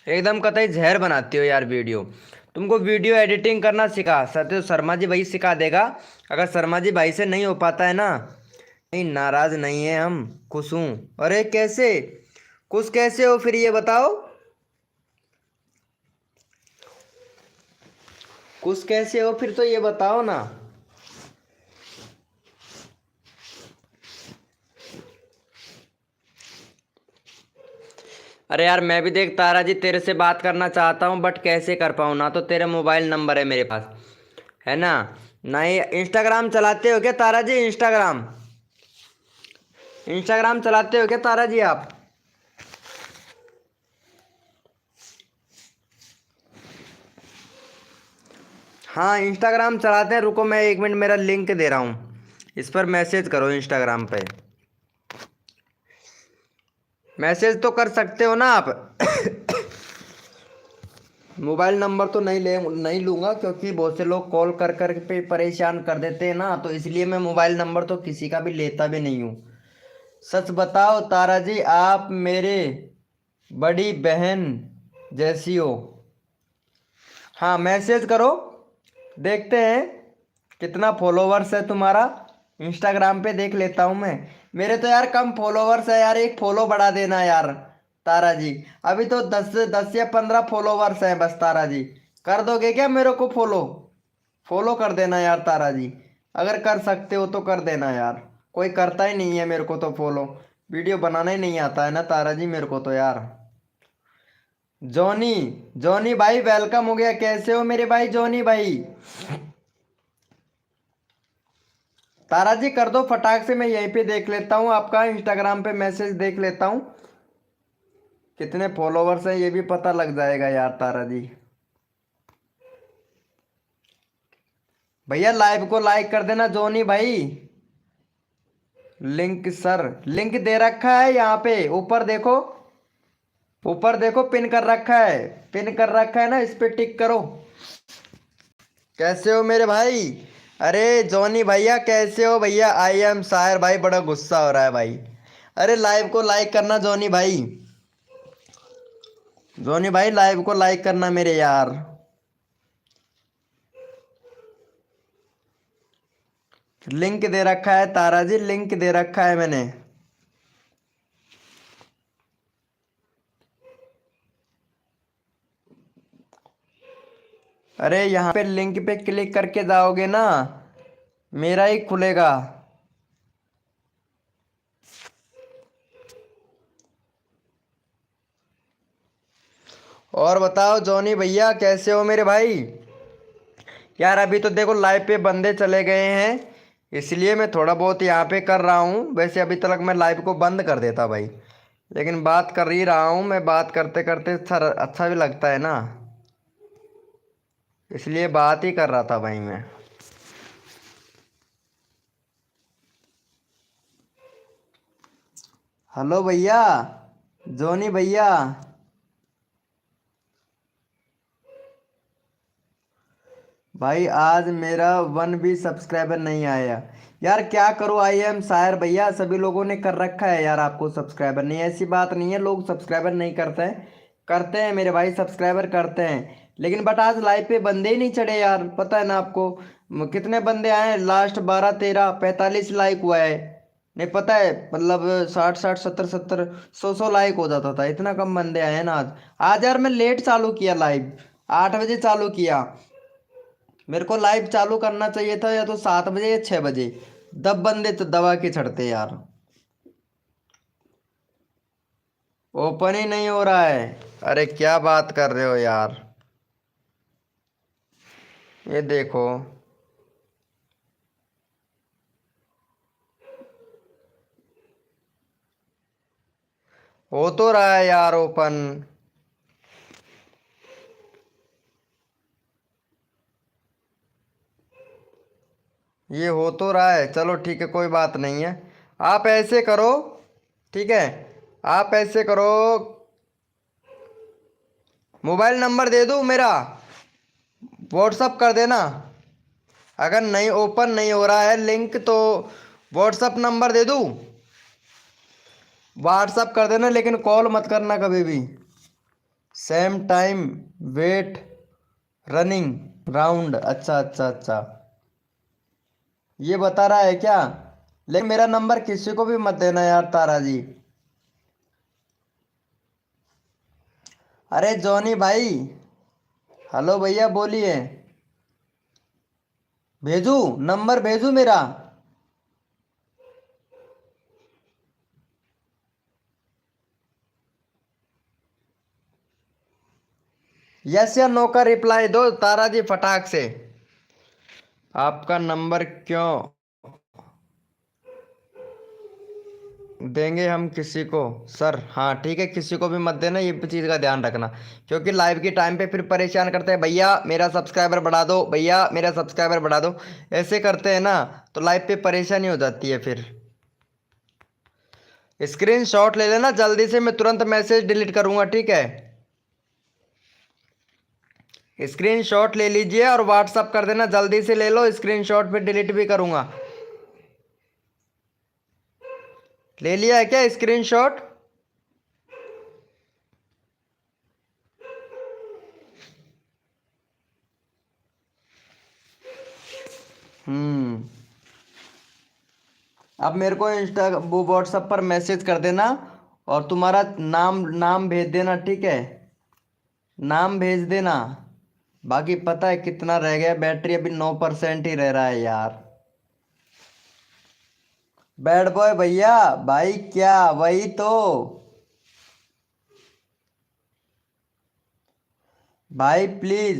एकदम कतई जहर बनाती हो यार वीडियो। तुमको वीडियो एडिटिंग करना सिखा सत्य शर्मा जी भाई सिखा देगा। अगर शर्मा जी भाई से नहीं हो पाता है ना, नहीं नाराज नहीं है हम, खुश हूँ। अरे कैसे खुश कैसे हो फिर ये बताओ, खुश कैसे हो फिर तो ये बताओ ना। अरे यार मैं भी देख तारा जी तेरे से बात करना चाहता हूँ, बट कैसे कर पाऊँ, ना तो तेरा मोबाइल नंबर है मेरे पास, है ना? नहीं इंस्टाग्राम चलाते हो क्या तारा जी? इंस्टाग्राम इंस्टाग्राम चलाते हो क्या तारा जी आप? हाँ इंस्टाग्राम चलाते हैं, रुको मैं 1 मिनट, मेरा लिंक दे रहा हूँ, इस पर मैसेज करो इंस्टाग्राम पे। मैसेज तो कर सकते हो ना आप। मोबाइल नंबर तो नहीं लूँगा, क्योंकि बहुत से लोग कॉल कर कर पे परेशान कर देते हैं ना, तो इसलिए मैं मोबाइल नंबर तो किसी का भी लेता भी नहीं हूँ। सच बताओ तारा जी, आप मेरे बड़ी बहन जैसी हो। हाँ मैसेज करो, देखते हैं कितना फॉलोवर्स है तुम्हारा। इंस्टाग्राम पे देख लेता हूँ मैं, मेरे तो यार कम फॉलोवर्स है यार, एक फॉलो बढ़ा देना यार तारा जी। अभी तो 10 या 15 फॉलोवर्स हैं बस तारा जी, कर दोगे क्या मेरे को फॉलो? फॉलो कर देना यार तारा जी, अगर कर सकते हो तो कर देना यार। कोई करता ही नहीं है मेरे को तो फॉलो, वीडियो बनाना ही नहीं आता है ना तारा जी मेरे को तो यार। जॉनी, जॉनी भाई वेलकम हो गया, कैसे हो मेरे भाई जॉनी भाई? तारा जी कर दो फटाक से, मैं यहीं पे देख लेता हूँ आपका इंस्टाग्राम पे मैसेज देख लेता हूँ, कितने फॉलोवर्स हैं ये भी पता लग जाएगा यार तारा जी। भैया लाइव को लाइक कर देना जॉनी भाई। लिंक सर, लिंक दे रखा है यहाँ पे ऊपर देखो, ऊपर देखो पिन कर रखा है, पिन कर रखा है ना, इस पे टिक करो। कैसे हो मेरे भाई? अरे जॉनी भैया कैसे हो भैया? आई एम सायर भाई, बड़ा गुस्सा हो रहा है भाई। अरे लाइव को लाइक करना जॉनी भाई, जॉनी भाई लाइव को लाइक करना मेरे यार। लिंक दे रखा है तारा जी, लिंक दे रखा है मैंने। अरे यहाँ पे लिंक पे क्लिक करके जाओगे ना, मेरा ही खुलेगा। और बताओ जॉनी भैया कैसे हो मेरे भाई? यार अभी तो देखो लाइव पे बंदे चले गए हैं, इसलिए मैं थोड़ा बहुत यहाँ पे कर रहा हूँ। वैसे अभी तक मैं लाइव को बंद कर देता भाई, लेकिन बात कर ही रहा हूँ मैं। बात करते करते सर अच्छा भी लगता है ना, इसलिए बात ही कर रहा था भाई मैं। हेलो भैया, जॉनी भैया। भाई आज मेरा वन भी सब्सक्राइबर नहीं आया यार, क्या करूँ? आई एम शायर भैया, सभी लोगों ने कर रखा है यार, आपको सब्सक्राइबर नहीं। ऐसी बात नहीं है, लोग सब्सक्राइबर नहीं करते हैं, करते हैं मेरे भाई, सब्सक्राइबर करते हैं। लेकिन बट आज लाइव पे बंदे ही नहीं चढ़े यार, पता है ना आपको। कितने बंदे आए हैं? लास्ट 12 13 45 लाइक हुआ है। नहीं पता है, मतलब 60 60 70 70 100 लाइक हो जाता था, इतना कम बंदे आए हैं ना आज। आज यार मैं लेट चालू किया लाइव, 8 बजे चालू किया। मेरे को लाइव चालू करना चाहिए था या तो 7 बजे या 6 बजे। दब बंदे तो दबा के चढ़ते यार। ओपन ही नहीं हो रहा है। अरे क्या बात कर रहे हो यार, ये देखो। हो तो रहा है यार ओपन। ये हो तो रहा है, चलो ठीक है, कोई बात नहीं है। आप ऐसे करो, ठीक है, आप ऐसे करो, मोबाइल नंबर दे दूँ मेरा, व्हाट्सअप कर देना। अगर नहीं ओपन नहीं हो रहा है लिंक तो व्हाट्सअप नंबर दे दूँ, व्हाट्सअप कर देना, लेकिन कॉल मत करना कभी भी। Same time wait running round, अच्छा अच्छा अच्छा, ये बता रहा है क्या? लेकिन मेरा नंबर किसी को भी मत देना यार तारा जी। अरे जॉनी भाई, हेलो भैया बोलिए। भेजू, नंबर भेजू मेरा? यस या नो का रिप्लाई दो तारा जी फटाक से। आपका नंबर क्यों देंगे हम किसी को? सर हाँ ठीक है, किसी को भी मत देना, ये चीज़ का ध्यान रखना। क्योंकि लाइव के टाइम पे फिर परेशान करते हैं, भैया मेरा सब्सक्राइबर बढ़ा दो, भैया मेरा सब्सक्राइबर बढ़ा दो। ऐसे करते हैं ना, तो लाइव पे परेशानी हो जाती है फिर। स्क्रीन शॉट ले लेना जल्दी से, मैं तुरंत मैसेज डिलीट करूंगा, ठीक है? स्क्रीन शॉट ले लीजिए और व्हाट्सअप कर देना, जल्दी से ले लो स्क्रीन शॉट, फिर डिलीट भी करूंगा। ले लिया है क्या स्क्रीन शॉट? हम्म। अब मेरे को इंस्टा वो व्हाट्सएप पर मैसेज कर देना, और तुम्हारा नाम नाम भेज देना, ठीक है? नाम भेज देना। बाकी पता है कितना रह गया बैटरी? अभी 9% ही रह रहा है यार। बैड बॉय भैया, भाई क्या, वही तो। भाई प्लीज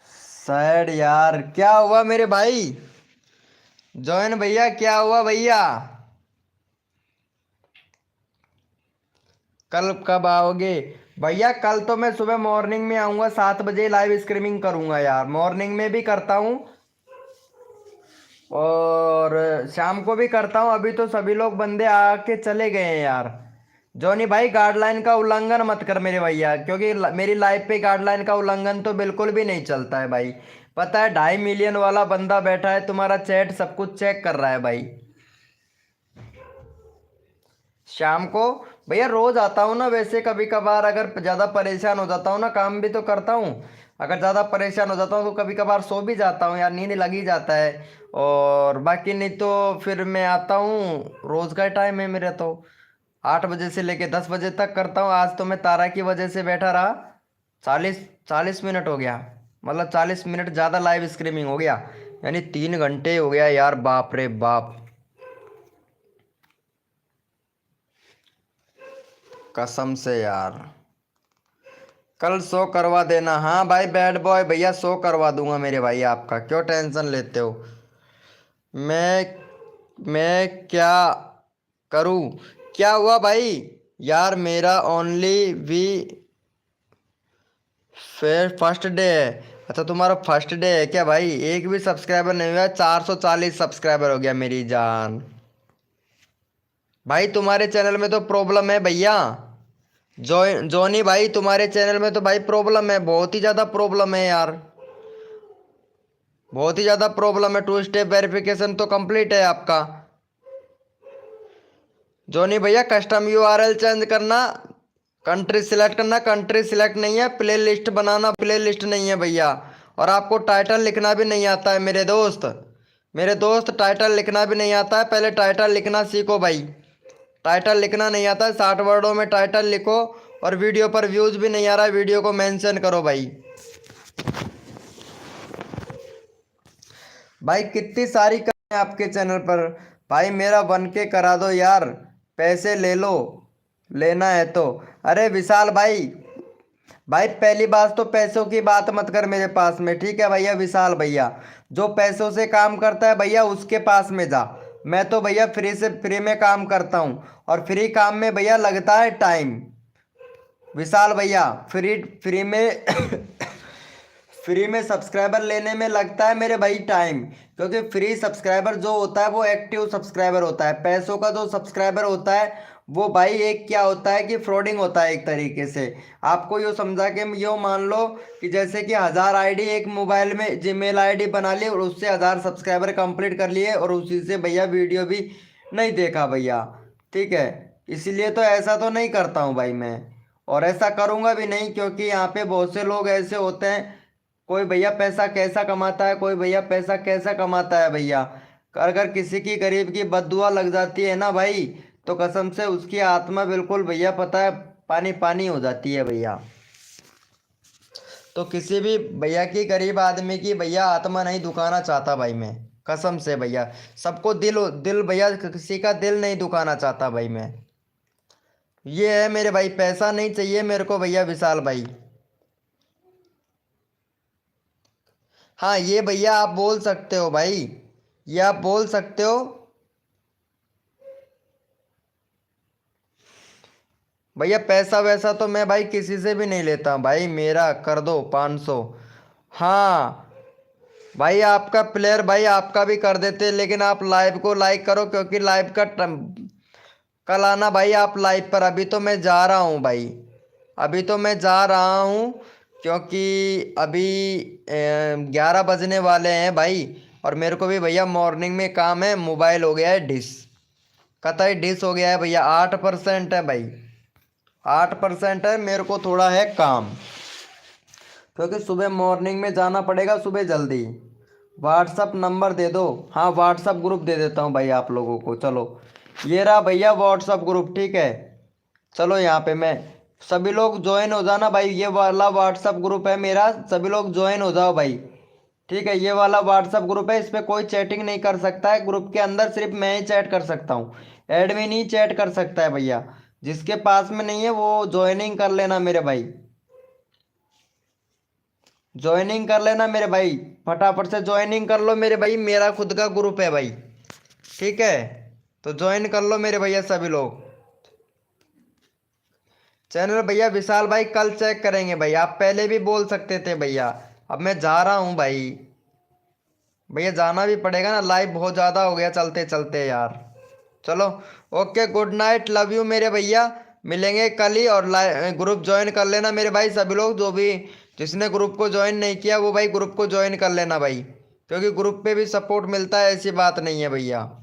सैड यार, क्या हुआ मेरे भाई? जॉइन भैया क्या हुआ भैया? कल कब आओगे? भैया कल तो मैं सुबह मॉर्निंग में आऊँगा, 7 बजे लाइव स्ट्रीमिंग करूँगा यार, मॉर्निंग में भी करता हूँ और शाम को भी करता हूँ। अभी तो सभी लोग बंदे आके चले गए हैं यार, जॉनी भाई गाइडलाइन का उल्लंघन मत कर मेरे भैया, क्योंकि मेरी लाइफ पे गाइडलाइन का उल्लंघन तो बिल्कुल भी नहीं चलता है भाई। पता है 2.5 मिलियन वाला बंदा बैठा है, तुम्हारा चैट सब कुछ चेक कर रहा है भाई। शाम को भैया रोज आता हूँ ना, वैसे कभी कभार अगर ज़्यादा परेशान हो जाता हूँ ना, काम भी तो करता हूँ। अगर ज़्यादा परेशान हो जाता हूँ तो कभी कभार सो भी जाता हूँ यार, नींद लग ही जाता है। और बाकी नहीं तो फिर मैं आता हूँ, रोज का टाइम है मेरा तो 8 बजे से लेके 10 बजे तक करता हूँ। आज तो मैं तारा की वजह से बैठा रहा, 40 40 मिनट हो गया, मतलब 40 मिनट ज़्यादा लाइव स्ट्रीमिंग हो गया, यानी 3 घंटे हो गया यार, बाप रे बाप, कसम से यार। कल शो करवा देना। हाँ भाई बैड बॉय भैया, शो करवा दूंगा मेरे भाई, आपका क्यों टेंशन लेते हो। मैं क्या करूँ, क्या हुआ भाई। यार मेरा ओनली वी फिर फर्स्ट डे है। अच्छा तुम्हारा फर्स्ट डे है क्या भाई, एक भी सब्सक्राइबर नहीं हुआ, 440 सब्सक्राइबर हो गया मेरी जान। भाई तुम्हारे चैनल में तो प्रॉब्लम है भैया। जॉनी भाई तुम्हारे चैनल में तो भाई प्रॉब्लम है, बहुत ही ज़्यादा प्रॉब्लम है यार, बहुत ही ज़्यादा प्रॉब्लम है। 2 स्टेप वेरिफिकेशन तो कंप्लीट है आपका। जॉनी भैया कस्टम यूआरएल चेंज करना, कंट्री सिलेक्ट करना, कंट्री सिलेक्ट नहीं है, प्ले लिस्ट बनाना, प्ले लिस्ट नहीं है भैया। और आपको टाइटल लिखना भी नहीं आता है मेरे दोस्त, मेरे दोस्त टाइटल लिखना भी नहीं आता है, पहले टाइटल लिखना सीखो भाई। टाइटल लिखना नहीं आता है, 60 वर्डों में टाइटल लिखो। और वीडियो पर व्यूज भी नहीं आ रहा है, वीडियो को मेंशन करो भाई। भाई कितनी सारी करें आपके चैनल पर, भाई मेरा बन के करा दो यार, पैसे ले लो, लेना है तो। अरे विशाल भाई, भाई पहली बात तो पैसों की बात मत कर मेरे पास में, ठीक है भैया विशाल भैया। जो पैसों से काम करता है भैया उसके पास में जा। मैं तो भैया फ्री में काम करता हूँ, और फ्री काम में भैया लगता है टाइम। विशाल भैया फ्री फ्री में फ्री में सब्सक्राइबर लेने में लगता है मेरे भाई टाइम, क्योंकि फ्री सब्सक्राइबर जो होता है वो एक्टिव सब्सक्राइबर होता है। पैसों का जो सब्सक्राइबर होता है वो भाई एक क्या होता है कि फ्रॉडिंग होता है एक तरीके से। आपको यो समझा के यो मान लो कि जैसे कि 1000 आईडी एक मोबाइल में जीमेल आईडी बना ली, और उससे 1000 सब्सक्राइबर कंप्लीट कर लिए, और उसी से भैया वीडियो भी नहीं देखा भैया, ठीक है। इसीलिए तो ऐसा तो नहीं करता हूँ भाई मैं, और ऐसा करूँगा भी नहीं, क्योंकि यहाँ पे बहुत से लोग ऐसे होते हैं, कोई भैया पैसा कैसा कमाता है, कोई भैया पैसा कैसा कमाता है भैया। अगर किसी की गरीब की बद्दुआ लग जाती है ना भाई, तो कसम से उसकी आत्मा बिल्कुल भैया पता है पानी पानी हो जाती है भैया। तो किसी भी भैया की गरीब आदमी की भैया आत्मा नहीं दुखाना चाहता भाई मैं, कसम से भैया। सबको दिल दिल भैया, किसी का दिल नहीं दुखाना चाहता भाई मैं। ये है मेरे भाई, पैसा नहीं चाहिए मेरे को भैया विशाल भाई। हाँ ये भैया आप बोल सकते हो भाई, ये आप बोल सकते हो। भैया पैसा वैसा तो मैं भाई किसी से भी नहीं लेता भाई, मेरा कर दो 500। हाँ भाई आपका प्लेयर भाई आपका भी कर देते, लेकिन आप लाइव को लाइक करो, क्योंकि लाइव का कल आना भाई आप लाइव पर। अभी तो मैं जा रहा हूँ भाई, अभी तो मैं जा रहा हूँ, क्योंकि अभी 11 बजने वाले हैं भाई। और मेरे को भी भैया मॉर्निंग में काम है, मोबाइल हो गया है डिस, कतई डिस हो गया है भैया, 8% है भाई, 8% है, मेरे को थोड़ा है काम, क्योंकि सुबह मॉर्निंग में जाना पड़ेगा, सुबह जल्दी। व्हाट्सअप नंबर दे दो। हाँ व्हाट्सअप ग्रुप दे देता हूँ भाई आप लोगों को, चलो ये रहा भैया व्हाट्सअप ग्रुप, ठीक है। चलो यहाँ पे मैं, सभी लोग ज्वाइन हो जाना भाई, ये वाला व्हाट्सअप ग्रुप है मेरा, सभी लोग ज्वाइन हो जाओ भाई, ठीक है। ये वाला व्हाट्सअप ग्रुप है, इस पर कोई चैटिंग नहीं कर सकता है, ग्रुप के अंदर सिर्फ मैं ही चैट कर सकता हूँ, एडमिन ही चैट कर सकता है भैया। जिसके पास में नहीं है वो ज्वाइनिंग कर लेना मेरे भाई, ज्वाइनिंग कर लेना मेरे भाई, फटाफट से ज्वाइनिंग कर लो मेरे भाई, मेरा खुद का ग्रुप है भाई, ठीक है। तो ज्वाइन कर लो मेरे भैया सभी लोग। चैनल भैया विशाल भाई कल चेक करेंगे भाई, आप पहले भी बोल सकते थे भैया। अब मैं जा रहा हूँ भाई, भैया जाना भी पड़ेगा ना, लाइव बहुत ज़्यादा हो गया चलते चलते यार। चलो okay, good night, love you मेरे भैया। मिलेंगे कल ही। और ग्रुप ज्वाइन कर लेना मेरे भाई सभी लोग, जो भी जिसने ग्रुप को ज्वाइन नहीं किया वो भाई ग्रुप को ज्वाइन कर लेना भाई, क्योंकि ग्रुप पे भी सपोर्ट मिलता है, ऐसी बात नहीं है भैया।